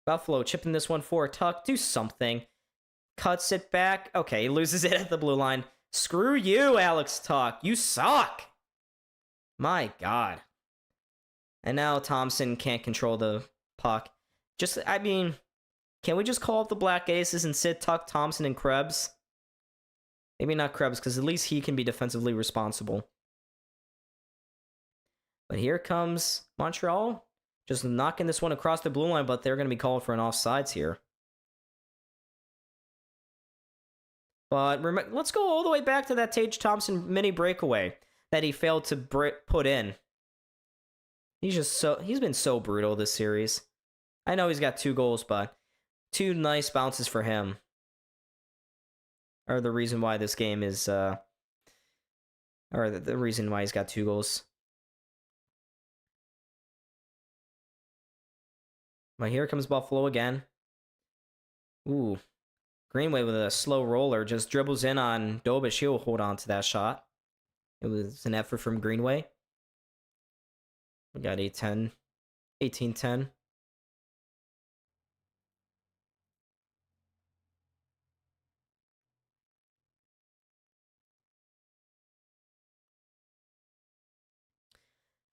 Buffalo chipping this one for Tuck. Do something. Cuts it back. Okay, he loses it at the blue line. Screw you, Alex Tuck. You suck. My God. And now Thompson can't control the puck. I mean, can we just call up the Black Aces and sit Tuck, Thompson, and Krebs? Maybe not Krebs, because at least he can be defensively responsible. But here comes Montreal. Just knocking this one across the blue line, but they're going to be called for an offsides here. But let's go all the way back to that Tage Thompson mini breakaway that he failed to put in. He's been so brutal this series. I know he's got 2 goals, but 2 nice bounces for him are the reason why this game is, or the reason why he's got 2 goals. But here comes Buffalo again. Ooh. Greenway with a slow roller just dribbles in on Dobish. He'll hold on to that shot. It was an effort from Greenway. We got 18-10.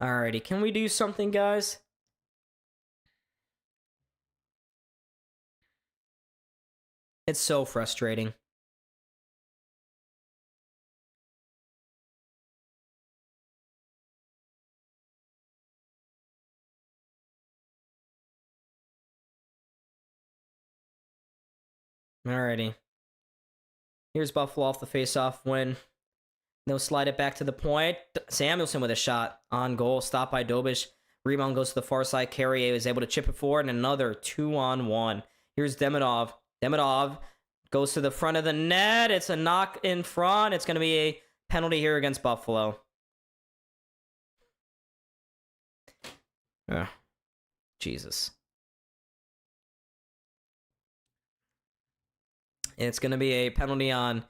Alrighty, can we do something, guys? It's so frustrating. Alrighty. Here's Buffalo off the faceoff win. They'll slide it back to the point. Samuelson with a shot on goal. Stopped by Dobish. Rebound goes to the far side. Carrier is able to chip it forward. And another 2-on-1. Here's Demidov. Demidov goes to the front of the net. It's a knock in front. It's going to be a penalty here against Buffalo. Jesus. And it's going to be a penalty on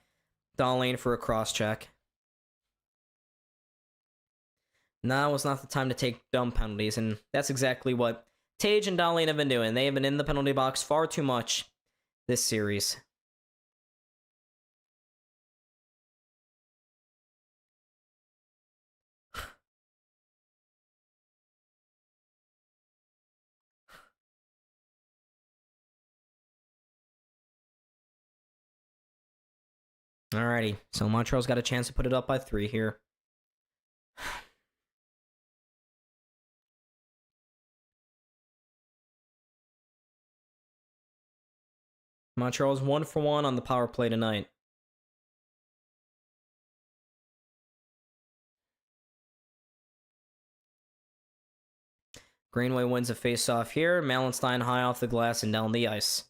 Dahlin for a cross-check. Now is not the time to take dumb penalties, and that's exactly what Tage and Dahlin have been doing. They have been in the penalty box far too much this series. Alrighty, so Montreal's got a chance to put it up by 3 here. Montreal's 1-for-1 on the power play tonight. Greenway wins a face-off here. Malenstein high off the glass and down the ice.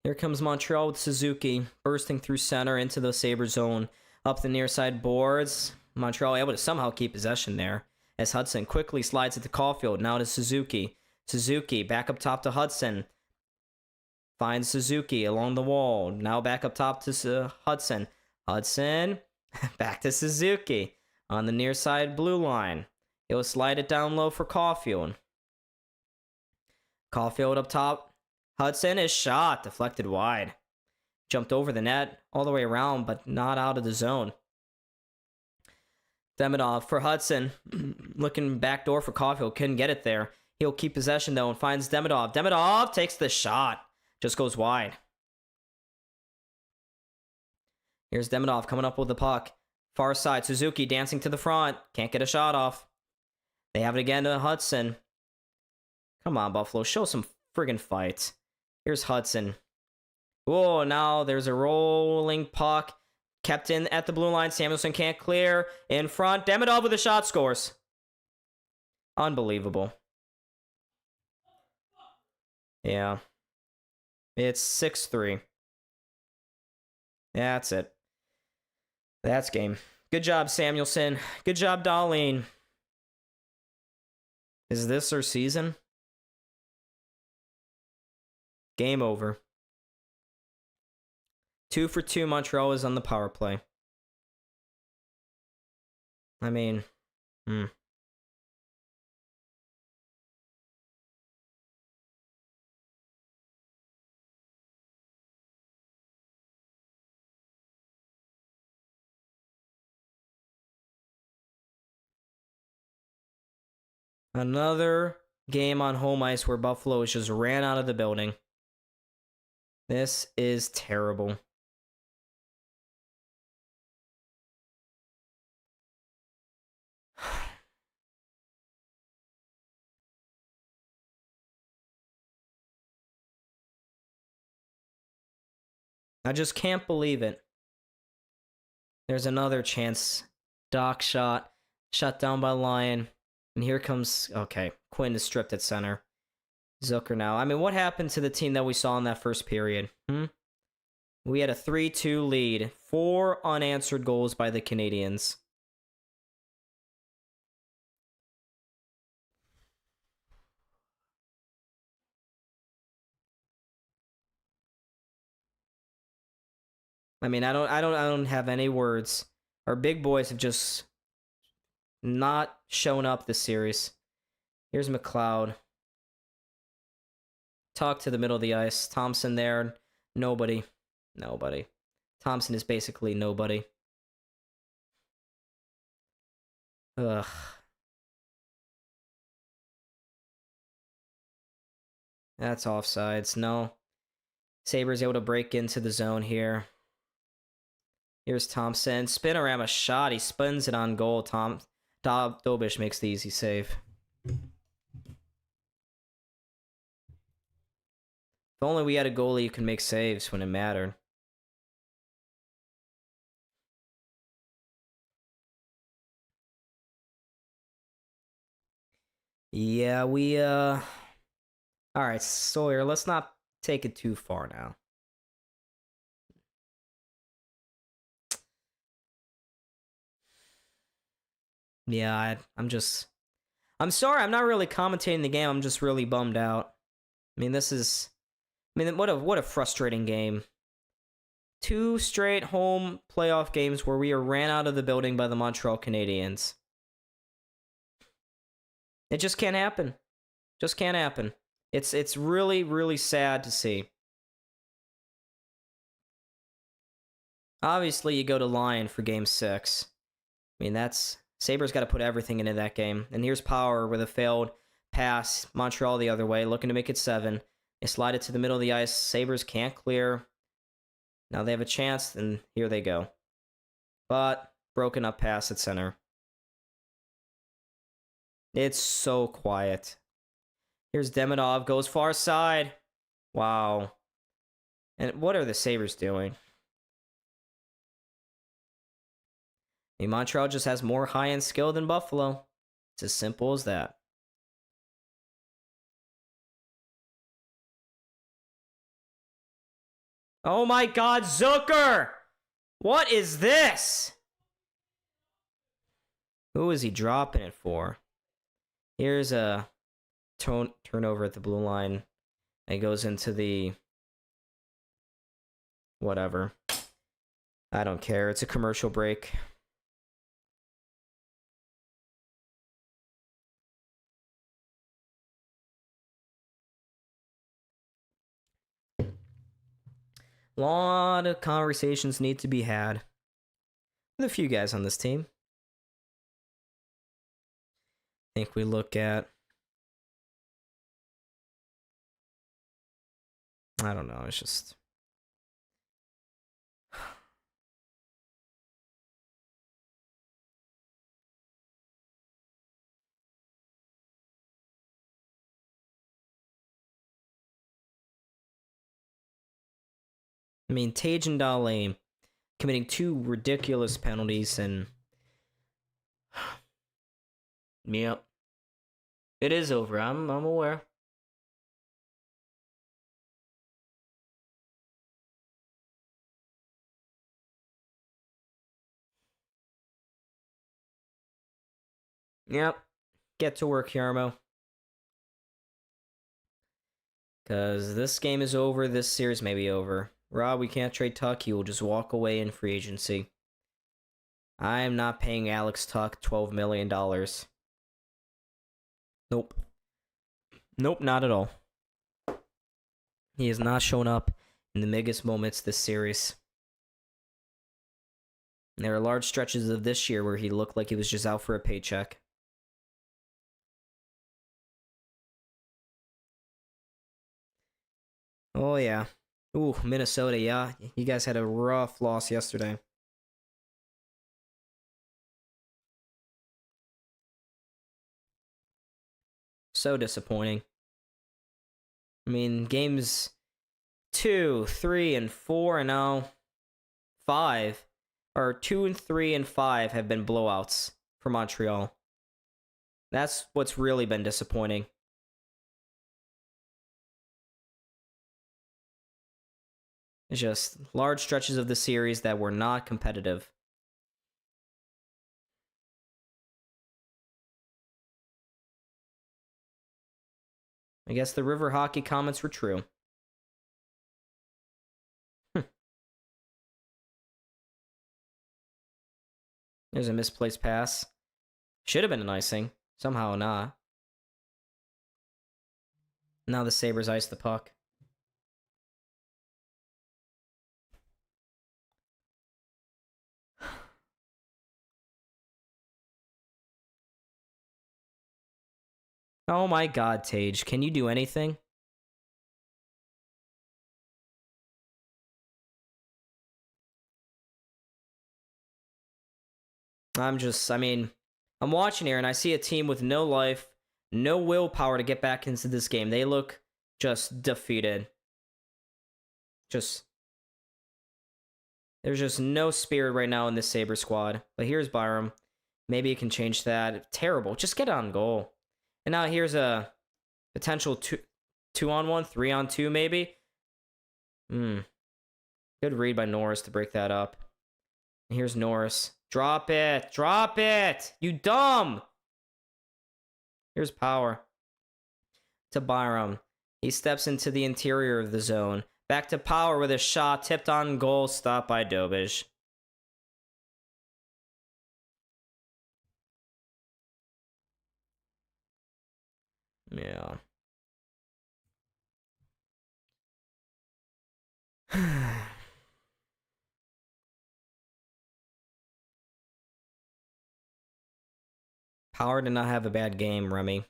Here comes Montreal with Suzuki, bursting through center into the Sabre zone. Up the near side boards. Montreal able to somehow keep possession there, as Hudson quickly slides it to Caulfield. Now to Suzuki. Suzuki back up top to Hudson. Finds Suzuki along the wall. Now back up top to Hudson. Hudson back to Suzuki on the near side blue line. He'll slide it down low for Caulfield. Caulfield up top. Hudson is shot, deflected wide. Jumped over the net all the way around, but not out of the zone. Demidov for Hudson. Looking backdoor for Caulfield. Couldn't get it there. He'll keep possession though and finds Demidov. Demidov takes the shot. Just goes wide. Here's Demidov coming up with the puck. Far side. Suzuki dancing to the front. Can't get a shot off. They have it again to Hudson. Come on, Buffalo. Show some friggin' fight. Here's Hudson. Whoa, now there's a rolling puck. Kept in at the blue line. Samuelson can't clear. In front. Demidov with a shot, scores. Unbelievable. Yeah. It's 6-3. That's it. That's game. Good job, Samuelson. Good job, Dahlin. Is this our season? Game over. 2 for 2 Montreal is on the power play. I mean, Another game on home ice where Buffalo just ran out of the building. This is terrible. I just can't believe it. There's another chance. Doc shot. Shut down by Lyon. And here comes... Okay, Quinn is stripped at center. Zucker now. I mean, what happened to the team that we saw in that first period? We had a 3-2 lead. 4 unanswered goals by the Canadiens. I mean, I don't have any words. Our big boys have just not shown up this series. Here's McLeod. Talk to the middle of the ice. Thompson there. Nobody. Nobody. Thompson is basically nobody. Ugh. That's offsides. No. Sabres able to break into the zone here. Here's Thompson. Spinorama shot. He spins it on goal. Dobish makes the easy save. If only we had a goalie who can make saves when it mattered. Yeah, we, Alright, Sawyer, let's not take it too far now. Yeah, I'm sorry, I'm not really commentating the game. I'm just really bummed out. I mean, what a frustrating game. 2 straight home playoff games where we are ran out of the building by the Montreal Canadiens. It just can't happen. Just can't happen. It's really, really sad to see. Obviously, you go to Lyon for Game 6. I mean, Sabres got to put everything into that game. And here's Power with a failed pass. Montreal the other way, looking to make it 7. They slide it to the middle of the ice. Sabres can't clear. Now they have a chance, and here they go. But broken up pass at center. It's so quiet. Here's Demidov, goes far side. Wow. And what are the Sabres doing? I mean, Montreal just has more high-end skill than Buffalo. It's as simple as that. Oh my god, Zucker! What is this? Who is he dropping it for? Here's a turnover at the blue line. It goes into the... whatever. I don't care. It's a commercial break. A lot of conversations need to be had with a few guys on this team. I think we look at... I don't know. It's just... I mean, Tage and Dale committing 2 ridiculous penalties and... Yep. It is over. I'm aware. Yep. Get to work, Yarmo. Because this game is over. This series may be over. Rob, we can't trade Tuck. He will just walk away in free agency. I am not paying Alex Tuck $12 million. Nope. Nope, not at all. He has not shown up in the biggest moments this series. And there are large stretches of this year where he looked like he was just out for a paycheck. Oh, yeah. Ooh, Minnesota, yeah. You guys had a rough loss yesterday. So disappointing. I mean, games 2, 3, and 4, and now 5, or 2 and 3 and 5 have been blowouts for Montreal. That's what's really been disappointing. It's just large stretches of the series that were not competitive. I guess the River Hockey comments were true. There's a misplaced pass. Should have been an icing. Somehow not. Now the Sabres ice the puck. Oh my god, Tage. Can you do anything? I'm watching here and I see a team with no life, no willpower to get back into this game. They look just defeated. There's just no spirit right now in this Sabre squad. But here's Byram. Maybe he can change that. Terrible. Just get on goal. And now here's a potential 2-on-1, 3-on-2 maybe. Good read by Norris to break that up. And here's Norris. Drop it. Drop it. You dumb. Here's Power. To Byram. He steps into the interior of the zone. Back to Power with a shot tipped on goal. Stopped by Dobij. Yeah. Power did not have a bad game, Remy.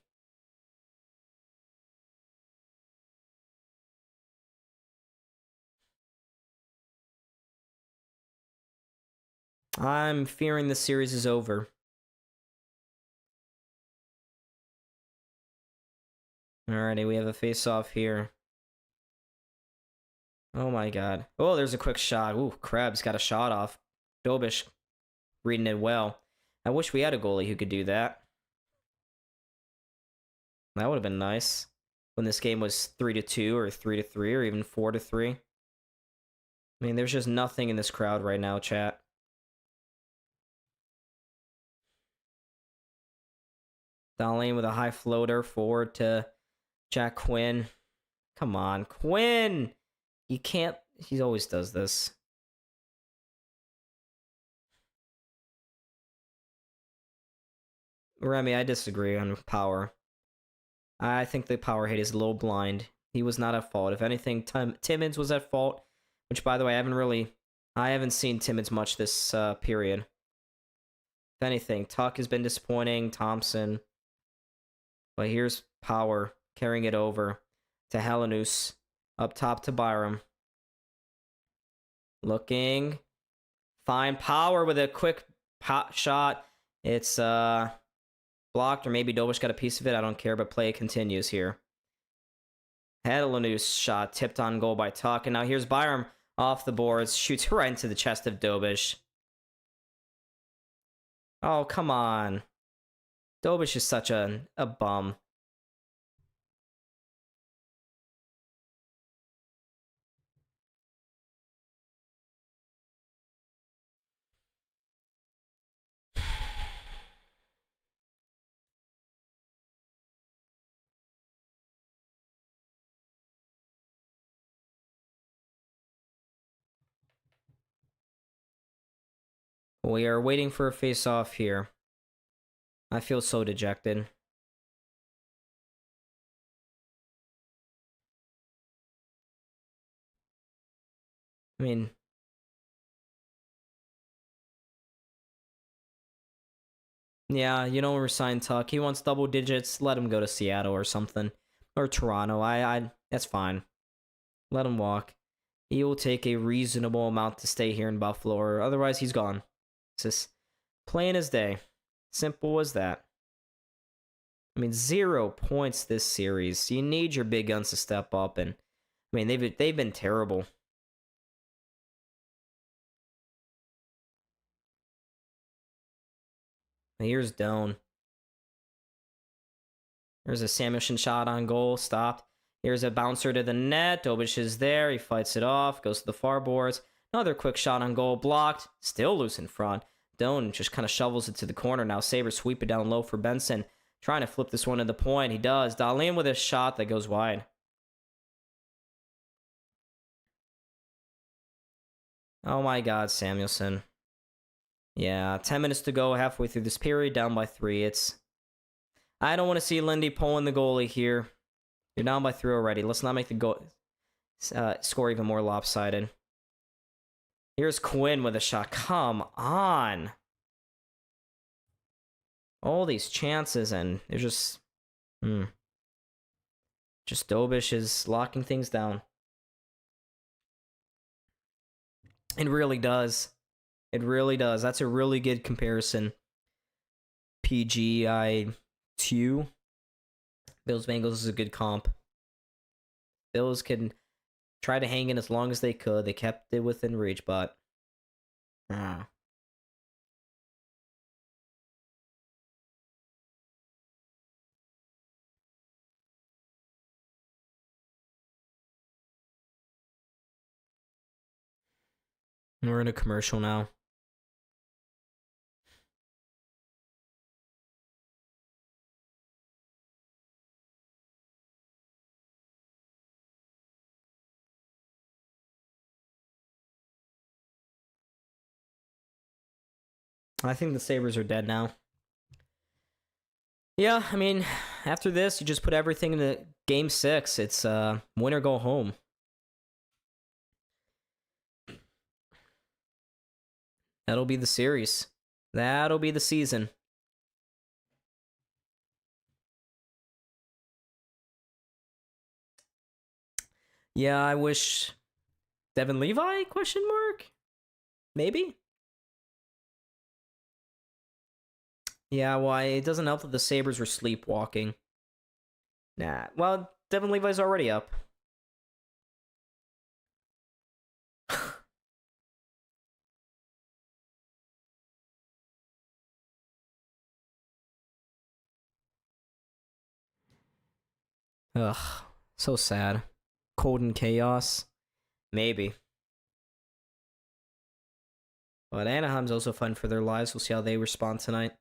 I'm fearing the series is over. Alrighty, we have a face-off here. Oh my god. Oh, there's a quick shot. Ooh, Krebs got a shot off. Dobish reading it well. I wish we had a goalie who could do that. That would have been nice. When this game was 3-2 or 3-3 or even 4-3. I mean, there's just nothing in this crowd right now, chat. Darlene with a high floater forward to Jack Quinn. Come on, Quinn! You can't... He always does this. Remy, I disagree on power. I think the power hit is a little blind. He was not at fault. If anything, Timmins was at fault. Which, by the way, I haven't seen Timmins much this period. If anything, Tuck has been disappointing. Thompson. But here's Power carrying it over to Helenus. Up top to Byram. Looking. Fine. Power with a quick shot. It's blocked, or maybe Dobish got a piece of it. I don't care, but play continues here. Helenus shot tipped on goal by Tuck. And now here's Byram off the boards. Shoots right into the chest of Dobish. Oh, come on. Dobish is such a bum. We are waiting for a face-off here. I feel so dejected. I mean... Yeah, you don't resign Tuck. He wants double digits. Let him go to Seattle or something. Or Toronto. That's fine. Let him walk. He will take a reasonable amount to stay here in Buffalo, or otherwise he's gone. It's just plain as day. Simple as that. I mean, 0 points this series. You need your big guns to step up, and I mean they've been terrible. Here's Doan. There's a Samuelson shot on goal, stopped. Here's a bouncer to the net. Dobish is there. He fights it off, goes to the far boards. Another quick shot on goal, blocked. Still loose in front. Doan just kind of shovels it to the corner. Now Sabres sweep it down low for Benson. Trying to flip this one to the point. He does. Darlene with a shot that goes wide. Oh my god, Samuelson. Yeah, 10 minutes to go, halfway through this period, down by 3. I don't want to see Lindy pulling the goalie here. You're down by 3 already. Let's not make the score even more lopsided. Here's Quinn with a shot. Come on. All these chances, and they're just... Just Dobish is locking things down. It really does. It really does. That's a really good comparison. PGI2. Bills Bengals is a good comp. Bills can try to hang in as long as they could. They kept it within reach, but... We're in a commercial now. I think the Sabres are dead now. Yeah, I mean, after this, you just put everything into Game 6. It's win or go home. That'll be the series. That'll be the season. Yeah, I wish... Devin Levi? Question mark? Maybe? Yeah, why? It doesn't help that the Sabres were sleepwalking. Nah. Well, Devin Levi's already up. Ugh. So sad. Cold and chaos. Maybe. But Anaheim's also fun for their lives. We'll see how they respond tonight.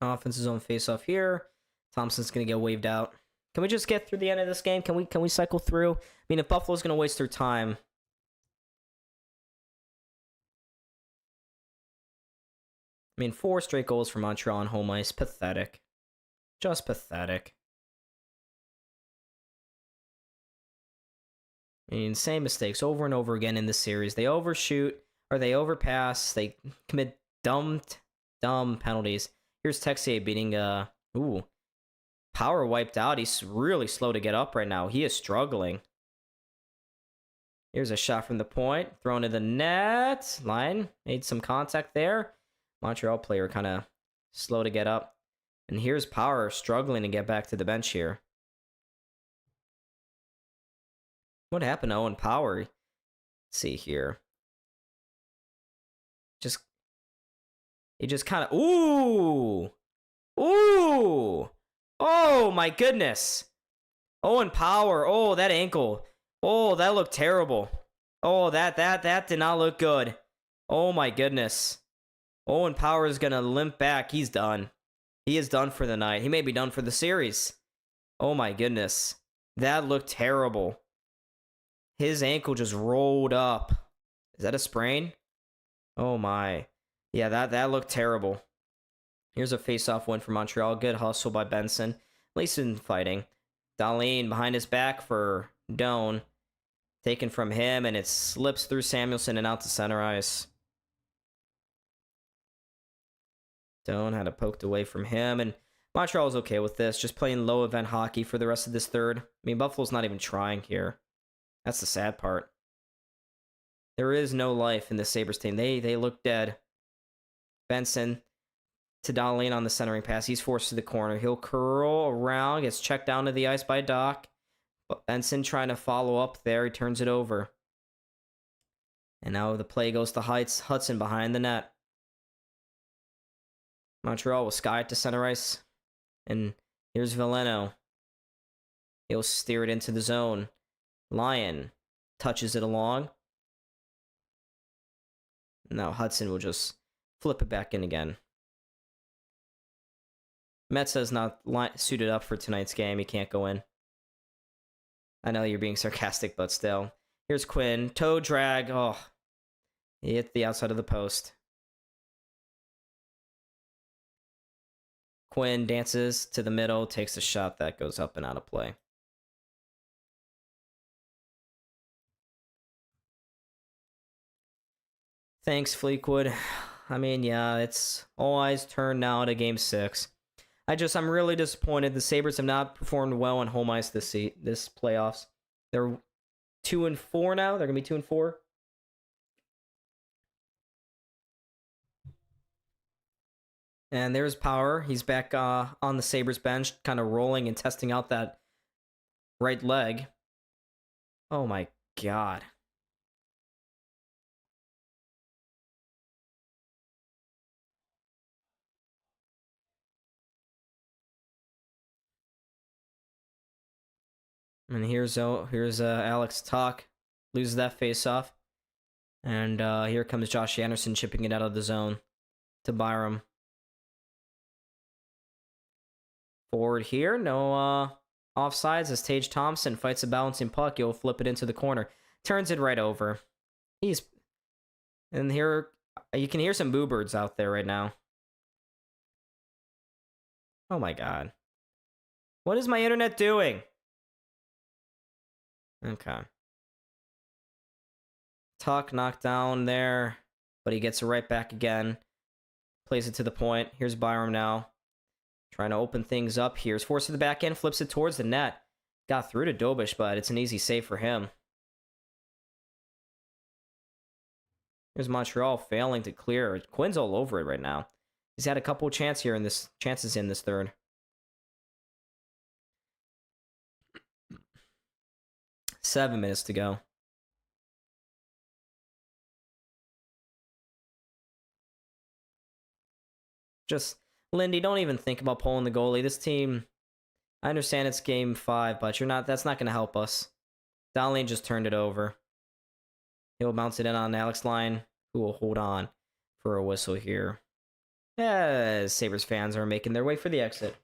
Offense's on face-off here. Thompson's gonna get waved out. Can we just get through the end of this game? Can we cycle through? I mean, if Buffalo's gonna waste their time. I mean, 4 straight goals for Montreal on home ice. Pathetic. Just pathetic. I mean, same mistakes over and over again in this series. They overshoot, or they overpass. They commit dumb penalties. Here's Texier beating, Power wiped out. He's really slow to get up right now. He is struggling. Here's a shot from the point. Thrown to the net. Line made some contact there. Montreal player kind of slow to get up. And here's Power struggling to get back to the bench here. What happened to Owen Power? Let's see here. He just kind of... Ooh! Ooh! Oh, my goodness. Owen Power. Oh, that ankle. Oh, that looked terrible. Oh, that did not look good. Oh, my goodness. Owen Power is going to limp back. He's done. He is done for the night. He may be done for the series. Oh, my goodness. That looked terrible. His ankle just rolled up. Is that a sprain? Oh, my. Yeah, that looked terrible. Here's a face-off win for Montreal. Good hustle by Benson. At least in fighting. Dahlin behind his back for Doan. Taken from him, and it slips through Samuelson and out to center ice. Doan had it poked away from him, and Montreal's okay with this. Just playing low-event hockey for the rest of this third. I mean, Buffalo's not even trying here. That's the sad part. There is no life in the Sabres team. They look dead. Benson to Dahlin on the centering pass. He's forced to the corner. He'll curl around, gets checked down to the ice by Doc. But Benson trying to follow up there. He turns it over. And now the play goes to Hudson behind the net. Montreal will sky it to center ice. And here's Veleno. He'll steer it into the zone. Lyon touches it along. Now Hudson will just flip it back in again. Metsa's not suited up for tonight's game. He can't go in. I know you're being sarcastic, but still. Here's Quinn. Toe drag. Oh. He hit the outside of the post. Quinn dances to the middle, takes a shot that goes up and out of play. Thanks, Fleetwood. I mean, yeah, it's all eyes turned now to Game 6. I'm really disappointed. The Sabres have not performed well on home ice this playoffs. They're 2-4 now. They're gonna be 2-4. And there's Power. He's back on the Sabres bench, kind of rolling and testing out that right leg. Oh my god. And here's Alex Tuck. Loses that face-off. And here comes Josh Anderson chipping it out of the zone to Byram. Forward here. No offsides as Tage Thompson fights a balancing puck. He'll flip it into the corner. Turns it right over. And here, you can hear some boo birds out there right now. Oh my god. What is my internet doing? Okay. Tuck knocked down there, but he gets it right back again. Plays it to the point. Here's Byram now. Trying to open things up here. Is forced to the back end, flips it towards the net. Got through to Dobish, but it's an easy save for him. Here's Montreal failing to clear. Quinn's all over it right now. He's had a couple chances in this third. Seven minutes to go. Just, Lindy, don't even think about pulling the goalie. This team, I understand it's game 5, but that's not going to help us. Donnelly just turned it over. He'll bounce it in on Alex Line, who will hold on for a whistle here. As Sabres fans are making their way for the exit.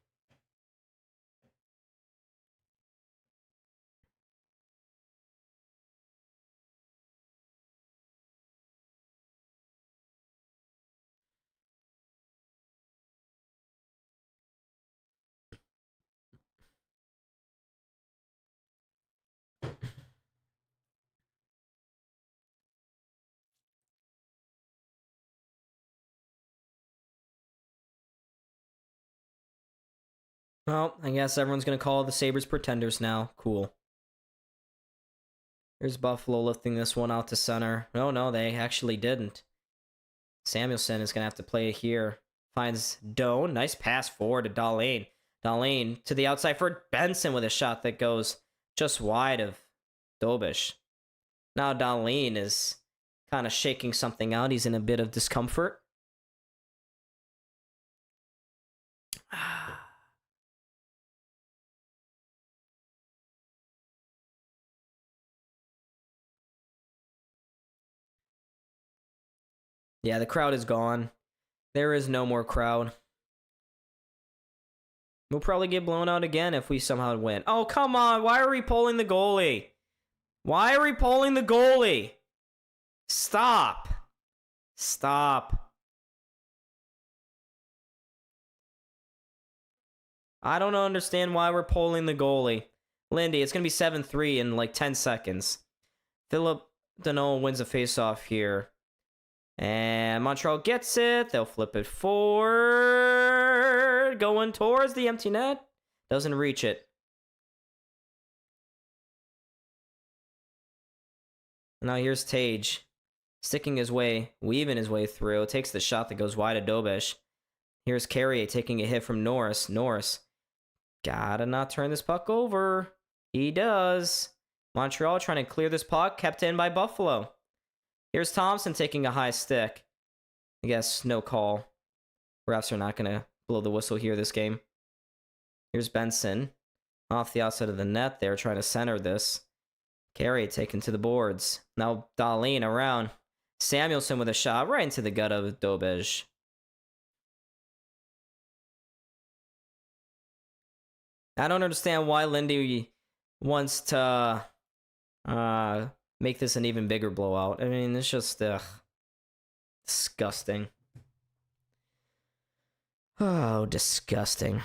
Well, I guess everyone's going to call the Sabres pretenders now. Cool. Here's Buffalo lifting this one out to center. No, they actually didn't. Samuelson is going to have to play it here. Finds Doan. Nice pass forward to Dahlin. Dahlin to the outside for Benson with a shot that goes just wide of Dobish. Now Dahlin is kind of shaking something out. He's in a bit of discomfort. Yeah, the crowd is gone. There is no more crowd. We'll probably get blown out again if we somehow win. Oh, come on. Why are we pulling the goalie? Why are we pulling the goalie? Stop. Stop. I don't understand why we're pulling the goalie. Lindy, it's going to be 7-3 in like 10 seconds. Philip Deneau wins a faceoff here. And Montreal gets it. They'll flip it forward. Going towards the empty net. Doesn't reach it. Now here's Tage. Sticking his way, weaving his way through. Takes the shot that goes wide of Dobish. Here's Carrier taking a hit from Norris. Norris. Gotta not turn this puck over. He does. Montreal trying to clear this puck. Kept in by Buffalo. Here's Thompson taking a high stick. I guess no call. Refs are not going to blow the whistle here this game. Here's Benson. Off the outside of the net there, trying to center this. Carey taken to the boards. Now Dahlin around. Samuelson with a shot right into the gut of Dobish. I don't understand why Lindy wants to make this an even bigger blowout. I mean, it's just disgusting. Oh, disgusting.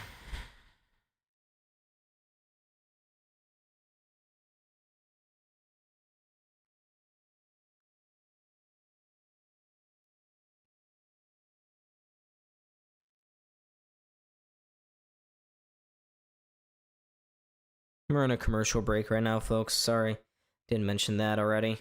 We're on a commercial break right now, folks. Sorry. Didn't mention that already.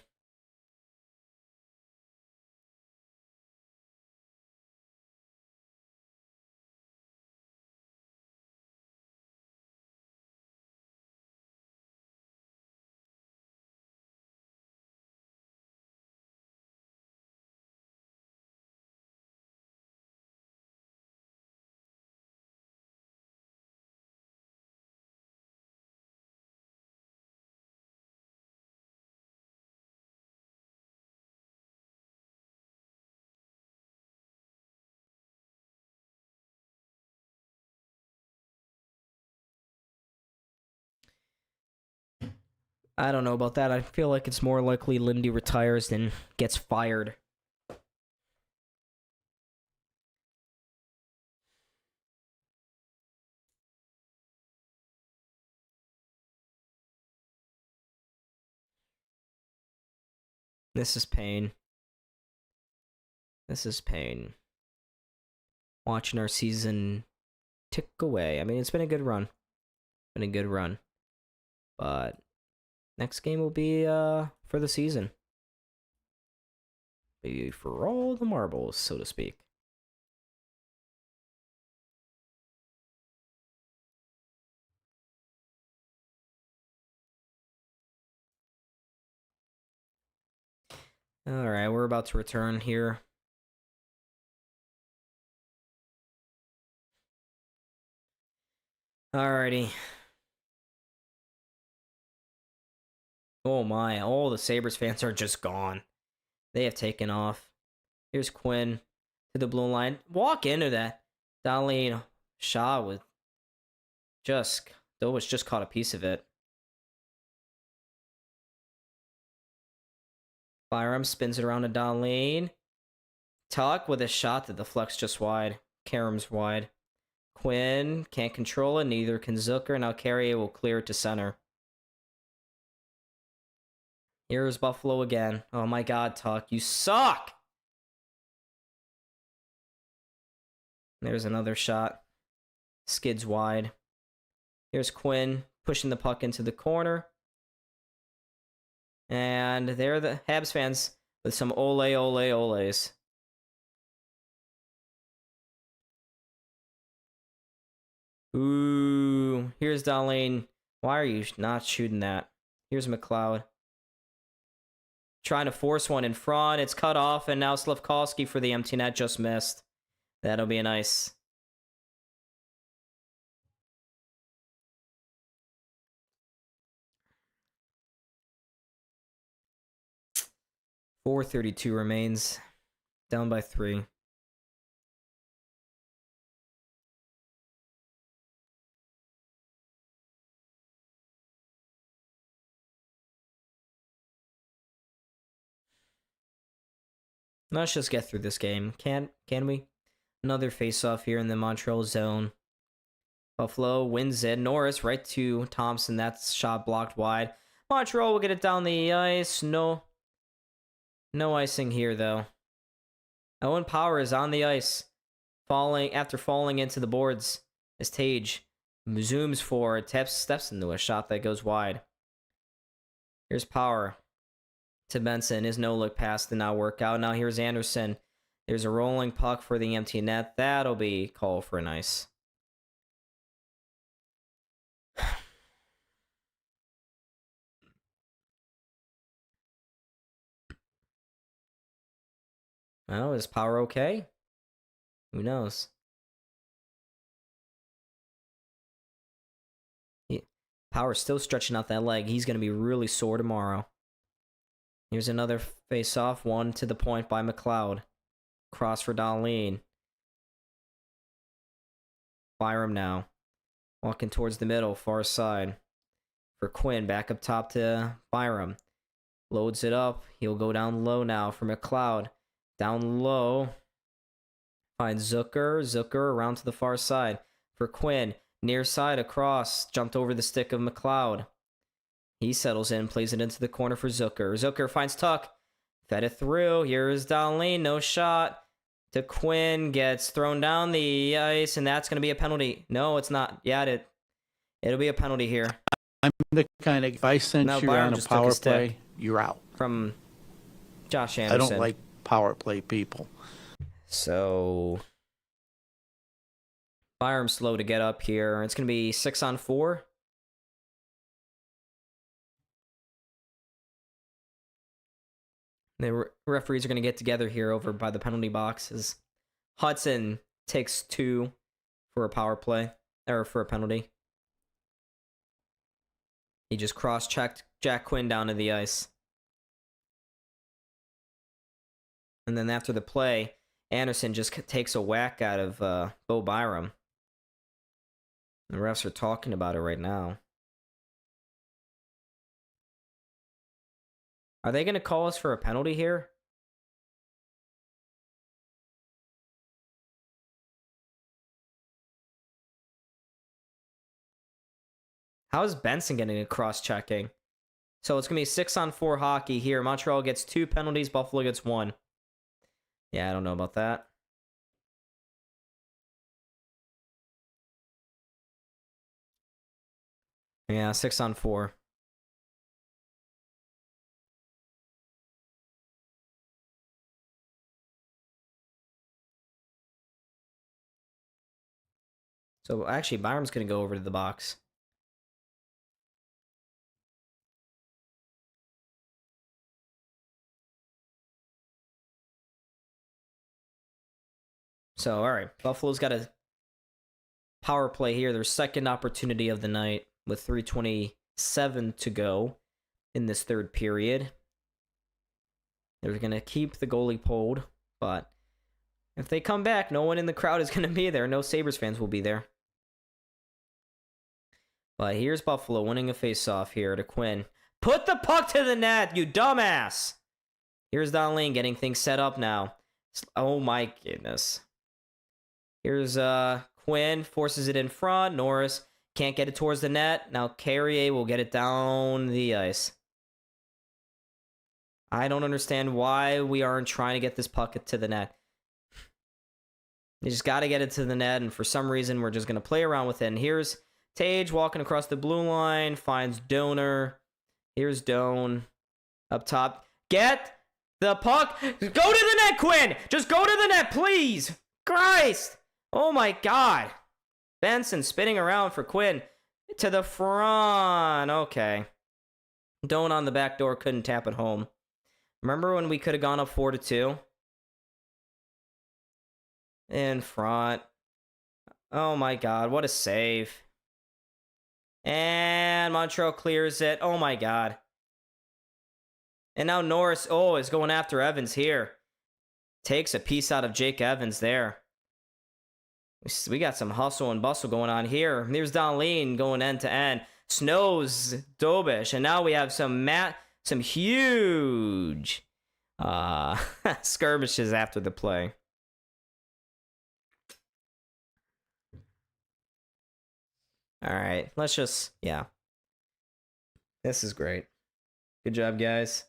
I don't know about that. I feel like it's more likely Lindy retires than gets fired. This is pain. This is pain. Watching our season tick away. I mean, it's been a good run. Been a good run. But next game will be for the season. Be for all the marbles, so to speak. Alright, we're about to return here. Alrighty. Oh my, all the Sabres fans are just gone. They have taken off. Here's Quinn to the blue line. Walk into that. Darlene Shaw with just caught a piece of it. Byram spins it around to Darlene. Tuck with a shot that deflects just wide. Karam's wide. Quinn can't control it, neither can Zucker. Now Carrier will clear it to center. Here's Buffalo again. Oh my god, Tuck, you suck! There's another shot. Skids wide. Here's Quinn pushing the puck into the corner. And there are the Habs fans with some ole, ole, oles. Ooh, here's Darlene. Why are you not shooting that? Here's McLeod. Trying to force one in front. It's cut off, and now Slavkovsky for the empty net just missed. That'll be nice. .432 remains. Down by 3. Let's just get through this game. Can we? Another face-off here in the Montreal zone. Buffalo wins it. Norris right to Thompson. That's shot blocked wide. Montreal will get it down the ice. No icing here, though. Owen Power is on the ice. After falling into the boards. As Tage zooms forward. Steps into a shot that goes wide. Here's Power. To Benson. His no-look pass did not work out. Now here's Anderson. There's a rolling puck for the empty net. That'll be called for an ice. Well, is Power okay? Who knows? Power's still stretching out that leg. He's going to be really sore tomorrow. Here's another face-off. One to the point by McLeod. Cross for Darlene. Byram now. Walking towards the middle, far side. For Quinn, back up top to Byram. Loads it up. He'll go down low now for McLeod. Down low. Finds Zucker. Zucker around to the far side. For Quinn. Near side across. Jumped over the stick of McLeod. He settles in, plays it into the corner for Zucker. Zucker finds Tuck. Fed it through. Here's Darlene. No shot. To Quinn. Gets thrown down the ice, and that's going to be a penalty. No, it's not. Yeah, it'll be a penalty here. I'm the kind of, if I sense Now, you're Byron on a just took power a stick play, you're out. From Josh Anderson. I don't like power play people. So Byram's slow to get up here. It's going to be 6-on-4. The referees are going to get together here over by the penalty boxes. Hudson takes 2 for a power play, or for a penalty. He just cross-checked Jack Quinn down to the ice. And then after the play, Anderson just takes a whack out of Bo Byram. The refs are talking about it right now. Are they going to call us for a penalty here? How is Benson getting a cross-checking? So it's going to be 6-on-4 hockey here. Montreal gets 2 penalties. Buffalo gets 1. Yeah, I don't know about that. Yeah, 6-on-4. So actually, Byram's going to go over to the box. So, all right. Buffalo's got a power play here. Their second opportunity of the night with 3:27 to go in this third period. They're going to keep the goalie pulled, but if they come back, no one in the crowd is going to be there. No Sabres fans will be there. But here's Buffalo winning a faceoff here to Quinn. Put the puck to the net, you dumbass! Here's Don Lane getting things set up now. Oh my goodness. Here's Quinn, forces it in front. Norris can't get it towards the net. Now Carrier will get it down the ice. I don't understand why we aren't trying to get this puck to the net. You just got to get it to the net, and for some reason, we're just going to play around with it. And here's Tage walking across the blue line, finds Donor. Here's Doan up top. Get the puck. Go to the net, Quinn. Just go to the net, please. Christ. Oh, my God. Benson spinning around for Quinn. To the front. Okay. Doan on the back door couldn't tap it home. Remember when we could have gone up 4-2? In front. Oh, my God. What a save. And Montreal clears it. Oh, my God. And now Norris, is going after Evans here. Takes a piece out of Jake Evans there. We got some hustle and bustle going on here. There's Don Lean going end to end. Snows Dobish. And now we have some huge skirmishes after the play. All right, let's just, yeah. This is great. Good job, guys.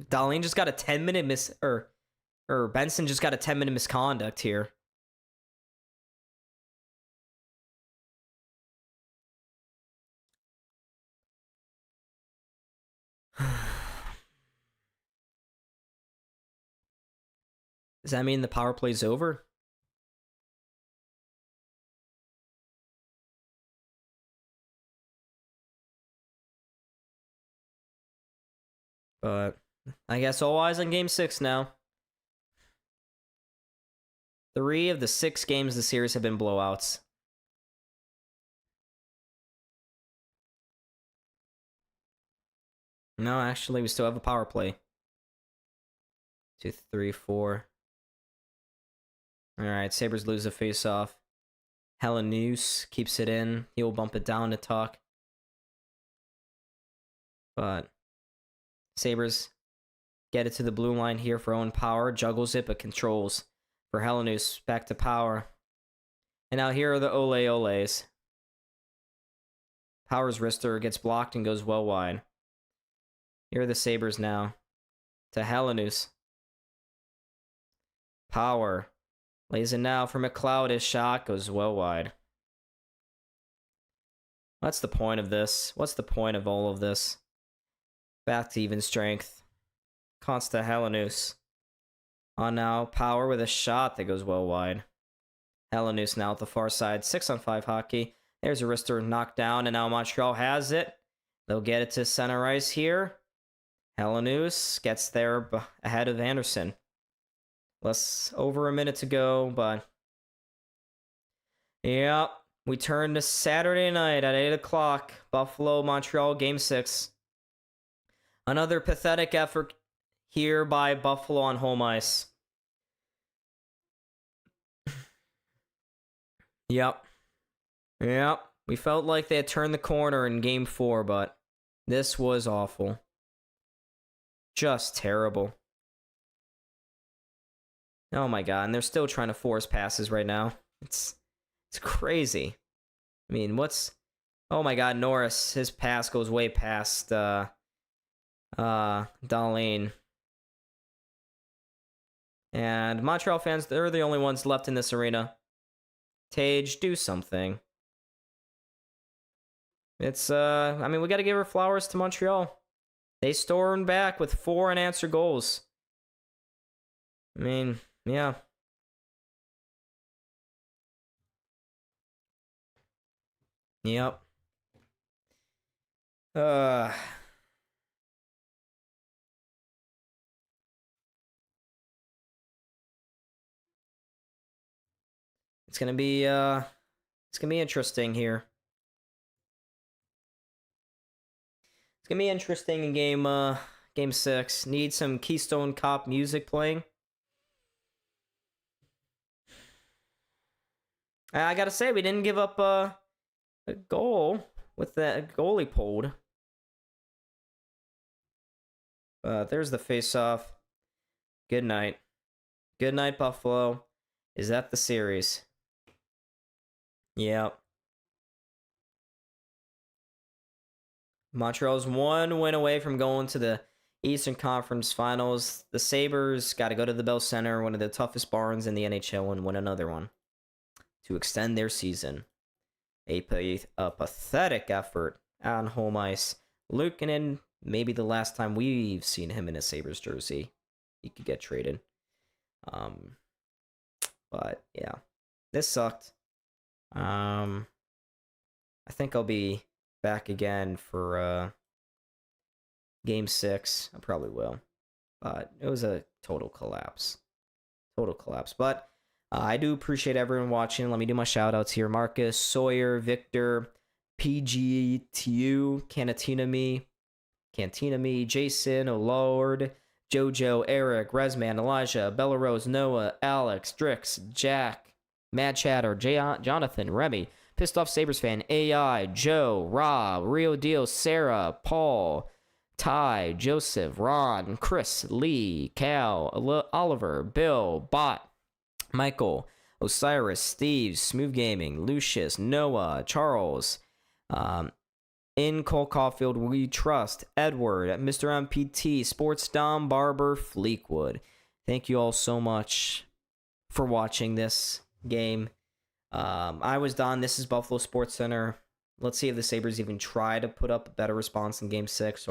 Darlene just got a 10-minute or Benson just got a 10-minute misconduct here. Does that mean the power play's over? But I guess all eyes on Game 6 now. 3 of the 6 games of the series have been blowouts. No, actually, we still have a power play. 2, 3, 4. Alright, Sabres lose a face-off. Helenius keeps it in. He'll bump it down to Tuck. But Sabres get it to the blue line here for Owen Power. Juggles it, but controls. For Helenius, back to Power. And now here are the Ole-Oles. Power's wrister gets blocked and goes well wide. Here are the Sabres now. To Helenius. Power. Lays it now for McLeod. His shot goes well wide. What's the point of this? What's the point of all of this? Back to even strength. Consta Helenius. On now, Power with a shot that goes well wide. Helenius now at the far side. 6-on-5 hockey. There's a wrister knocked down, and now Montreal has it. They'll get it to center ice here. Helenius gets there ahead of Anderson. Less over a minute to go, but yeah, we turn to Saturday night at 8 o'clock. Buffalo, Montreal, Game 6. Another pathetic effort here by Buffalo on home ice. Yep. We felt like they had turned the corner in Game 4, but this was awful. Just terrible. Oh my god, and they're still trying to force passes right now. It's crazy. I mean, oh my god, Norris, his pass goes way past Darlene. And Montreal fans, they're the only ones left in this arena. Tage, do something. I mean, we got to give her flowers to Montreal. They stormed back with 4 unanswered goals. I mean, yeah. Yep. It's gonna be interesting here. It's gonna be interesting in game 6. Need some Keystone Cop music playing. I gotta say, we didn't give up a goal with that goalie pulled. There's the face-off. Good night. Good night, Buffalo. Is that the series? Yep. Montreal's 1 win away from going to the Eastern Conference Finals. The Sabres got to go to the Bell Center, one of the toughest barns in the NHL, and win another one to extend their season. A pathetic effort on home ice. Luukkonen, maybe the last time we've seen him in a Sabres jersey. He could get traded. But yeah, this sucked. I think I'll be back again for game 6. I probably will. But it was a total collapse. But I do appreciate everyone watching. Let me do my shout outs here. Marcus, Sawyer, Victor, PGTU, Cantina Me, Jason, O'Lord, Jojo, Eric, Resman, Elijah, Belarose, Noah, Alex, Drix, Jack, Mad Chatter, Jonathan, Remy, Pissed Off Sabres Fan, AI, Joe, Rob, Rio Deal, Sarah, Paul, Ty, Joseph, Ron, Chris, Lee, Cal, Oliver, Bill, Bot, Michael, Osiris, Steve, Smooth Gaming, Lucius, Noah, Charles, in Cole Caulfield, We Trust, Edward, Mr. MPT, Sports Dom, Barber, Fleetwood. Thank you all so much for watching this game. I was Don. This is Buffalo Sports Center. Let's see if the Sabres even try to put up a better response in Game 6.